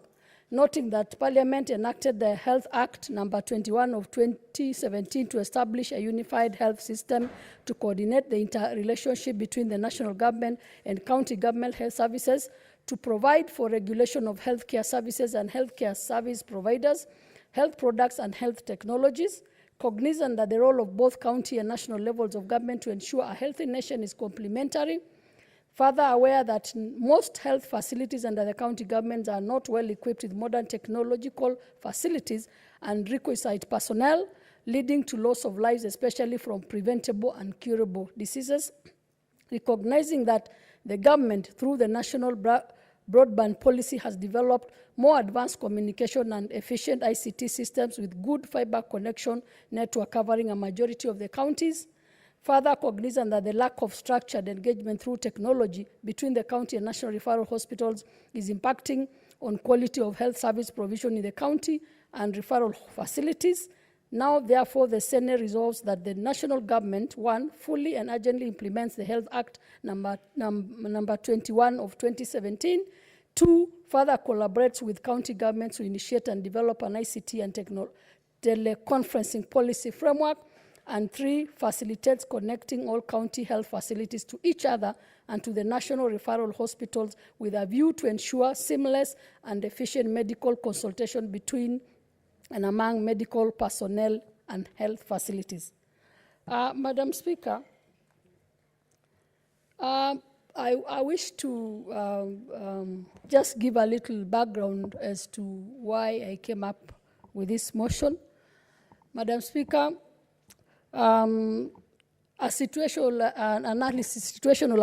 Speaker 18: noting that Parliament enacted the Health Act number 21 of 2017 to establish a unified health system to coordinate the interrelationship between the national government and county government health services, to provide for regulation of healthcare services and healthcare service providers, health products and health technologies, cognizant that the role of both county and national levels of government to ensure a healthy nation is complementary. Further aware that most health facilities under the county governments are not well equipped with modern technological facilities and requisite personnel, leading to loss of lives, especially from preventable and curable diseases. Recognizing that the government, through the National broadband policy has developed more advanced communication and efficient ICT systems with good fiber connection network covering a majority of the counties. Further, cognizant that the lack of structured engagement through technology between the county and national referral hospitals is impacting on quality of health service provision in the county and referral facilities. Now, therefore, the Senate resolves that the national government, 1, fully and urgently implements the Health Act number 21 of 2017, 2, further collaborates with county governments to initiate and develop an ICT and teleconferencing policy framework, and 3, facilitates connecting all county health facilities to each other and to the national referral hospitals with a view to ensure seamless and efficient medical consultation between and among medical personnel and health facilities. Madam Speaker, I wish to just give a little background as to why I came up with this motion. Madam Speaker, a situational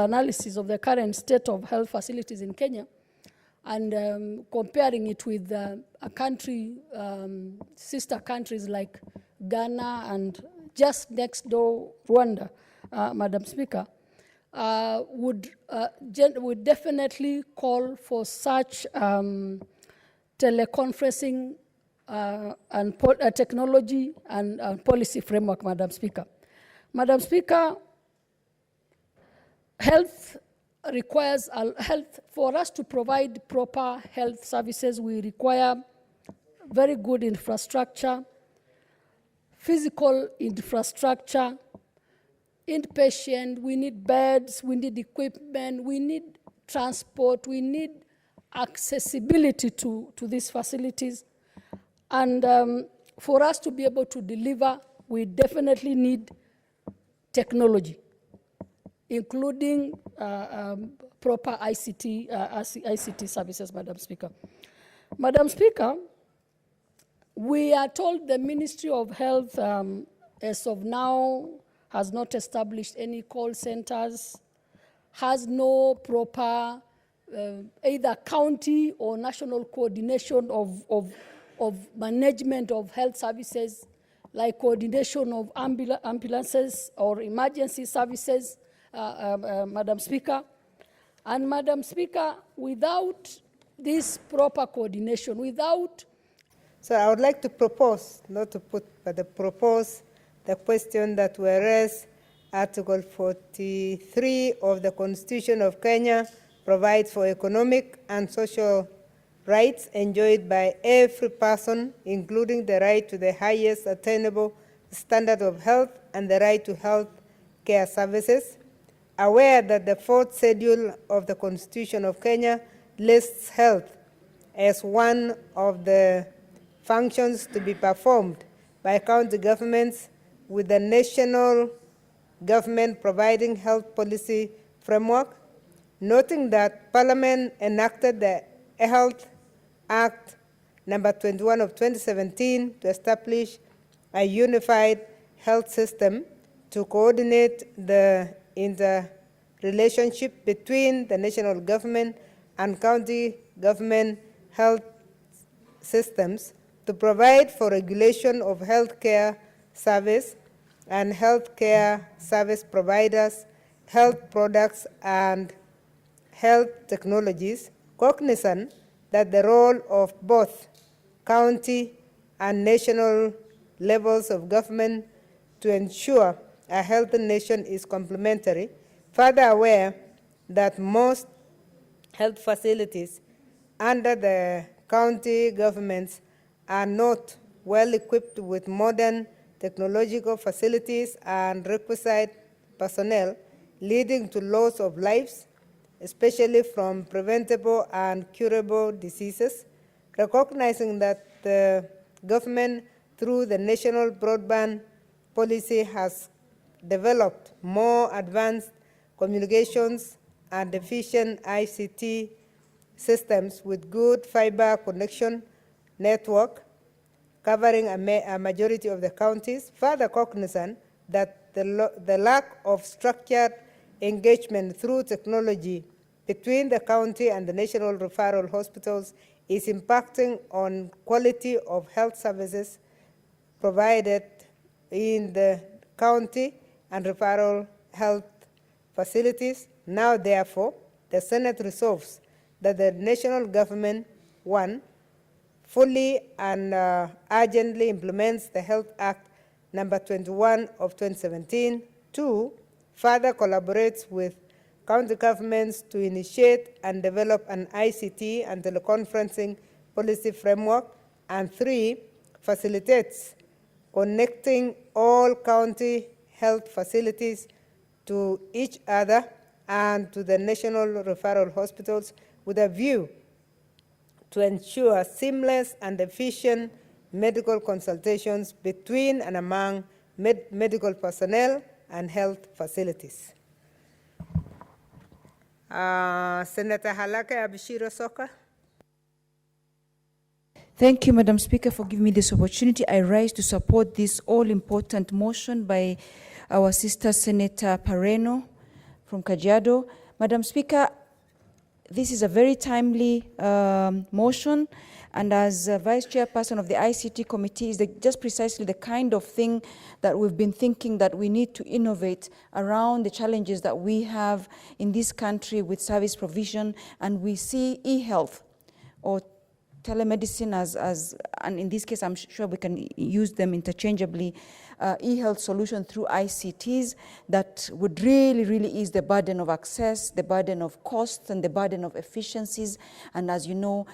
Speaker 18: analysis of the current state of health facilities in Kenya and comparing it with a country, sister countries like Ghana and just next door, Rwanda, Madam Speaker, would definitely call for such teleconferencing and technology and policy framework, Madam Speaker. Madam Speaker, health requires for us to provide proper health services. We require very good infrastructure, physical infrastructure, inpatient, we need beds, we need equipment, we need transport, we need accessibility to these facilities. And for us to be able to deliver, we definitely need technology, including proper ICT services, Madam Speaker. Madam Speaker, we are told the Ministry of Health, as of now, has not established any call centers, has no proper either county or national coordination of management of health services, like coordination of ambulances or emergency services, Madam Speaker. And Madam Speaker, without this proper coordination, without...
Speaker 22: So I would like to propose, not to put, but to propose the question that we raised. Article 43 of the Constitution of Kenya provides for economic and social rights enjoyed by every person, including the right to the highest attainable standard of health and the right to health care services. Aware that the 4th schedule of the Constitution of Kenya lists health as one of the functions to be performed by county governments, with the national government providing health policy framework, noting that Parliament enacted the Health Act number 21 of 2017 to establish a unified health system to coordinate the interrelationship between the national government and county government health systems, to provide for regulation of healthcare service and healthcare service providers, health products, and health technologies, cognizant that the role of both county and national levels of government to ensure a healthy nation is complementary, further aware that most health facilities under the county governments are not well equipped with modern technological facilities and requisite personnel, leading to loss of lives, especially from preventable and curable diseases, recognizing that the government, through the national broadband policy, has developed more advanced communications and efficient ICT systems with good fiber connection network covering a majority of the counties, further cognizant that the lack of structured engagement through technology between the county and the national referral hospitals is impacting on quality of health services provided in the county and referral health facilities. Now, therefore, the Senate resolves that the national government, 1, fully and urgently implements the Health Act number 21 of 2017, 2, further collaborates with county governments to initiate and develop an ICT and teleconferencing policy framework, and 3, facilitates connecting all county health facilities to each other and to the national referral hospitals with a view to ensure seamless and efficient medical consultations between and among medical personnel and health facilities. Senator Halake Abishiro Soka.
Speaker 1: Thank you, Madam Speaker, for giving me this opportunity. I rise to support this all-important motion by our sister Senator Pareno from Kajiado. Madam Speaker, this is a very timely motion, and as Vice Chairperson of the ICT Committee, is just precisely the kind of thing that we've been thinking that we need to innovate around the challenges that we have in this country with service provision, and we see e-health or telemedicine and in this case, I'm sure we can use them interchangeably, e-health solution through ICTs that would really, really ease the burden of access, the burden of costs, and the burden of efficiencies. And as you know,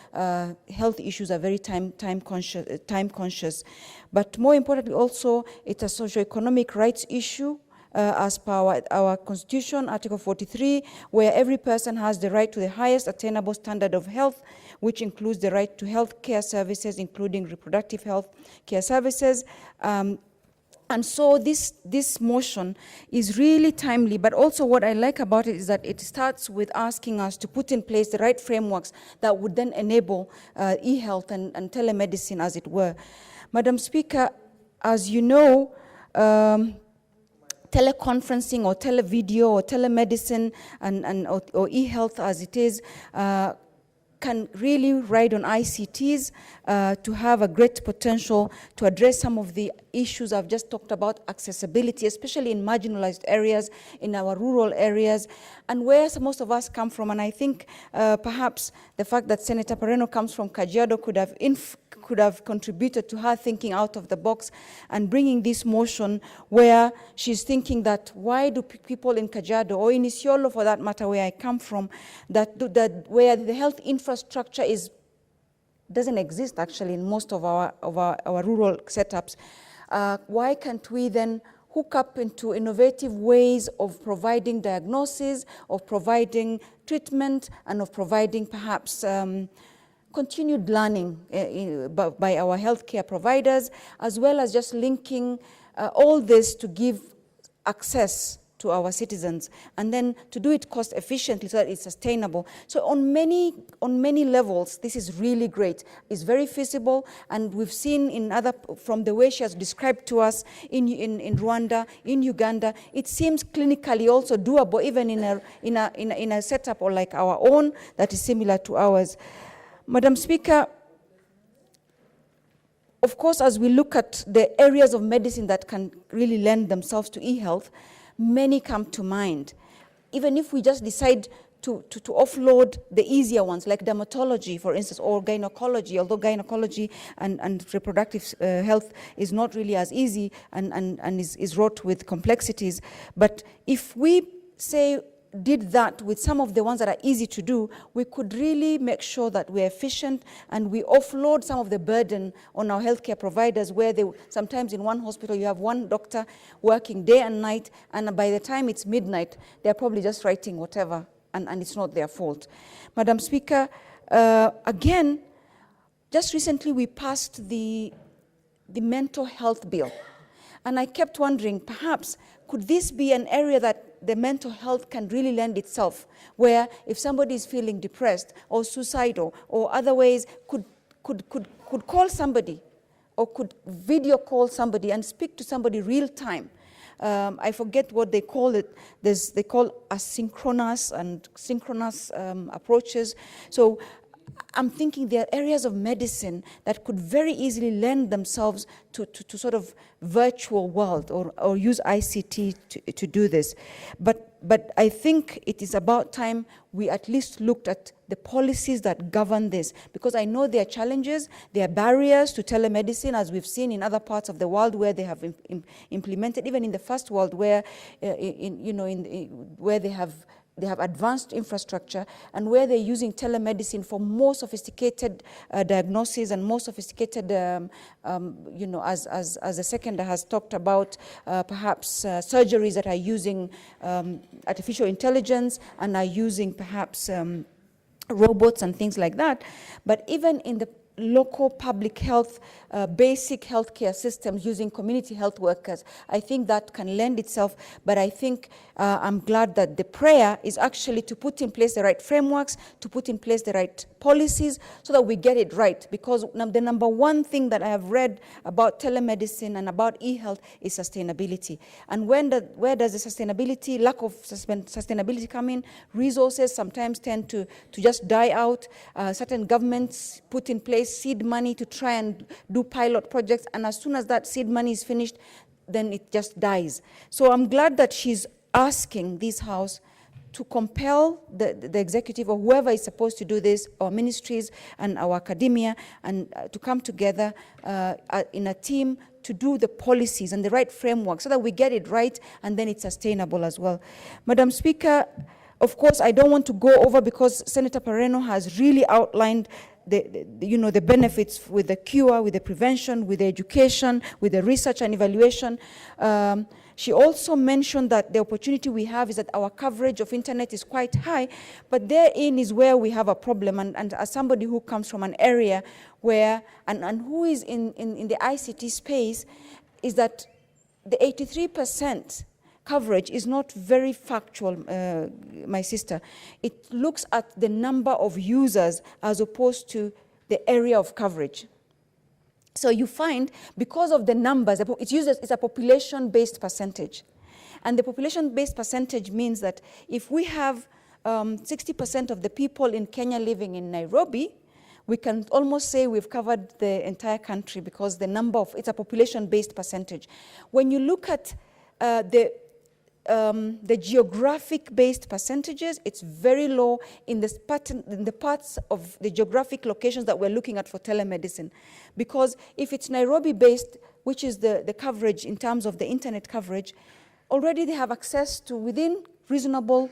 Speaker 1: health issues are very time conscious. But more importantly also, it's a socio-economic rights issue. As per our Constitution, Article 43, where every person has the right to the highest attainable standard of health, which includes the right to health care services, including reproductive health care services. And so this motion is really timely, but also what I like about it is that it starts with asking us to put in place the right frameworks that would then enable e-health and telemedicine, as it were. Madam Speaker, as you know, teleconferencing or televideo or telemedicine or e-health as it is can really ride on ICTs to have a great potential to address some of the issues I've just talked about, accessibility, especially in marginalized areas, in our rural areas, and where most of us come from. And I think perhaps the fact that Senator Pareno comes from Kajiado could have contributed to her thinking out of the box and bringing this motion where she's thinking that why do people in Kajiado or in Isiolo, for that matter, where I come from, that where the health infrastructure doesn't exist actually in most of our rural setups, why can't we then hook up into innovative ways of providing diagnosis, of providing treatment, and of providing perhaps continued learning by our healthcare providers, as well as just linking all this to give access to our citizens, and then to do it cost efficiently so that it's sustainable. So on many levels, this is really great. It's very feasible, and we've seen from the way she has described to us in Rwanda, in Uganda, it seems clinically also doable, even in a setup or like our own that is similar to ours. Madam Speaker, of course, as we look at the areas of medicine that can really lend themselves to e-health, many come to mind. Even if we just decide to offload the easier ones, like dermatology, for instance, or gynecology, although gynecology and reproductive health is not really as easy and is wrought with complexities. But if we did that with some of the ones that are easy to do, we could really make sure that we're efficient and we offload some of the burden on our healthcare providers, where sometimes in one hospital you have one doctor working day and night, and by the time it's midnight, they're probably just writing whatever, and it's not their fault. Madam Speaker, again, just recently we passed the mental health bill, and I kept wondering, perhaps, could this be an area that the mental health can really lend itself, where if somebody is feeling depressed or suicidal or other ways, could call somebody or could video call somebody and speak to somebody real time I forget what they call it. They call asynchronous and synchronous approaches. So I'm thinking there are areas of medicine that could very easily lend themselves to sort of virtual world or use ICT to do this. But I think it is about time we at least looked at the policies that govern this, because I know there are challenges, there are barriers to telemedicine, as we've seen in other parts of the world where they have implemented, even in the first world where, where they have advanced infrastructure and where they're using telemedicine for more sophisticated diagnoses and more sophisticated, as the seconder has talked about, perhaps surgeries that are using artificial intelligence and are using perhaps robots and things like that. But even in the local public health, basic healthcare systems using community health workers, I think that can lend itself. But I think I'm glad that the prayer is actually to put in place the right frameworks, to put in place the right policies so that we get it right. Because the number one thing that I have read about telemedicine and about e-health is sustainability. And where does the sustainability, lack of sustainability come in? Resources sometimes tend to just die out. Certain governments put in place seed money to try and do pilot projects, and as soon as that seed money is finished, then it just dies. So I'm glad that she's asking this House to compel the executive or whoever is supposed to do this, our ministries and our academia, and to come together in a team to do the policies and the right framework so that we get it right and then it's sustainable as well. Madam Speaker, of course, I don't want to go over because Senator Pareno has really outlined the benefits with the cure, with the prevention, with the education, with the research and evaluation. She also mentioned that the opportunity we have is that our coverage of internet is quite high, but therein is where we have a problem. And as somebody who comes from an area where, and who is in the ICT space, is that the 83% coverage is not very factual, my sister. It looks at the number of users as opposed to the area of coverage. So you find, because of the numbers, it's a population-based percentage. And the population-based percentage means that if we have 60% of the people in Kenya living in Nairobi, we can almost say we've covered the entire country because it's a population-based percentage. When you look at the geographic-based percentages, it's very low in the parts of the geographic locations that we're looking at for telemedicine. Because if it's Nairobi-based, which is the coverage in terms of the internet coverage, already they have access to within reasonable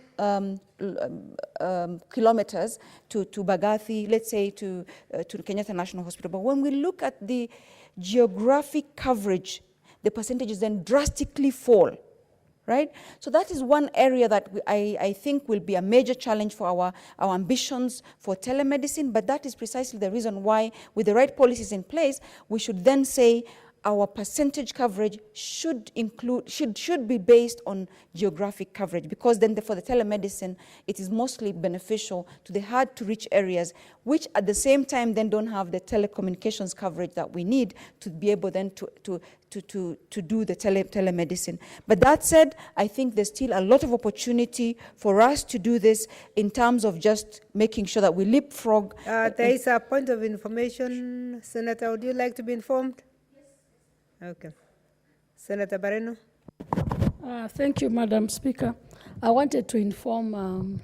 Speaker 1: kilometers to Bagathi, let's say to Kenyatta National Hospital. But when we look at the geographic coverage, the percentages then drastically fall. Right? So that is one area that I think will be a major challenge for our ambitions for telemedicine, but that is precisely the reason why, with the right policies in place, we should then say our percentage coverage should be based on geographic coverage, because then for the telemedicine, it is mostly beneficial to the hard-to-reach areas, which at the same time then don't have the telecommunications coverage that we need to be able then to do the telemedicine. But that said, I think there's still a lot of opportunity for us to do this in terms of just making sure that we leapfrog.
Speaker 22: There is a point of information. Senator, would you like to be informed? Okay. Senator Barreno.
Speaker 18: Thank you, Madam Speaker. I wanted to inform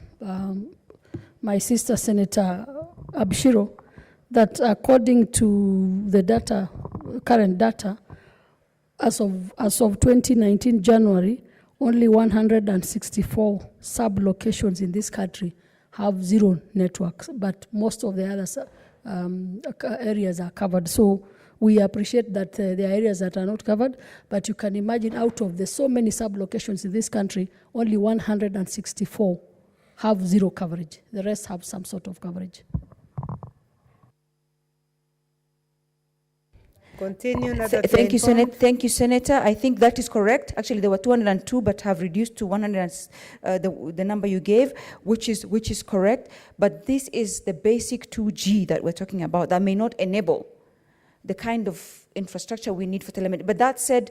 Speaker 18: my sister, Senator Abshiro, that according to the data, current data, as of 2019 January, only 164 sub-locations in this country have zero networks, but most of the other areas are covered. So we appreciate that there are areas that are not covered, but you can imagine out of the so many sub-locations in this country, only 164 have zero coverage. The rest have some sort of coverage.
Speaker 22: Continue.
Speaker 1: Thank you, Senator. I think that is correct. Actually, there were 202, but have reduced to 100. The number you gave, which is correct. But this is the basic 2G that we're talking about. That may not enable the kind of infrastructure we need for telemedicine. But that said,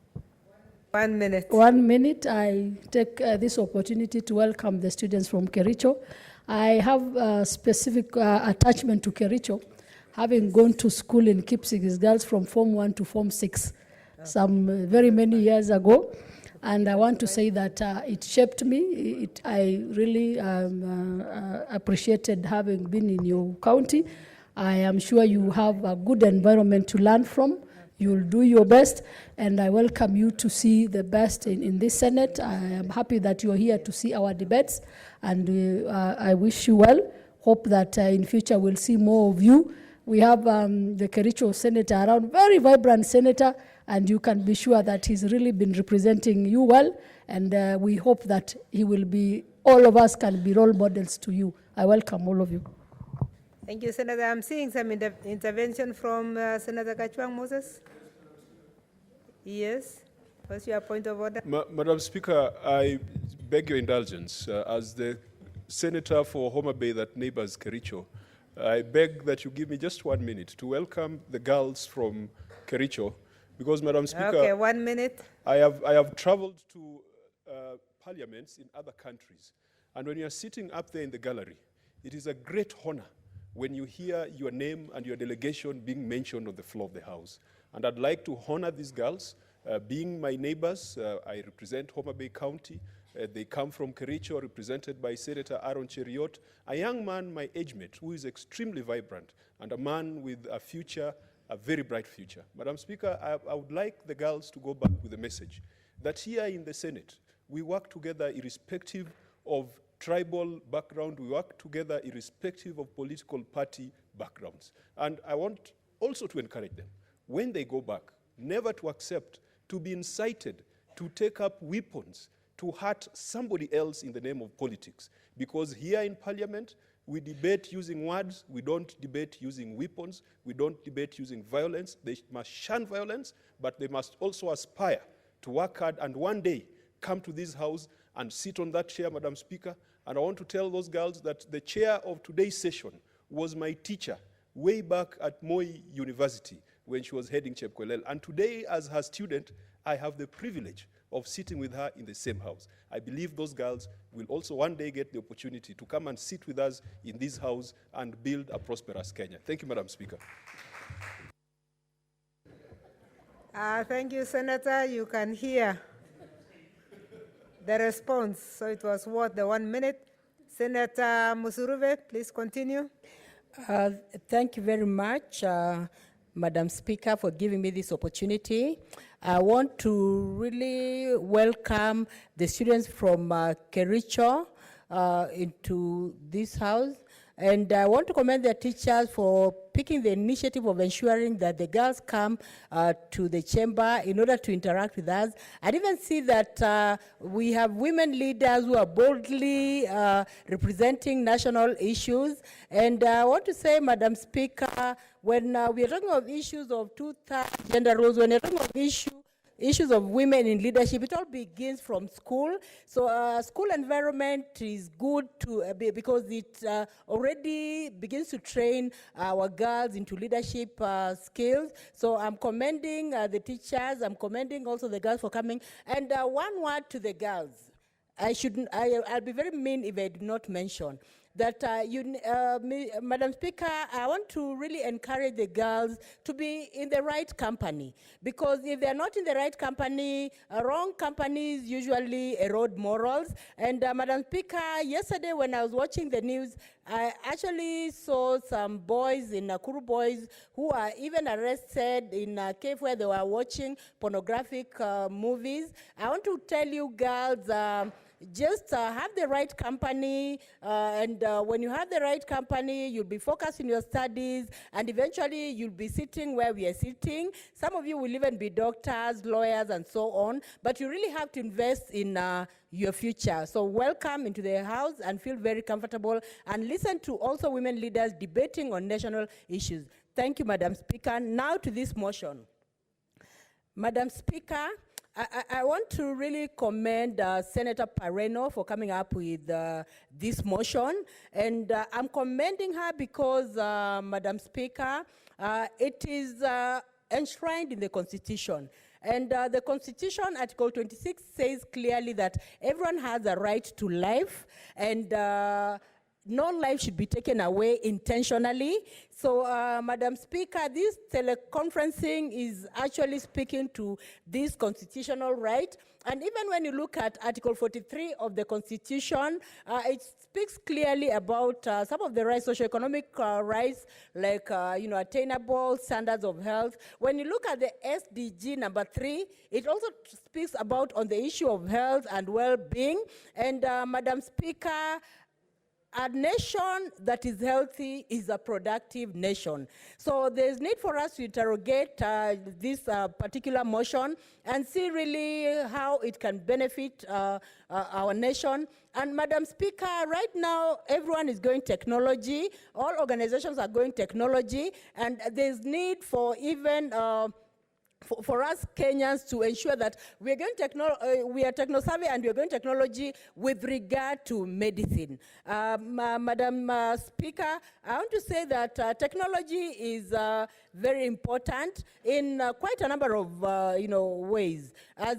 Speaker 22: 1 minute.
Speaker 18: 1 minute. I take this opportunity to welcome the students from Kericho. I have a specific attachment to Kericho, having gone to school in Kipsigis girls from Form 1 to Form 6 some very many years ago. And I want to say that it shaped me. I really appreciated having been in your county. I am sure you have a good environment to learn from. You'll do your best, and I welcome you to see the best in this Senate. I am happy that you're here to see our debates, and I wish you well. Hope that in future we'll see more of you. We have the Kericho senator around, very vibrant senator, and you can be sure that he's really been representing you well, and we hope that he will be, all of us can be role models to you. I welcome all of you.
Speaker 22: Thank you, Senator. I'm seeing some intervention from Senator Kachwang Moses. Yes. What's your point of order?
Speaker 7: Madam Speaker, I beg your indulgence. As the senator for Homa Bay that neighbors Kericho, I beg that you give me just 1 minute to welcome the girls from Kericho, because, Madam Speaker,
Speaker 22: okay, 1 minute.
Speaker 7: I have traveled to parliaments in other countries, and when you are sitting up there in the gallery, it is a great honor when you hear your name and your delegation being mentioned on the floor of the House. And I'd like to honor these girls. Being my neighbors, I represent Homa Bay County. They come from Kericho, represented by Senator Aaron Cheriot, a young man, my age mate, who is extremely vibrant, and a man with a future, a very bright future. Madam Speaker, I would like the girls to go back with a message that here in the Senate, we work together irrespective of tribal background, we work together irrespective of political party backgrounds. And I want also to encourage them, when they go back, never to accept to be incited to take up weapons to hurt somebody else in the name of politics. Because here in Parliament, we debate using words, we don't debate using weapons, we don't debate using violence. They must shun violence, but they must also aspire to work hard and one day come to this House and sit on that chair, Madam Speaker. And I want to tell those girls that the chair of today's session was my teacher way back at Moi University when she was heading Chepkwelel. And today, as her student, I have the privilege of sitting with her in the same house. I believe those girls will also one day get the opportunity to come and sit with us in this house and build a prosperous Kenya. Thank you, Madam Speaker.
Speaker 22: Thank you, Senator. You can hear the response. So it was worth the 1 minute. Senator Musuruve, please continue.
Speaker 20: Thank you very much, Madam Speaker, for giving me this opportunity. I want to really welcome the students from Kericho into this house. And I want to commend their teachers for picking the initiative of ensuring that the girls come to the chamber in order to interact with us. I even see that we have women leaders who are boldly representing national issues. And I want to say, Madam Speaker, when we are talking of issues of two-thirds gender roles, when you're talking of issues of women in leadership, it all begins from school. So school environment is good to because it already begins to train our girls into leadership skills. So I'm commending the teachers. I'm commending also the girls for coming. And one word to the girls. I'll be very mean if I do not mention that Madam Speaker, I want to really encourage the girls to be in the right company, because if they're not in the right company, wrong companies usually erode morals. And Madam Speaker, yesterday when I was watching the news, I actually saw some boys in Nakuru boys who are even arrested in a cave where they were watching pornographic movies. I want to tell you girls, just have the right company, and when you have the right company, you'll be focused in your studies, and eventually you'll be sitting where we are sitting. Some of you will even be doctors, lawyers, and so on, but you really have to invest in your future. So welcome into the house and feel very comfortable, and listen to also women leaders debating on national issues. Thank you, Madam Speaker. Now to this motion. Madam Speaker, I want to really commend Senator Pareno for coming up with this motion. And I'm commending her because, Madam Speaker, it is enshrined in the Constitution. And the Constitution, Article 26, says clearly that everyone has a right to life, and no life should be taken away intentionally. So, Madam Speaker, this teleconferencing is actually speaking to this constitutional right. And even when you look at Article 43 of the Constitution, it speaks clearly about some of the rights, socioeconomic rights, like attainable standards of health. When you look at the SDG number 3, it also speaks about on the issue of health and well-being. And Madam Speaker, a nation that is healthy is a productive nation. So there's need for us to interrogate this particular motion and see really how it can benefit our nation. And Madam Speaker, right now everyone is going technology, all organizations are going technology, and there's need for even for us Kenyans to ensure that we are going we are techno-savvy and we are going technology with regard to medicine. Madam Speaker, I want to say that technology is very important in quite a number of ways. As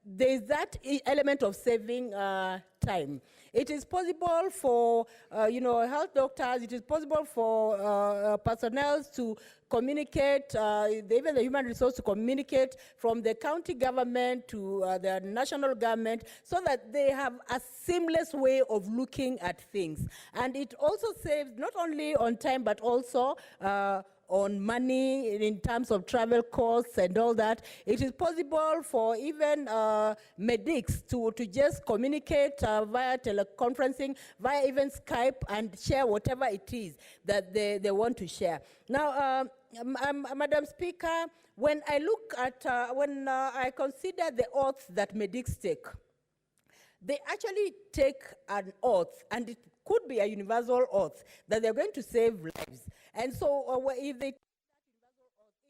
Speaker 20: there's that element of saving time. It is possible for health doctors, it is possible for personnel to communicate, even the human resource to communicate from the county government to the national government, so that they have a seamless way of looking at things. And it also saves not only on time, but also on money in terms of travel costs and all that. It is possible for even medics to just communicate via teleconferencing, via even Skype, and share whatever it is that they want to share. Now, Madam Speaker, when I look at, when I consider the oath that medics take, they actually take an oath, and it could be a universal oath, that they're going to save lives. And so if they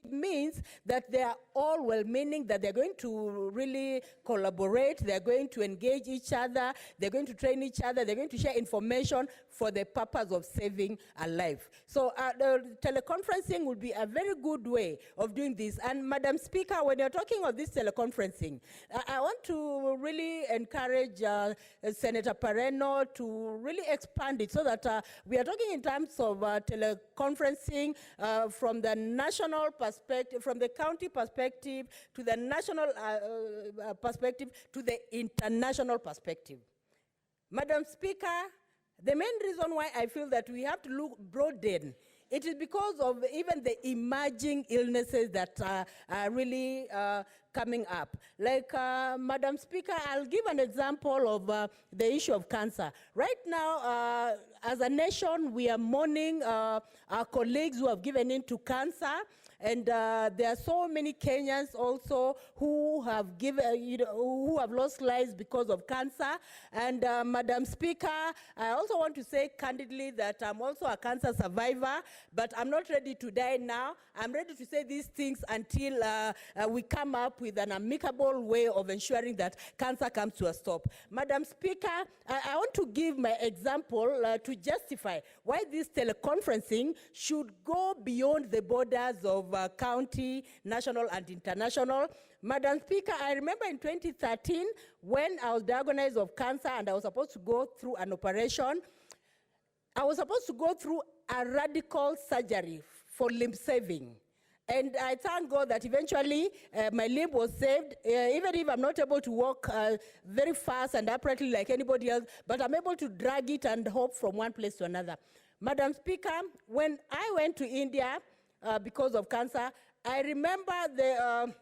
Speaker 20: it means that they are all well-meaning, that they're going to really collaborate, they're going to engage each other, they're going to train each other, they're going to share information for the purpose of saving a life. So the teleconferencing would be a very good way of doing this. And Madam Speaker, when you're talking of this teleconferencing, I want to really encourage Senator Pareno to really expand it so that we are talking in terms of teleconferencing from the national perspective, from the county perspective, to the national perspective, to the international perspective. Madam Speaker, the main reason why I feel that we have to look broaden, it is because of even the emerging illnesses that are really coming up. Like, Madam Speaker, I'll give an example of the issue of cancer. Right now, as a nation, we are mourning our colleagues who have given in to cancer. And there are so many Kenyans also who have given, who have lost lives because of cancer. And Madam Speaker, I also want to say candidly that I'm also a cancer survivor, but I'm not ready to die now. I'm ready to say these things until we come up with an amicable way of ensuring that cancer comes to a stop. Madam Speaker, I want to give my example to justify why this teleconferencing should go beyond the borders of county, national, and international. Madam Speaker, I remember in 2013 when I was diagnosed of cancer and I was supposed to go through an operation. I was supposed to go through a radical surgery for limb saving. And I thank God that eventually my limb was saved, even if I'm not able to walk very fast and uprightly like anybody else, but I'm able to drag it and hop from one place to another. Madam Speaker, when I went to India because of cancer, I remember the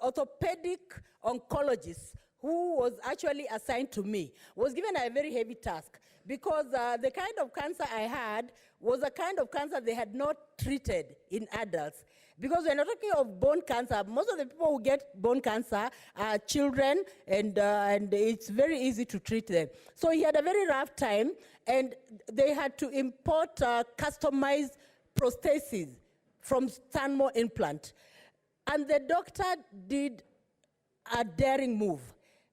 Speaker 20: orthopedic oncologist who was actually assigned to me was given a very heavy task because the kind of cancer I had was a kind of cancer they had not treated in adults. Because we're not talking of bone cancer. Most of the people who get bone cancer are children, and it's very easy to treat them. So he had a very rough time, and they had to import customized prostheses from Stanmore implant. And the doctor did a daring move,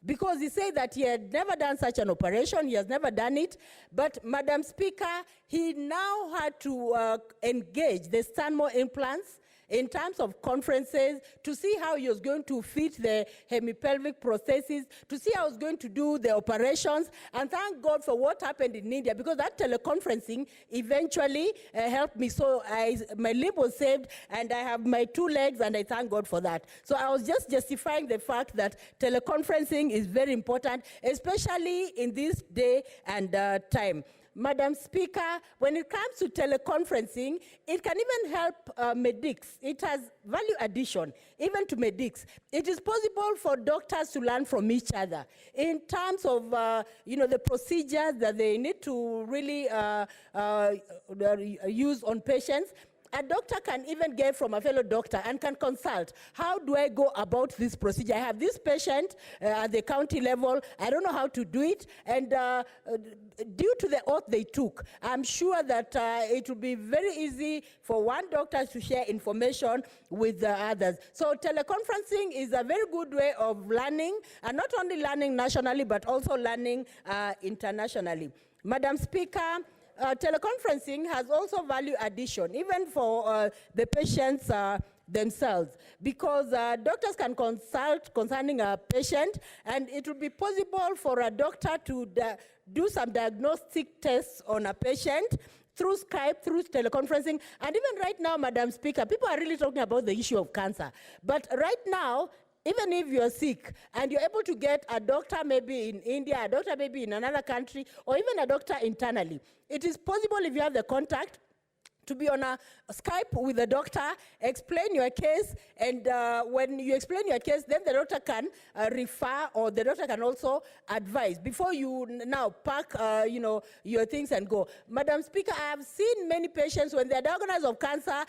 Speaker 20: because he said that he had never done such an operation, he has never done it, but Madam Speaker, he now had to engage the Stanmore implants in terms of conferences, to see how he was going to fit the hemipelvic prosthesis, to see how he was going to do the operations, and thank God for what happened in India, because that teleconferencing eventually helped me. So my limb was saved, and I have my 2 legs, and I thank God for that. So I was just justifying the fact that teleconferencing is very important, especially in this day and time. Madam Speaker, when it comes to teleconferencing, it can even help medics. It has value addition, even to medics. It is possible for doctors to learn from each other in terms of, the procedures that they need to really use on patients. A doctor can even get from a fellow doctor and can consult. How do I go about this procedure? I have this patient at the county level. I don't know how to do it. And due to the oath they took, I'm sure that it will be very easy for one doctor to share information with the others. So teleconferencing is a very good way of learning, and not only learning nationally, but also learning internationally. Madam Speaker, teleconferencing has also value addition, even for the patients themselves, because doctors can consult concerning a patient, and it will be possible for a doctor to do some diagnostic tests on a patient through Skype, through teleconferencing. And even right now, Madam Speaker, people are really talking about the issue of cancer. But right now, even if you're sick and you're able to get a doctor maybe in India, a doctor maybe in another country, or even a doctor internally, it is possible, if you have the contact, to be on a Skype with the doctor, explain your case, and when you explain your case, then the doctor can refer, or the doctor can also advise before you now pack your things and go. Madam Speaker, I have seen many patients when they're diagnosed of cancer,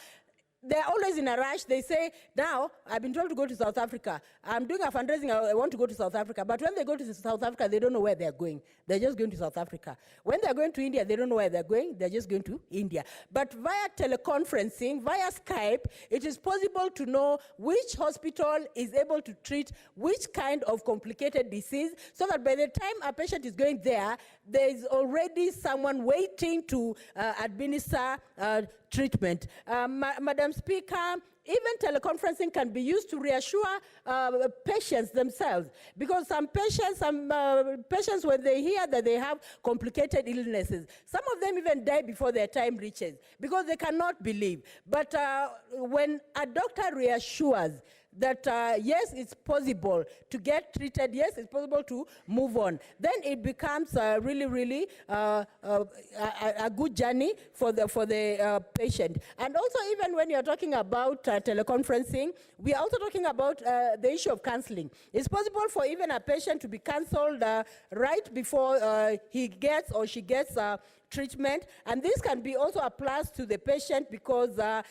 Speaker 20: they're always in a rush. They say, now, I've been told to go to South Africa. I'm doing a fundraising, I want to go to South Africa. But when they go to South Africa, they don't know where they're going. They're just going to South Africa. When they're going to India, they don't know where they're going. They're just going to India. But via teleconferencing, via Skype, it is possible to know which hospital is able to treat which kind of complicated disease, so that by the time a patient is going there, there is already someone waiting to administer treatment. Madam Speaker, even teleconferencing can be used to reassure patients themselves, because some patients, when they hear that they have complicated illnesses, some of them even die before their time reaches because they cannot believe. But when a doctor reassures that yes, it's possible to get treated, yes, it's possible to move on, then it becomes really, really a good journey for the patient. And also, even when you're talking about teleconferencing, we are also talking about the issue of counseling. It's possible for even a patient to be counseled right before he gets or she gets treatment, and this can be also a plus to the patient, because by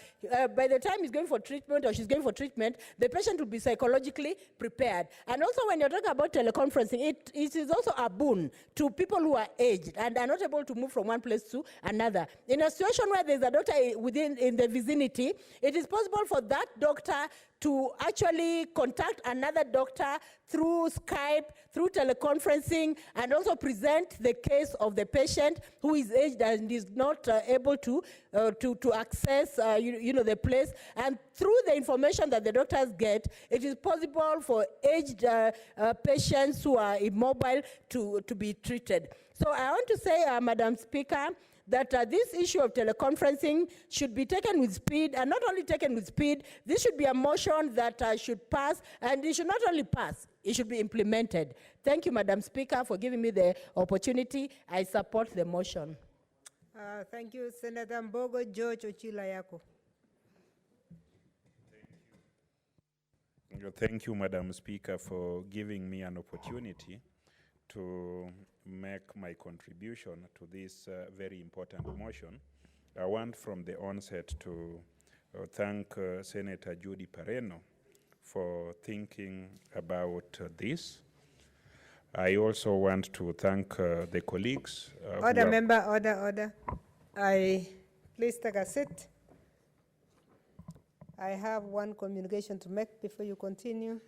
Speaker 20: the time he's going for treatment or she's going for treatment, the patient will be psychologically prepared. And also, when you're talking about teleconferencing, it is also a boon to people who are aged and are not able to move from one place to another. In a situation where there's a doctor in the vicinity, it is possible for that doctor to actually contact another doctor through Skype, through teleconferencing, and also present the case of the patient who is aged and is not able to access the place. And through the information that the doctors get, it is possible for aged patients who are immobile to be treated. So I want to say, Madam Speaker, that this issue of teleconferencing should be taken with speed, and not only taken with speed, this should be a motion that should pass, and it should not only pass, it should be implemented. Thank you, Madam Speaker, for giving me the opportunity. I support the motion.
Speaker 22: Thank you, Senator Mbogo. George Ochila Yako.
Speaker 8: Thank you, Madam Speaker, for giving me an opportunity to make my contribution to this very important motion. I want from the onset to thank Senator Judy Pareno for thinking about this. I also want to thank the colleagues.
Speaker 22: Order, member, order. Please take a seat. I have one communication to make before you continue.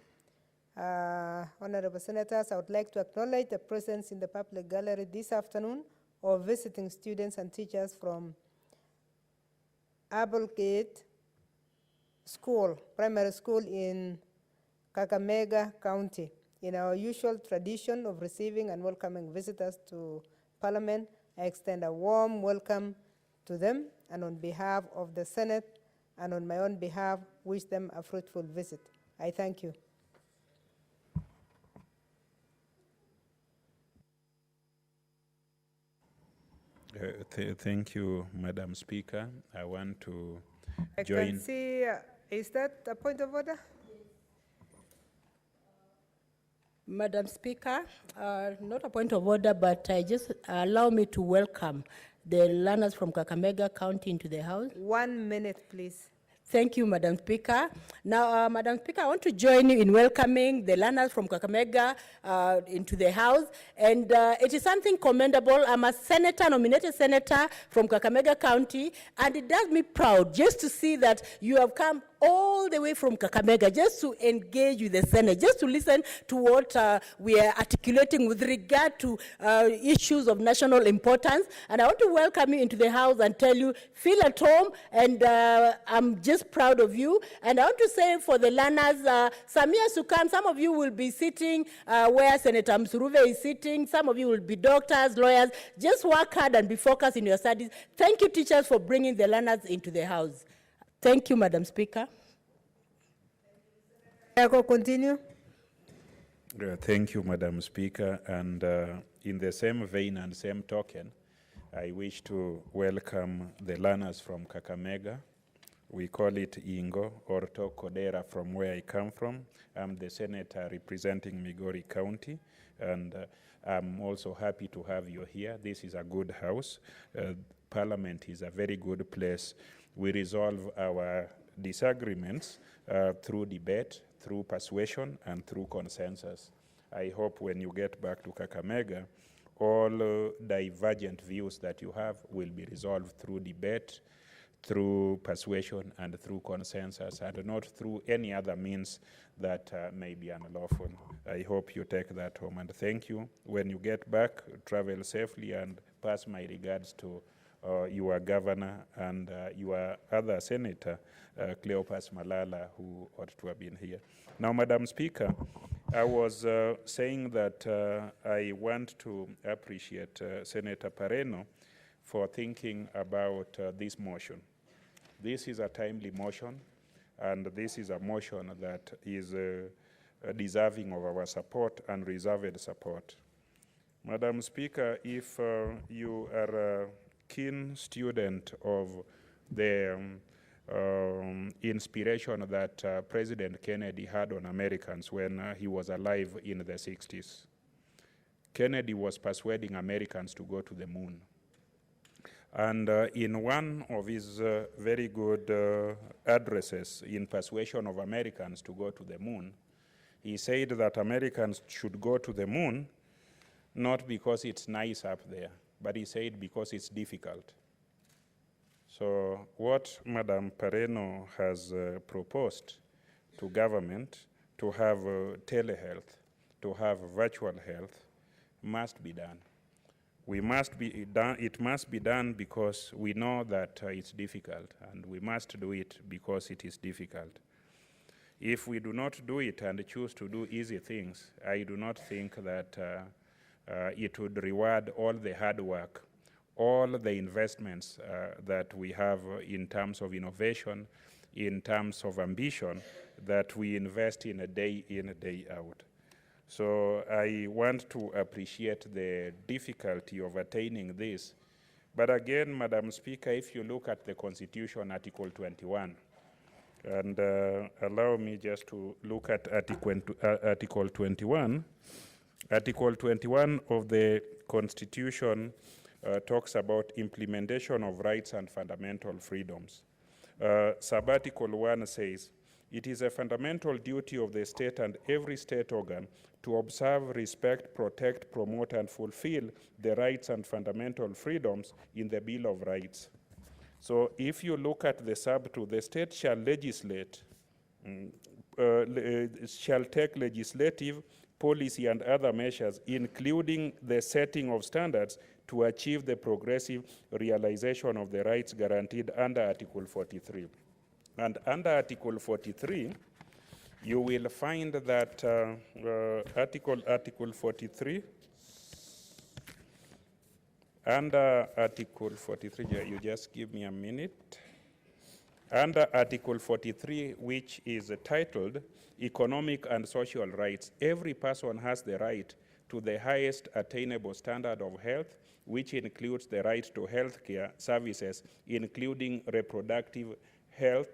Speaker 22: Honorable Senators, I would like to acknowledge the presence in the public gallery this afternoon of visiting students and teachers from Applegate, school, primary school in Kakamega County. In our usual tradition of receiving and welcoming visitors to Parliament, I extend a warm welcome to them, and on behalf of the Senate and on my own behalf, wish them a fruitful visit. I thank you.
Speaker 8: Thank you, Madam Speaker. I want to
Speaker 22: I
Speaker 8: join.
Speaker 22: can see, is that a point of order?
Speaker 20: Madam Speaker, not a point of order, but I just allow me to welcome the learners from Kakamega County into the House.
Speaker 22: 1 minute, please.
Speaker 20: Thank you, Madam Speaker. Now, Madam Speaker, I want to join you in welcoming the learners from Kakamega into the House. And it is something commendable. I'm a senator, nominated senator from Kakamega County, and it does me proud just to see that you have come all the way from Kakamega just to engage with the Senate, just to listen to what we are articulating with regard to issues of national importance. And I want to welcome you into the House and tell you, feel at home, and I'm just proud of you. And I want to say for the learners, Samia Sukan, some of you will be sitting where Senator Msuruve is sitting. Some of you will be doctors, lawyers. Just work hard and be focused in your studies. Thank you, teachers, for bringing the learners into the House. Thank you, Madam Speaker.
Speaker 22: Continue.
Speaker 8: Thank you, Madam Speaker. And in the same vein and same token, I wish to welcome the learners from Kakamega. We call it Ingo or Kodera from where I come from. I'm the senator representing Migori County, and I'm also happy to have you here. This is a good house. Parliament is a very good place. We resolve our disagreements through debate, through persuasion, and through consensus. I hope when you get back to Kakamega, all divergent views that you have will be resolved through debate, through persuasion, and through consensus, and not through any other means that may be unlawful. I hope you take that home, and thank you. When you get back, travel safely, and pass my regards to your governor and your other senator, Cleopas Malala, who ought to have been here. Now, Madam Speaker, I was saying that I want to appreciate Senator Pareno for thinking about this motion. This is a timely motion, and this is a motion that is deserving of our support and reserved support. Madam Speaker, if you are a keen student of the inspiration that President Kennedy had on Americans when he was alive in the 60s, Kennedy was persuading Americans to go to the moon. And in one of his very good addresses in persuasion of Americans to go to the moon, he said that Americans should go to the moon not because it's nice up there, but he said because it's difficult. So what Madam Pareno has proposed to government, to have telehealth, to have virtual health, must be done. It must be done because we know that it's difficult, and we must do it because it is difficult. If we do not do it and choose to do easy things, I do not think that it would reward all the hard work, all the investments that we have in terms of innovation, in terms of ambition, that we invest in, day out. So I want to appreciate the difficulty of attaining this. But again, Madam Speaker, if you look at the Constitution, Article 21, and allow me just to look at Article 21. Article 21 of the Constitution talks about implementation of rights and fundamental freedoms. Sub-Article 1 says, it is a fundamental duty of the state and every state organ to observe, respect, protect, promote, and fulfill the rights and fundamental freedoms in the Bill of Rights. So if you look at the sub-2, the state shall legislate, shall take legislative, policy, and other measures, including the setting of standards to achieve the progressive realization of the rights guaranteed under Article 43. And under Article 43, you will find that Article 43, under Article 43, you just give me a minute. Under Article 43, which is titled Economic and Social Rights, every person has the right to the highest attainable standard of health, which includes the right to health care services, including reproductive health.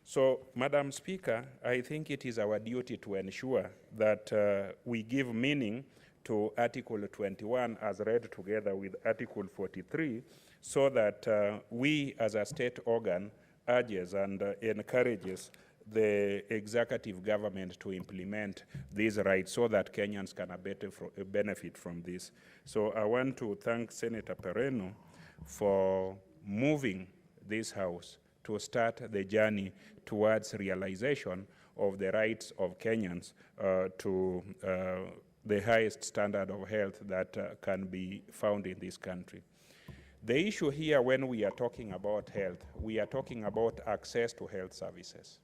Speaker 8: So, Madam Speaker, I think it is our duty to ensure that we give meaning to Article 21 as read together with Article 43, so that we as a state organ urges and encourages the executive government to implement these rights so that Kenyans can benefit from this. So I want to thank Senator Pereno for moving this House to start the journey towards realization of the rights of Kenyans to the highest standard of health that can be found in this country. The issue here when we are talking about health, we are talking about access to health services.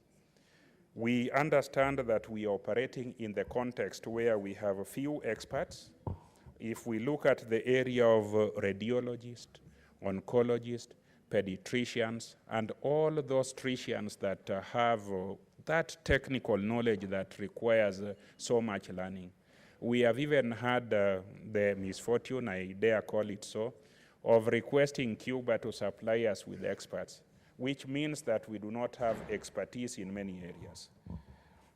Speaker 8: We understand that we are operating in the context where we have a few experts. If we look at the area of radiologists, oncologists, pediatricians, and all those physicians that have that technical knowledge that requires so much learning. We have even had the misfortune, I dare call it so, of requesting Cuba to supply us with experts, which means that we do not have expertise in many areas.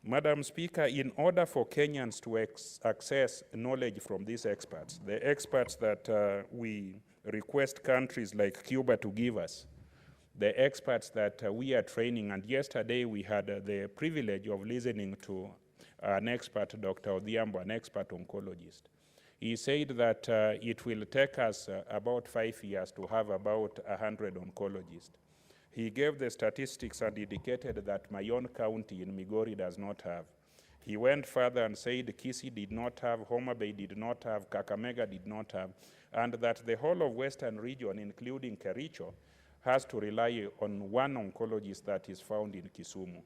Speaker 8: Madam Speaker, in order for Kenyans to access knowledge from these experts, the experts that we request countries like Cuba to give us, the experts that we are training, and yesterday we had the privilege of listening to an expert, Dr. Odhiambo, an expert oncologist. He said that it will take us about 5 years to have about 100 oncologists. He gave the statistics and indicated that my own county in Migori does not have. He went further and said Kisii did not have, Homa Bay did not have, Kakamega did not have, and that the whole of Western region, including Kericho, has to rely on one oncologist that is found in Kisumu.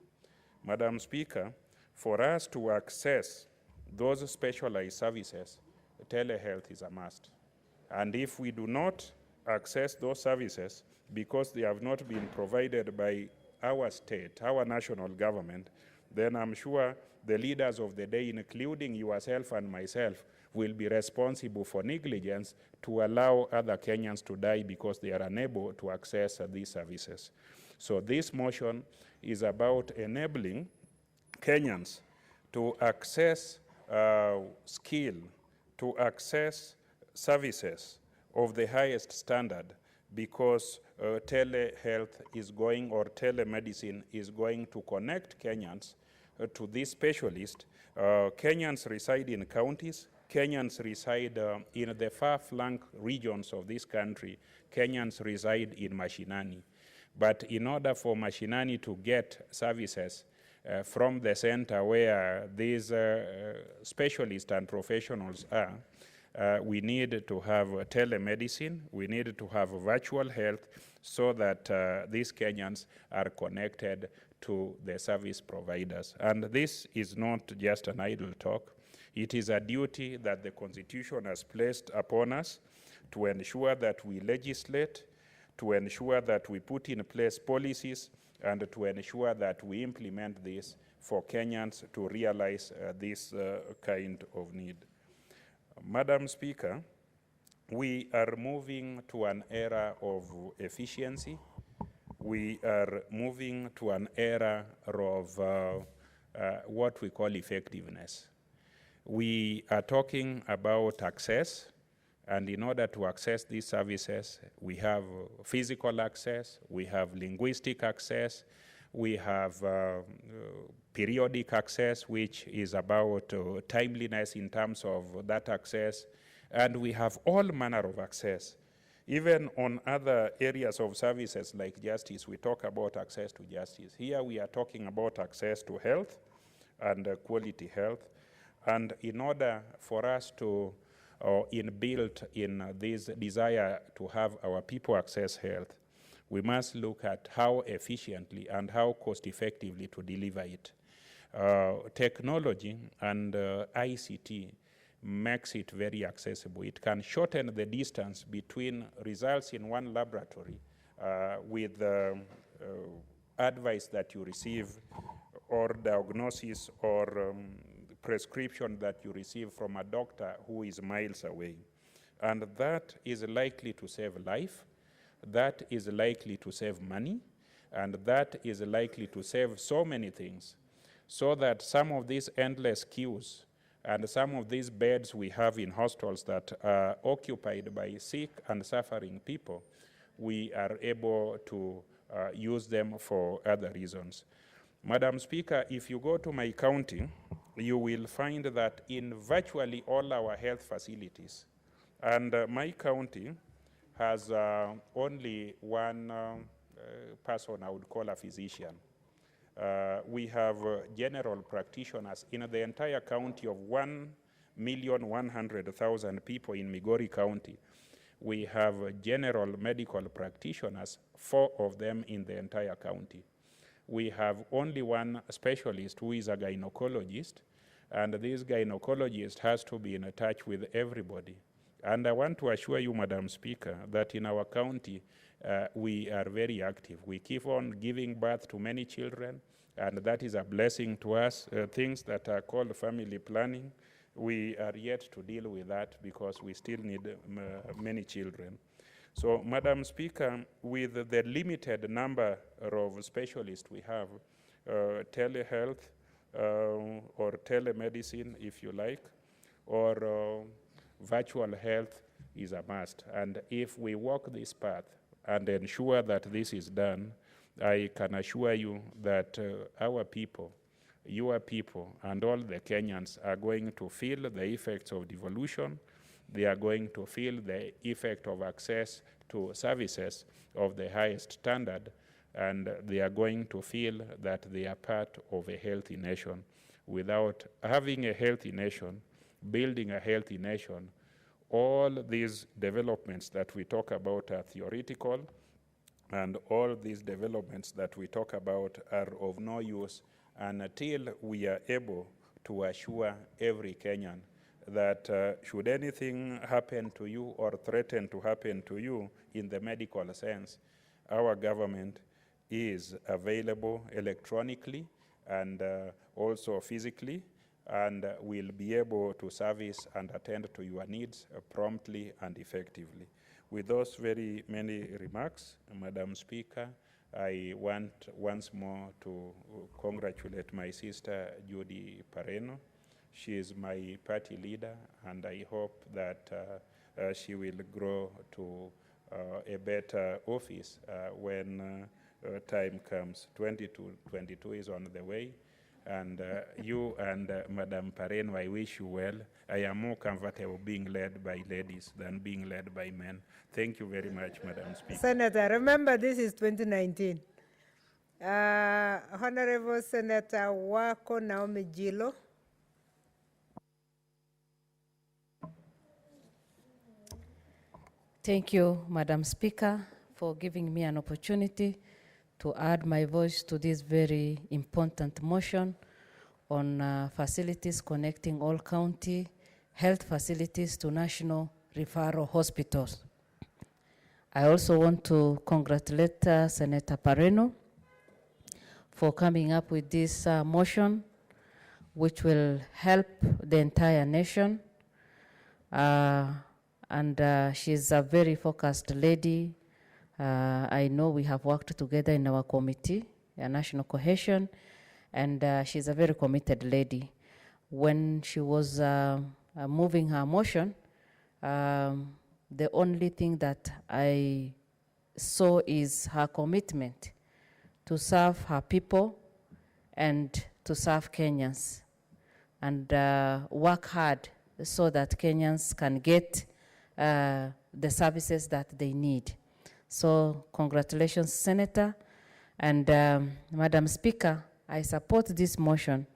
Speaker 8: Madam Speaker, for us to access those specialized services, telehealth is a must. And if we do not access those services because they have not been provided by our state, our national government, then I'm sure the leaders of the day, including yourself and myself, will be responsible for negligence to allow other Kenyans to die because they are unable to access these services. So this motion is about enabling Kenyans to access skill, to access services of the highest standard, because telehealth is going, or telemedicine is going to connect Kenyans to this specialist. Kenyans reside in counties, Kenyans reside in the far-flung regions of this country, Kenyans reside in mashinani. But in order for mashinani to get services from the center where these specialists and professionals are, we need to have telemedicine, we need to have virtual health so that these Kenyans are connected to the service providers. And this is not just an idle talk. It is a duty that the Constitution has placed upon us to ensure that we legislate, to ensure that we put in place policies, and to ensure that we implement this for Kenyans to realize this kind of need. Madam Speaker, we are moving to an era of efficiency. We are moving to an era of what we call effectiveness. We are talking about access, and in order to access these services, we have physical access, we have linguistic access, we have periodic access, which is about timeliness in terms of that access, and we have all manner of access. Even on other areas of services like justice, we talk about access to justice. Here we are talking about access to health and quality health. And in order for us to inbuilt in this desire to have our people access health, We must look at how efficiently and how cost effectively to deliver it. Technology and ICT makes it very accessible. It can shorten the distance between results in one laboratory with advice that you receive or diagnosis or prescription that you receive from a doctor who is miles away. And that is likely to save life, that is likely to save money, and that is likely to save so many things, so that some of these endless queues and some of these beds we have in hostels that are occupied by sick and suffering people, we are able to use them for other reasons. Madam Speaker, if you go to my county, you will find that in virtually all our health facilities, and my county has only one person I would call a physician. We have general practitioners in the entire county of 1,100,000 people in Migori County. We have general medical practitioners, 4 of them in the entire county. We have only one specialist who is a gynecologist, and this gynecologist has to be in touch with everybody. And I want to assure you, Madam Speaker, that in our county, we are very active. We keep on giving birth to many children, and that is a blessing to us. Things that are called family planning, we are yet to deal with that because we still need many children. So, Madam Speaker, with the limited number of specialists we have, telehealth or telemedicine, if you like, or virtual health is a must. And if we walk this path and ensure that this is done, I can assure you that our people, your people, and all the Kenyans are going to feel the effects of devolution. They are going to feel the effect of access to services of the highest standard, and they are going to feel that they are part of a healthy nation. Without having a healthy nation, building a healthy nation, all these developments that we talk about are theoretical, and all these developments that we talk about are of no use until we are able to assure every Kenyan that should anything happen to you or threaten to happen to you in the medical sense, our government is available electronically and also physically, and will be able to service and attend to your needs promptly and effectively. With those very many remarks, Madam Speaker, I want once more to congratulate my sister, Judy Pareno. She is my party leader, and I hope that she will grow to a better office when time comes. 2022 is on the way, and you and Madam Pareno, I wish you well. I am more comfortable being led by ladies than being led by men. Thank you very much, Madam Speaker.
Speaker 22: Senator, remember this is 2019. Honorable Senator Wako Naomi Jilo.
Speaker 9: Thank you, Madam Speaker, for giving me an opportunity to add my voice to this very important motion on facilities connecting all county health facilities to national referral hospitals. I also want to congratulate Senator Pareno for coming up with this motion, which will help the entire nation. She's a very focused lady. I know we have worked together in our committee, National Cohesion, and she's a very committed lady. When she was moving her motion, the only thing that I saw is her commitment to serve her people and to serve Kenyans, and work hard so that Kenyans can get the services that they need. So congratulations, Senator. And Madam Speaker, I support this motion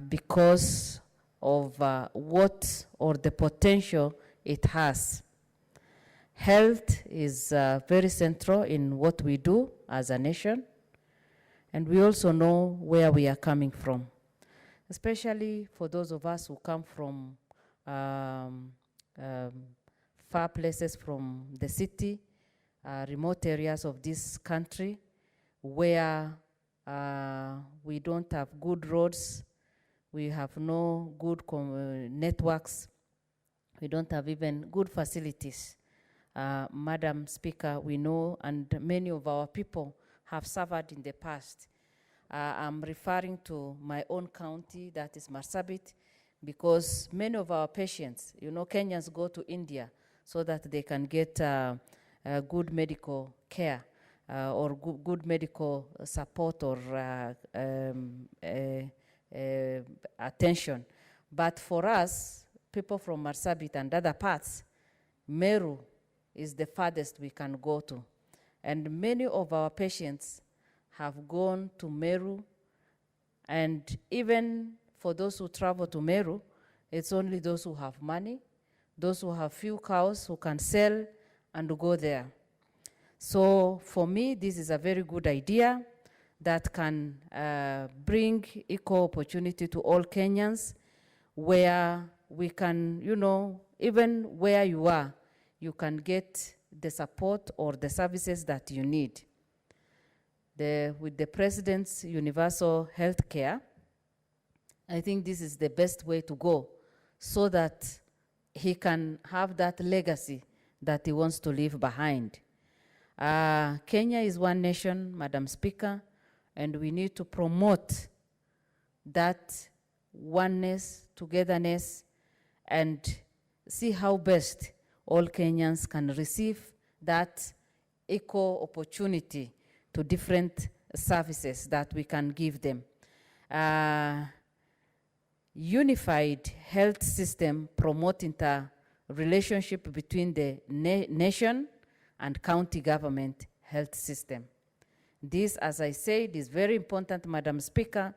Speaker 9: because of what or the potential it has. Health is very central in what we do as a nation, and we also know where we are coming from, especially for those of us who come from far places from the city, remote areas of this country, where we don't have good roads, we have no good networks, we don't have even good facilities. Madam Speaker, we know, and many of our people have suffered in the past. I'm referring to my own county, that is Marsabit, because many of our patients, you know, Kenyans go to India so that they can get good medical care or good medical support or attention. But for us, people from Marsabit and other parts, Meru is the farthest we can go to. And many of our patients have gone to Meru, and even for those who travel to Meru, it's only those who have money, those who have few cows who can sell and go there. So for me, this is a very good idea that can bring equal opportunity to all Kenyans, where we can, you know, even where you are, you can get the support or the services that you need. With the President's universal health care, I think this is the best way to go so that he can have that legacy that he wants to leave behind. Kenya is one nation, Madam Speaker, and we need to promote that oneness, togetherness, and see how best all Kenyans can receive that equal opportunity to different services that we can give them. Unified health system promoting the relationship between the nation and county government health system. This, as I said, is very important, Madam Speaker,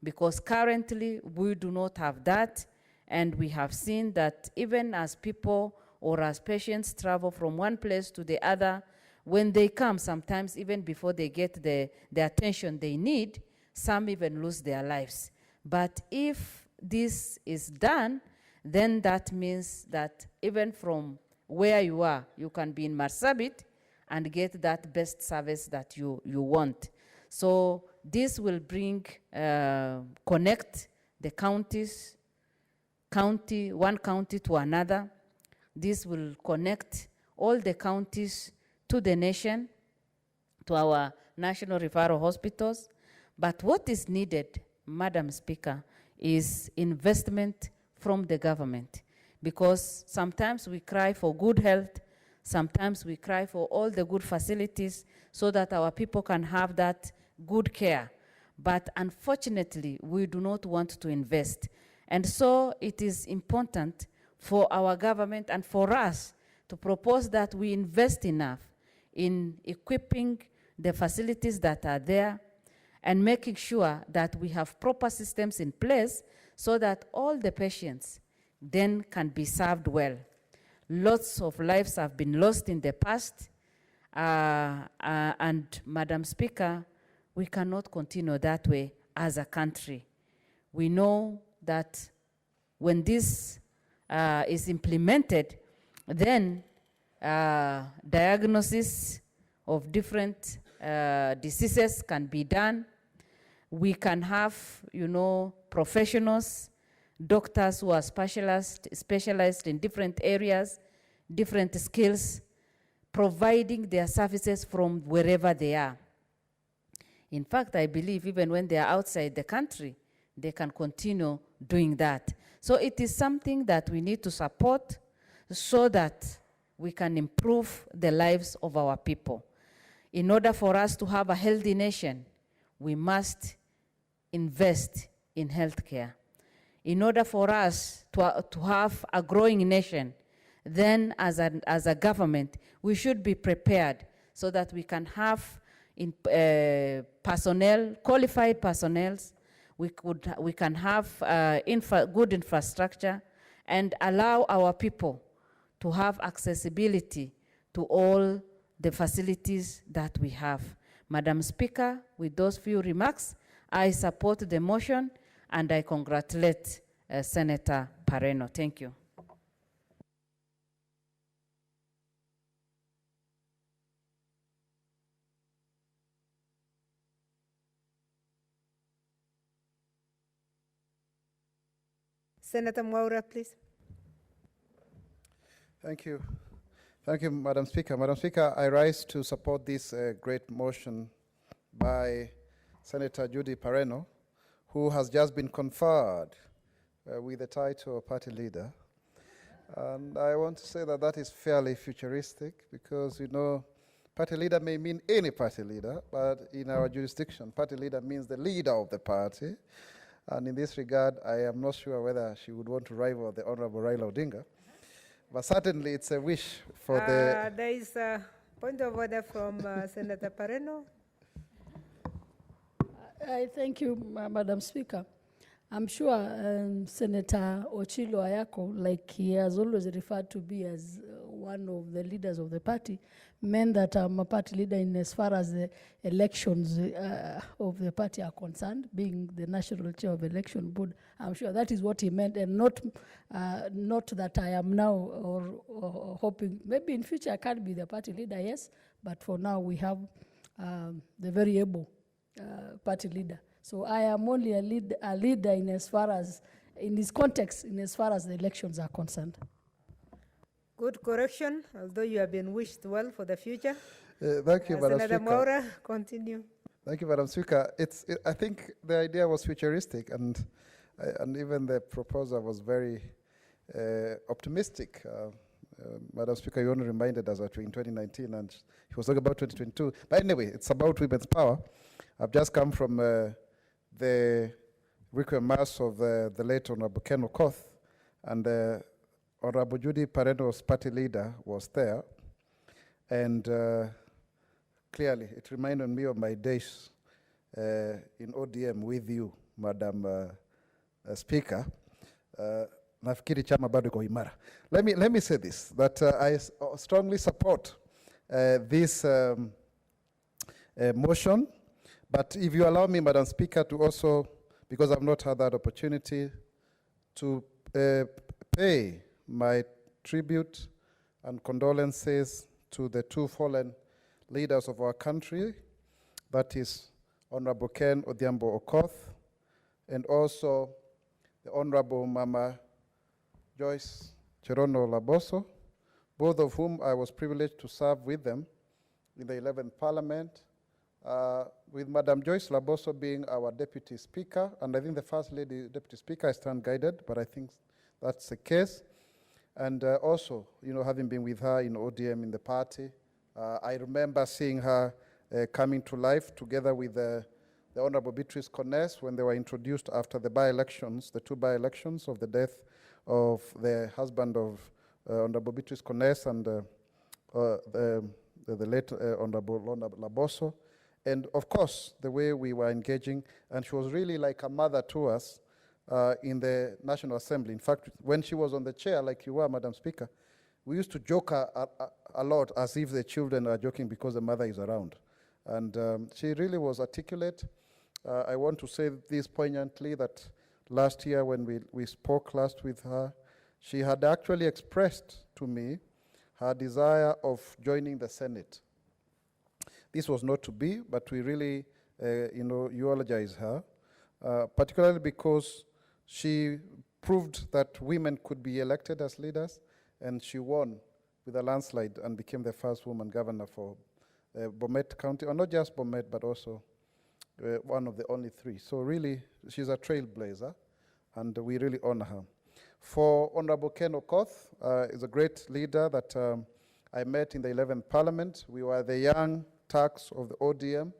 Speaker 9: because currently we do not have that, and we have seen that even as people or as patients travel from one place to the other, when they come, sometimes even before they get the attention they need, some even lose their lives. But if this is done, then that means that even from where you are, you can be in Marsabit and get that best service that you want. So this will bring, connect the counties, one county to another. This will connect all the counties to the nation, to our national referral hospitals. But what is needed, Madam Speaker, is investment from the government. Because sometimes we cry for good health, sometimes we cry for all the good facilities so that our people can have that good care. But unfortunately, we do not want to invest. And so it is important for our government and for us to propose that we invest enough in equipping the facilities that are there and making sure that we have proper systems in place so that all the patients then can be served well. Lots of lives have been lost in the past, and Madam Speaker, we cannot continue that way as a country. We know that when this is implemented, then diagnosis of different diseases can be done. We can have, you know, professionals, doctors who are specialized in different areas, different skills, providing their services from wherever they are. In fact, I believe even when they are outside the country, they can continue doing that. So it is something that we need to support so that we can improve the lives of our people. In order for us to have a healthy nation, we must invest in healthcare. In order for us to have a growing nation, then as a government, we should be prepared so that we can have personnel, qualified personnel, we can have good infrastructure and allow our people to have accessibility to all the facilities that we have. Madam Speaker, with those few remarks, I support the motion and I congratulate Senator Pareno. Thank you.
Speaker 22: Senator Mwaura, please.
Speaker 14: Thank you. Thank you, Madam Speaker. Madam Speaker, I rise to support this great motion by Senator Judy Pareno, who has just been conferred with the title of party leader. And I want to say that that is fairly futuristic because, you know, party leader may mean any party leader, but in our jurisdiction, party leader means the leader of the party. And in this regard, I am not sure whether she would want to rival the Honorable Raila Odinga. But certainly it's a wish for the...
Speaker 22: There is a point of order from Senator Pareno.
Speaker 18: I thank you, Madam Speaker. I'm sure Senator Ochilo Ayako, like he has always referred to me as one of the leaders of the party, meant that I'm a party leader in as far as the elections of the party are concerned, being the national chair of election board. I'm sure that is what he meant, and not that I am now or hoping, maybe in future I can be the party leader, yes, but for now we have the very able party leader. So I am only a leader in as far as, in this context, in as far as the elections are concerned.
Speaker 22: Good correction, although you have been wished well for the future.
Speaker 14: Thank you, Madam
Speaker 22: Senator
Speaker 14: Speaker.
Speaker 22: Mwaura, continue.
Speaker 14: Thank you, Madam Speaker. I think the idea was futuristic, and even the proposal was very optimistic. Madam Speaker, you only reminded us that we're in 2019, and he was talking about 2022. But anyway, it's about women's power. I've just come from the requiem mass of the late Honorable Ken Okoth, and Honorable Judy Pareno's party leader was there, and clearly it reminded me of my days in ODM with you, Madam Speaker. Nafikiri chama bado iko imara. Let me say this, that I strongly support this motion, but if you allow me, Madam Speaker, to also, because I've not had that opportunity, to pay my tribute and condolences to the two fallen leaders of our country, that is Honorable Ken Odhiambo Okoth, and also the Honorable Mama Joyce Cherono Laboso, both of whom I was privileged to serve with them in the 11th Parliament, with Madam Joyce Laboso being our Deputy Speaker, and I think the First Lady Deputy Speaker, I stand guided, but I think that's the case. And also, you know, having been with her in ODM in the party, I remember seeing her coming to life together with the Honorable Beatrice Coness when they were introduced after the by-elections, the two by-elections of the death of the husband of Honorable Beatrice Coness and the late Honorable Laboso. And of course, the way we were engaging, and she was really like a mother to us in the National Assembly. In fact, when she was on the chair, like you were, Madam Speaker, we used to joke a lot as if the children are joking because the mother is around. And she really was articulate. I want to say this poignantly, that last year when we spoke last with her, she had actually expressed to me her desire of joining the Senate. This was not to be, but we really, eulogize her, particularly because she proved that women could be elected as leaders, and she won with a landslide and became the first woman governor for Bomet County, or not just Bomet, but also one of the only three. So really, she's a trailblazer, and we really honor her. For Honorable Ken Okoth, is a great leader that I met in the 11th Parliament. We were the young Turks of the ODM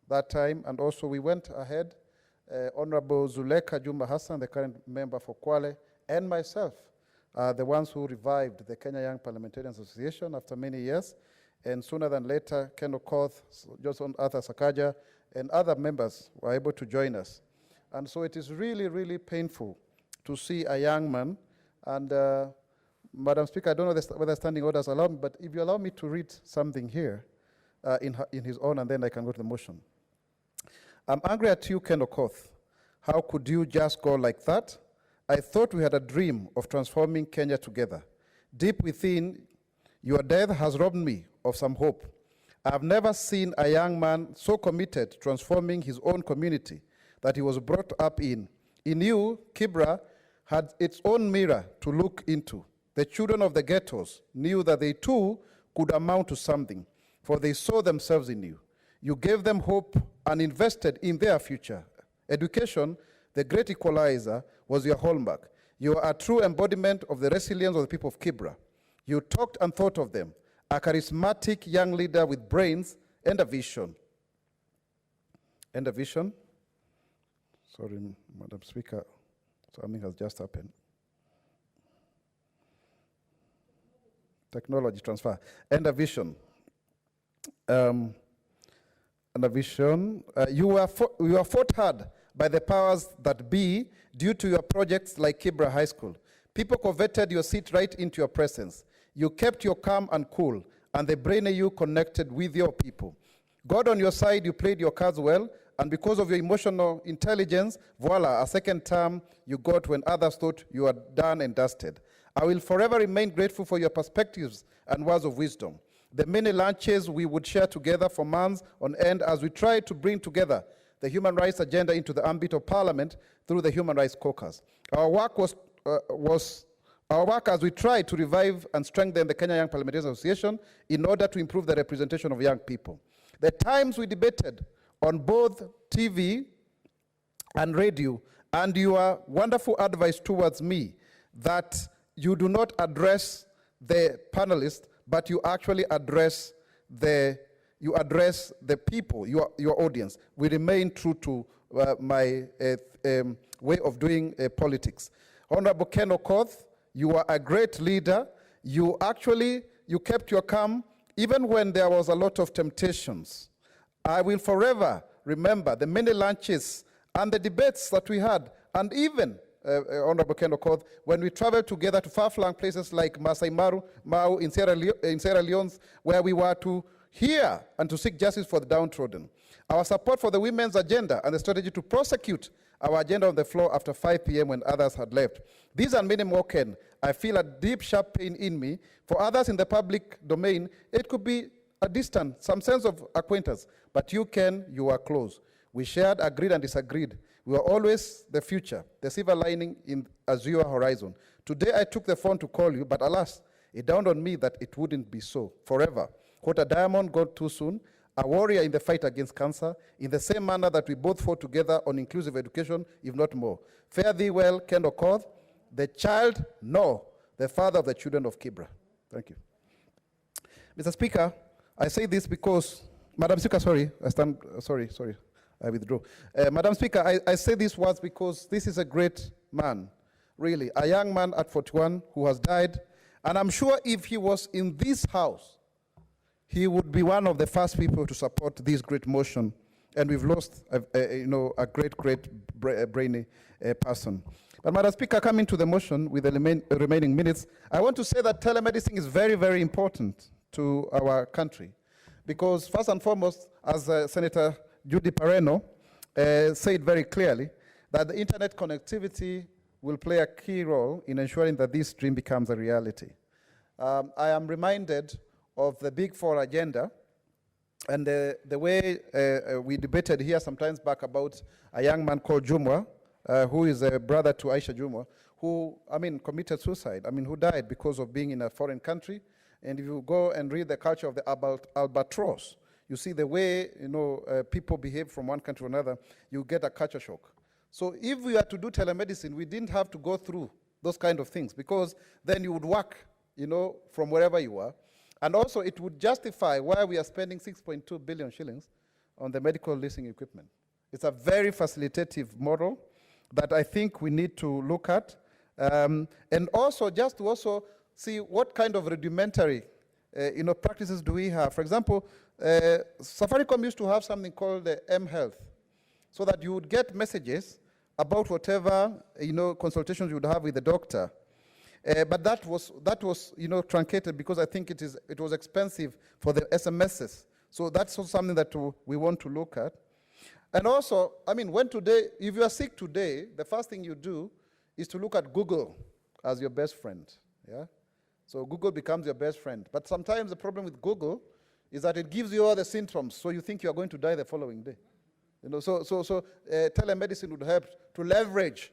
Speaker 14: that time, and also we went ahead, Honorable Zuleka Juma Hassan, the current member for Kwale, and myself, the ones who revived the Kenya Young Parliamentarians Association after many years, and sooner than later, Ken Okoth, Johnson Arthur Sakaja, and other members were able to join us. And so it is really, really painful to see a young man, and Madam Speaker, I don't know whether standing orders allow me, but if you allow me to read something here in his own, and then I can go to the motion. I'm angry at you, Ken Okoth. How could you just go like that? I thought we had a dream of transforming Kenya together. Deep within, your death has robbed me of some hope. I've never seen a young man so committed to transforming his own community that he was brought up in. In you, Kibra had its own mirror to look into. The children of the ghettos knew that they too could amount to something, for they saw themselves in you. You gave them hope and invested in their future. Education, the great equalizer, was your hallmark. You are a true embodiment of the resilience of the people of Kibra. You talked and thought of them, a charismatic young leader with brains and a vision. And a vision? Sorry, Madam Speaker, something has just happened. Technology transfer. And a vision. And a vision. You were fought hard by the powers that be due to your projects like Kibra High School. People coveted your seat right into your presence. You kept your calm and cool, and the brain in you connected with your people. God on your side, you played your cards well, and because of your emotional intelligence, voila, a second term you got when others thought you were done and dusted. I will forever remain grateful for your perspectives and words of wisdom. The many lunches we would share together for months on end as we tried to bring together the human rights agenda into the ambit of Parliament through the Human Rights Caucus. Our work as we tried to revive and strengthen the Kenya Young Parliamentarian Association in order to improve the representation of young people. The times we debated on both TV and radio, and your wonderful advice towards me that you do not address the panelists, but you actually address the people, your audience. We remain true to my way of doing politics. Honorable Ken Okoth, you are a great leader. You kept your calm even when there was a lot of temptations. I will forever remember the many lunches and the debates that we had, and even, Honorable Ken Okoth, when we traveled together to far-flung places like Masai Mau in Sierra Leone, where we were to hear and to seek justice for the downtrodden. Our support for the women's agenda and the strategy to prosecute our agenda on the floor after 5 p.m. when others had left. These and many more, Ken. I feel a deep, sharp pain in me. For others in the public domain, it could be a distant, some sense of acquaintance. But you, Ken, you are close. We shared, agreed, and disagreed. We were always the future, the silver lining in azure horizon. Today I took the phone to call you, but alas, it dawned on me that it wouldn't be so forever. What a diamond got too soon, a warrior in the fight against cancer, in the same manner that we both fought together on inclusive education, if not more. Fare thee well, Ken Okoth, the child, no, the father of the children of Kibra. Thank you. Mr. Speaker, I say this because, Madam Speaker, I withdraw. Madam Speaker, I say these words because this is a great man, really, a young man at 41 who has died, and I'm sure if he was in this house, he would be one of the first people to support this great motion, and we've lost a great brainy person. But Madam Speaker, coming to the motion with the remaining minutes, I want to say that telemedicine is very, very important to our country, because first and foremost, as Senator Judy Pareno said very clearly, that the internet connectivity will play a key role in ensuring that this dream becomes a reality. I am reminded of the Big Four agenda and the way we debated here sometimes back about a young man called Jumwa, who is a brother to Aisha Jumwa, who, committed suicide, who died because of being in a foreign country. And if you go and read the culture of the albatross, you see the way people behave from one country to another, you get a culture shock. So if we are to do telemedicine, we didn't have to go through those kind of things, because then you would work from wherever you are. And also it would justify why we are spending 6.2 billion shillings on the medical leasing equipment. It's a very facilitative model that I think we need to look at. And also just to also see what kind of rudimentary practices do we have. For example, Safaricom used to have something called the M-Health, so that you would get messages about whatever consultations you would have with the doctor. But that was truncated because I think it was expensive for the SMSs. So that's also something that we want to look at. And also, I mean, if you are sick today, the first thing you do is to look at Google as your best friend. Yeah. So Google becomes your best friend. But sometimes the problem with Google is that it gives you all the symptoms, so you think you are going to die the following day. So telemedicine would help to leverage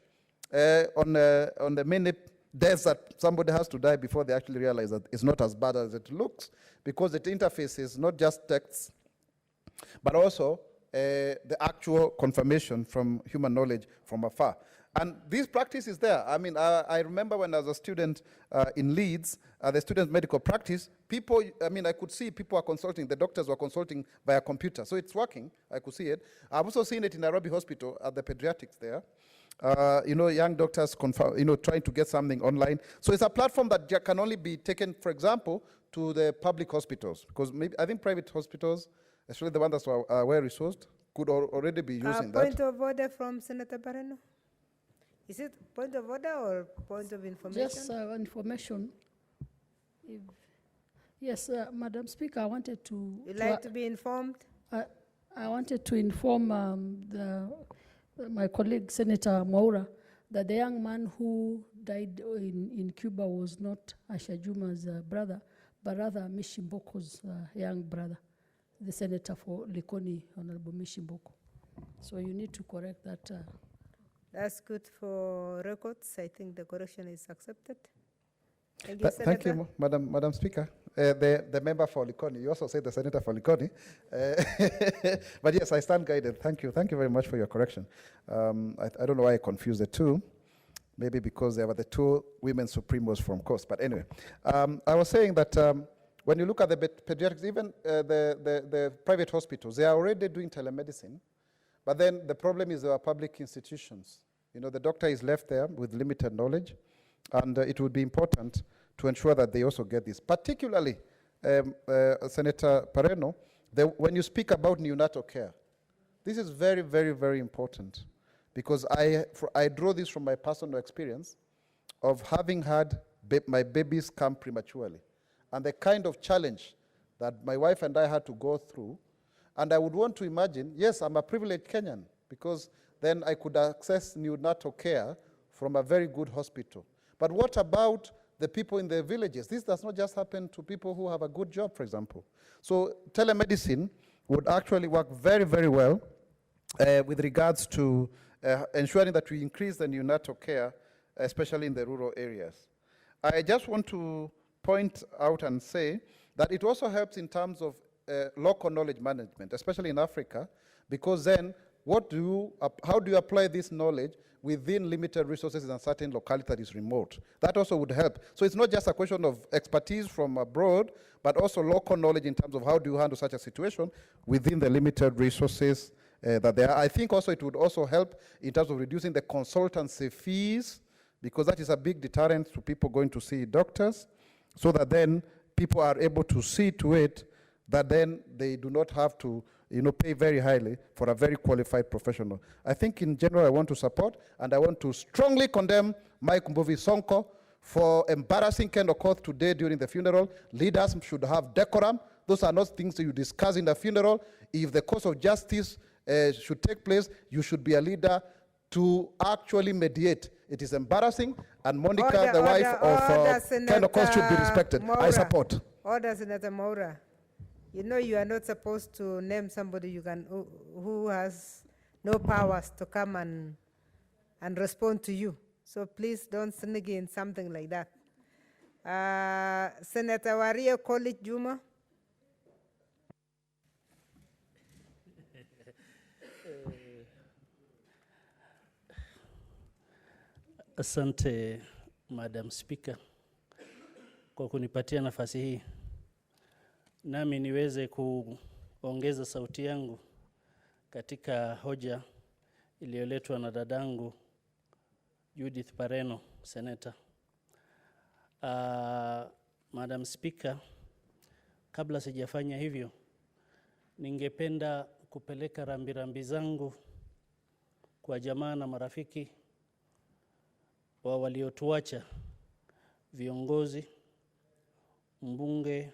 Speaker 14: on the many deaths that somebody has to die before they actually realize that it's not as bad as it looks, because it interfaces not just texts, but also the actual confirmation from human knowledge from afar. And this practice is there. I mean, I remember when I was a student in Leeds, the student medical practice, I could see people are consulting, the doctors were consulting via computer. So it's working, I could see it. I've also seen it in Nairobi Hospital at the pediatrics there. Young doctors trying to get something online. So it's a platform that can only be taken, for example, to the public hospitals, because I think private hospitals, especially the ones that are well-resourced, could already be using that.
Speaker 22: Point of order from Senator Pareno. Is it point of order or point of information?
Speaker 18: Just information. Yes, Madam Speaker, I wanted to...
Speaker 22: You'd like to be informed?
Speaker 18: I wanted to inform my colleague, Senator Mwaura, that the young man who died in Cuba was not Asha Juma's brother, but rather Mishimboko's young brother, the senator for Likoni, Honorable Mishimboko. So you need to correct that.
Speaker 22: That's good for records. I think the correction is accepted. Thank you, Senator.
Speaker 14: Thank you, Madam Speaker. The member for Likoni, you also said the senator for Likoni. But yes, I stand guided. Thank you. Thank you very much for your correction. I don't know why I confused the two. Maybe because there were the two women supremos from Coast. But anyway, I was saying that when you look at the pediatrics, even the private hospitals, they are already doing telemedicine. But then the problem is there are public institutions. The doctor is left there with limited knowledge, and it would be important to ensure that they also get this. Particularly, Senator Pareno, when you speak about neonatal care, this is very, very, very important, because I draw this from my personal experience of having had my babies come prematurely, and the kind of challenge that my wife and I had to go through. And I would want to imagine, yes, I'm a privileged Kenyan, because then I could access neonatal care from a very good hospital. But what about the people in the villages? This does not just happen to people who have a good job, for example. So telemedicine would actually work very, very well with regards to ensuring that we increase the neonatal care, especially in the rural areas. I just want to point out and say that it also helps in terms of local knowledge management, especially in Africa, because then how do you apply this knowledge within limited resources in a certain locality that is remote? That also would help. So it's not just a question of expertise from abroad, but also local knowledge in terms of how do you handle such a situation within the limited resources that there are. I think also it would also help in terms of reducing the consultancy fees, because that is a big deterrent to people going to see doctors, so that then people are able to see to it that then they do not have to pay very highly for a very qualified professional. I think in general I want to support, and I want to strongly condemn Mike Mbuvi Sonko for embarrassing Ken Okoth today during the funeral. Leaders should have decorum. Those are not things that you discuss in the funeral. If the cause of justice should take place, you should be a leader to actually mediate. It is embarrassing, and Monica, the wife of Ken Okoth, should be respected.
Speaker 22: Mwaura. I
Speaker 14: support.
Speaker 22: Order, Senator Mwaura. You are not supposed to name somebody who has no powers to come and respond to you. So please don't sneak in something like that. Senator Waria College Juma.
Speaker 10: Asante Madam Speaker kwa kunipatia nafasi hii, nami niweze kuongeza sauti yangu katika hoja iliyoletwa na dadangu Judith Pareno, Senator. Madam Speaker, kabla sijafanya hivyo, ningependa kupeleka rambirambi zangu kwa jamaa na marafiki wa waliotuacha viongozi, mbunge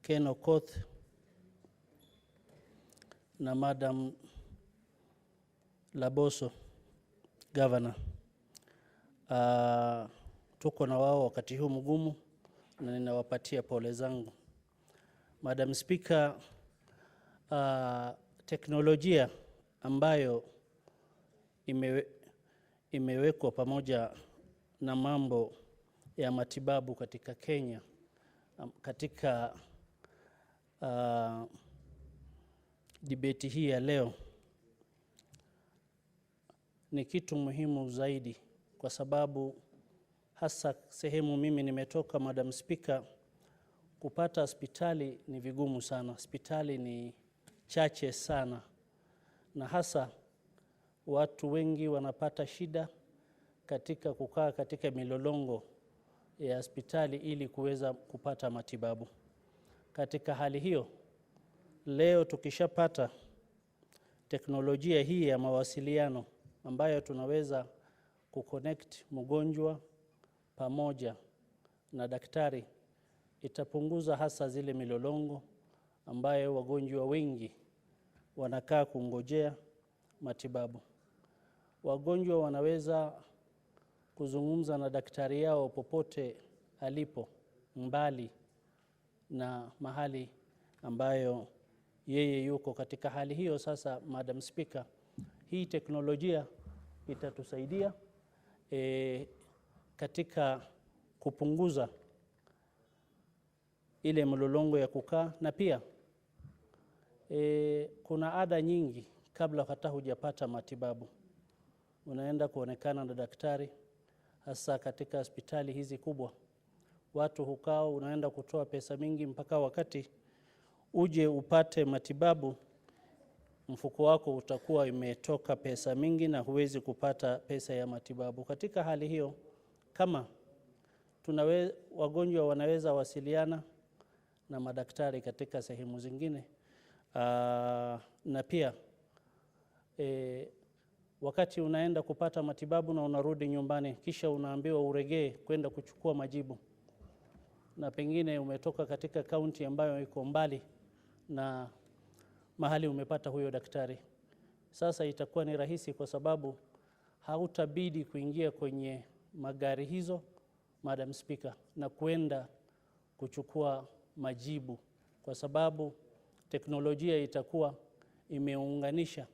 Speaker 10: Ken Okoth na Madam Laboso, Governor. Tuko na wao wakati huu mgumu na ninawapatia pole zangu. Madam Speaker, teknolojia ambayo imewekwa pamoja na mambo ya matibabu katika Kenya katika debate hii ya leo ni kitu muhimu zaidi, kwa sababu hasa sehemu mimi nimetoka, Madam Speaker, kupata hospitali ni vigumu sana. Hospitali ni chache sana, na hasa watu wengi wanapata shida katika kukaa katika milolongo ya hospitali ili kuweza kupata matibabu. Katika hali hiyo, leo tukishapata teknolojia hii ya mawasiliano ambayo tunaweza kuconnect mgonjwa pamoja na daktari, itapunguza hasa zile milolongo ambayo wagonjwa wengi wanakaa kungojea matibabu. Wagonjwa wanaweza kuzungumza na daktari yao popote alipo, mbali na mahali ambayo yeye yuko. Katika hali hiyo sasa, Madam Speaker, hii teknolojia itatusaidia katika kupunguza ile mlolongo ya kukaa, na pia kuna ada nyingi kabla hata hujapata matibabu. Unaenda kuonekana na daktari, hasa katika hospitali hizi kubwa. Watu hukaa, unaenda kutoa pesa mingi mpaka wakati uje upate matibabu, mfuko wako utakuwa imetoka pesa mingi na huwezi kupata pesa ya matibabu. Katika hali hiyo, kama wagonjwa wanaweza wasiliana na madaktari katika sehemu zingine, na pia wakati unaenda kupata matibabu na unarudi nyumbani, kisha unaambiwa uregee kwenda kuchukua majibu, na pengine umetoka katika kaunti ambayo iko mbali na mahali umepata huyo daktari, sasa itakuwa ni rahisi, kwa sababu hautabidi kuingia kwenye magari hizo, Madam Speaker, na kwenda kuchukua majibu, kwa sababu teknolojia itakuwa imeunganisha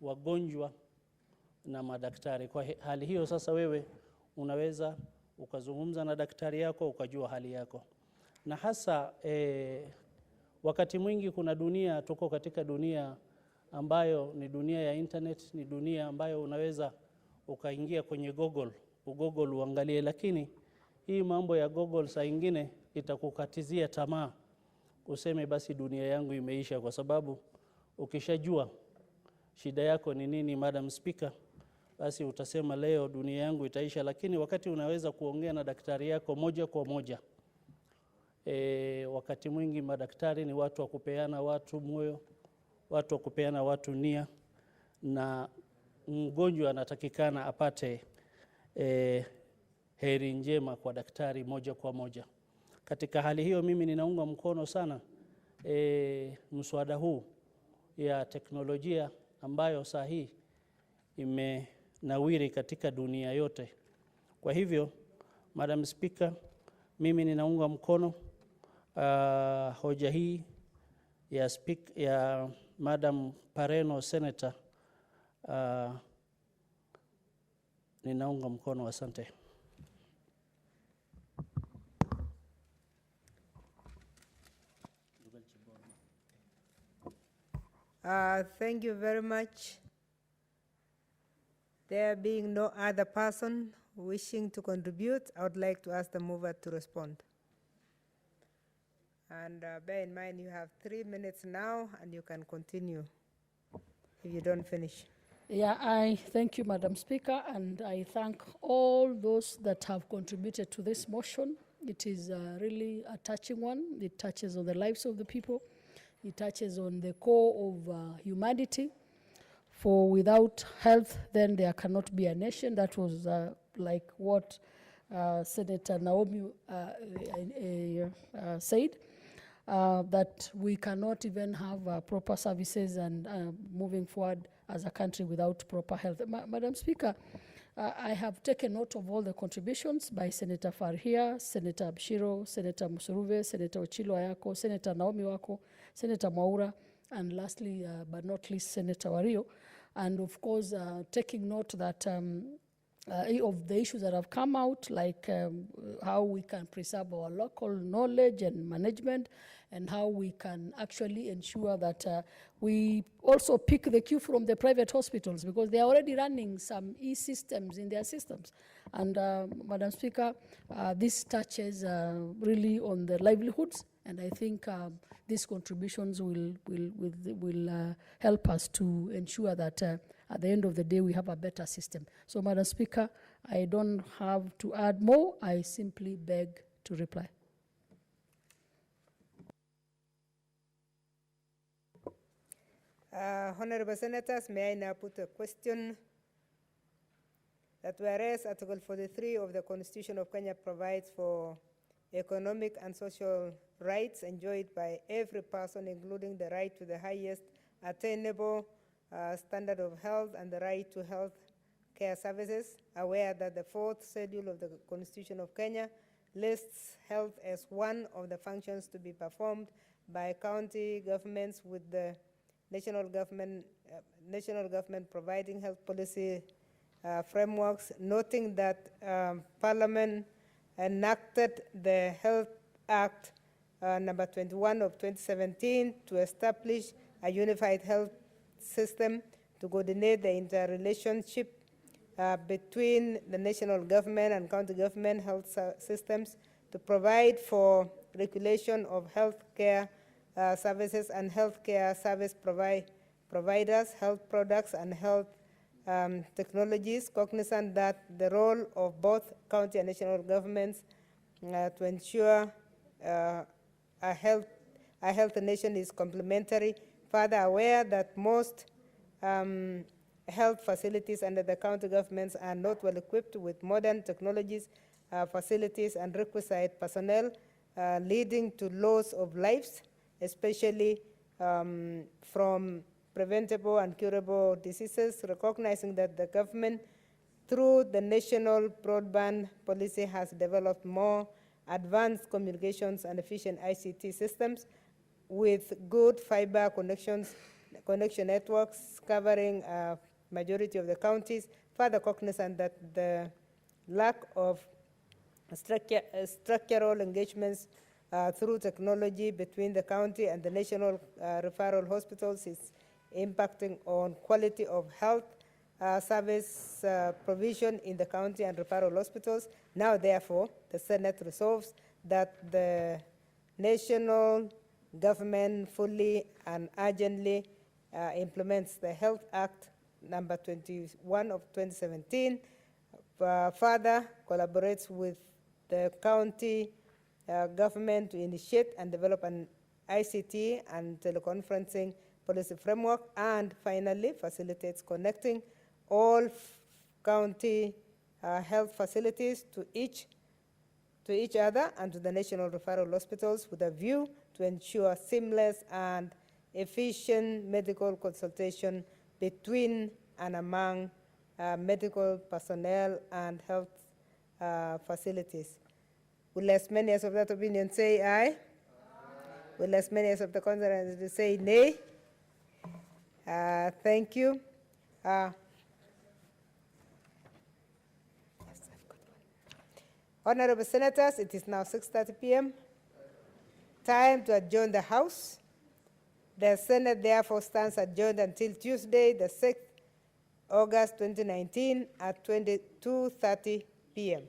Speaker 10: wagonjwa na madaktari. Kwa hali hiyo sasa, wewe unaweza ukazungumza na daktari yako ukajua hali yako. Na hasa wakati mwingi tuko katika dunia ambayo ni dunia ya internet, ni dunia ambayo unaweza ukaingia kwenye Google uangalie, lakini hii mambo ya Google saa ingine itakukatizia tamaa, useme basi dunia yangu imeisha, kwa sababu ukishajua shida yako ni nini, Madam Speaker, basi utasema leo dunia yangu itaisha. Lakini wakati unaweza kuongea na daktari yako moja kwa moja, wakati mwingi madaktari ni watu wa kupeana watu moyo, watu wa kupeana watu nia, na mgonjwa anatakikana apate heri njema kwa daktari moja kwa moja. Katika hali hiyo, mimi ninaunga mkono sana mswada huu ya teknolojia ambayo saa hii imenawiri katika dunia yote. Kwa hivyo, Madam Speaker, mimi ninaunga mkono hoja hii ya Madam Pareno Senator. Ninaunga mkono, asante.
Speaker 22: Thank you very much. There being no other person wishing to contribute, I would like to ask the mover to respond. And bear in mind, you have 3 minutes now, and you can continue if you don't finish.
Speaker 18: Yeah, I thank you, Madam Speaker, and I thank all those that have contributed to this motion. It is really a touching one. It touches on the lives of the people. It touches on the core of humanity. For without health, then there cannot be a nation. That was like what Senator Naomi said, that we cannot even have proper services and moving forward as a country without proper health. Madam Speaker, I have taken note of all the contributions by Senator Farhia, Senator Abshiro, Senator Musuruve, Senator Ochilo Ayako, Senator Naomi Wako, Senator Mwaura, and lastly, but not least, Senator Wario. And of course, taking note that of the issues that have come out, like how we can preserve our local knowledge and management, and how we can actually ensure that we also pick the cue from the private hospitals, because they are already running some e-systems in their systems. And Madam Speaker, this touches really on the livelihoods, and I think these contributions will help us to ensure that at the end of the day we have a better system. So, Madam Speaker, I don't have to add more. I simply beg to reply.
Speaker 22: Honorable Senators, may I now put a question that whereas Article 43 of the Constitution of Kenya provides for economic and social rights enjoyed by every person, including the right to the highest attainable standard of health and the right to health care services, aware that the 4th schedule of the Constitution of Kenya lists health as one of the functions to be performed by county governments, with the national government providing health policy frameworks, noting that Parliament enacted the Health Act number 21 of 2017 to establish a unified health system to coordinate the interrelationship between the national government and county government health systems, to provide for regulation of health care services and health care service providers, health products, and health technologies, cognizant that the role of both county and national governments to ensure a healthy nation is complementary. Further aware that most health facilities under the county governments are not well equipped with modern technologies, facilities, and requisite personnel, leading to loss of lives, especially from preventable and curable diseases, recognizing that the government, through the national broadband policy, has developed more advanced communications and efficient ICT systems with good fiber connection networks covering majority of the counties. Further cognizant that the lack of structural engagements through technology between the county and the national referral hospitals is impacting on quality of health service provision in the county and referral hospitals. Now, therefore, the Senate resolves that the national government fully and urgently implements the Health Act number 21 of 2017, further collaborates with the county government to initiate and develop an ICT and teleconferencing policy framework, and finally facilitates connecting all county health facilities to each other and to the national referral hospitals, with a view to ensure seamless and efficient medical consultation between and among medical personnel and health facilities. Will as many as of that opinion say aye? Aye. Will as many as of the contrary say nay? Thank you. Honorable Senators, it is now 6:30 p.m. Time to adjourn the House. The Senate therefore stands adjourned until Tuesday, the 6th August 2019 at 22:30 p.m.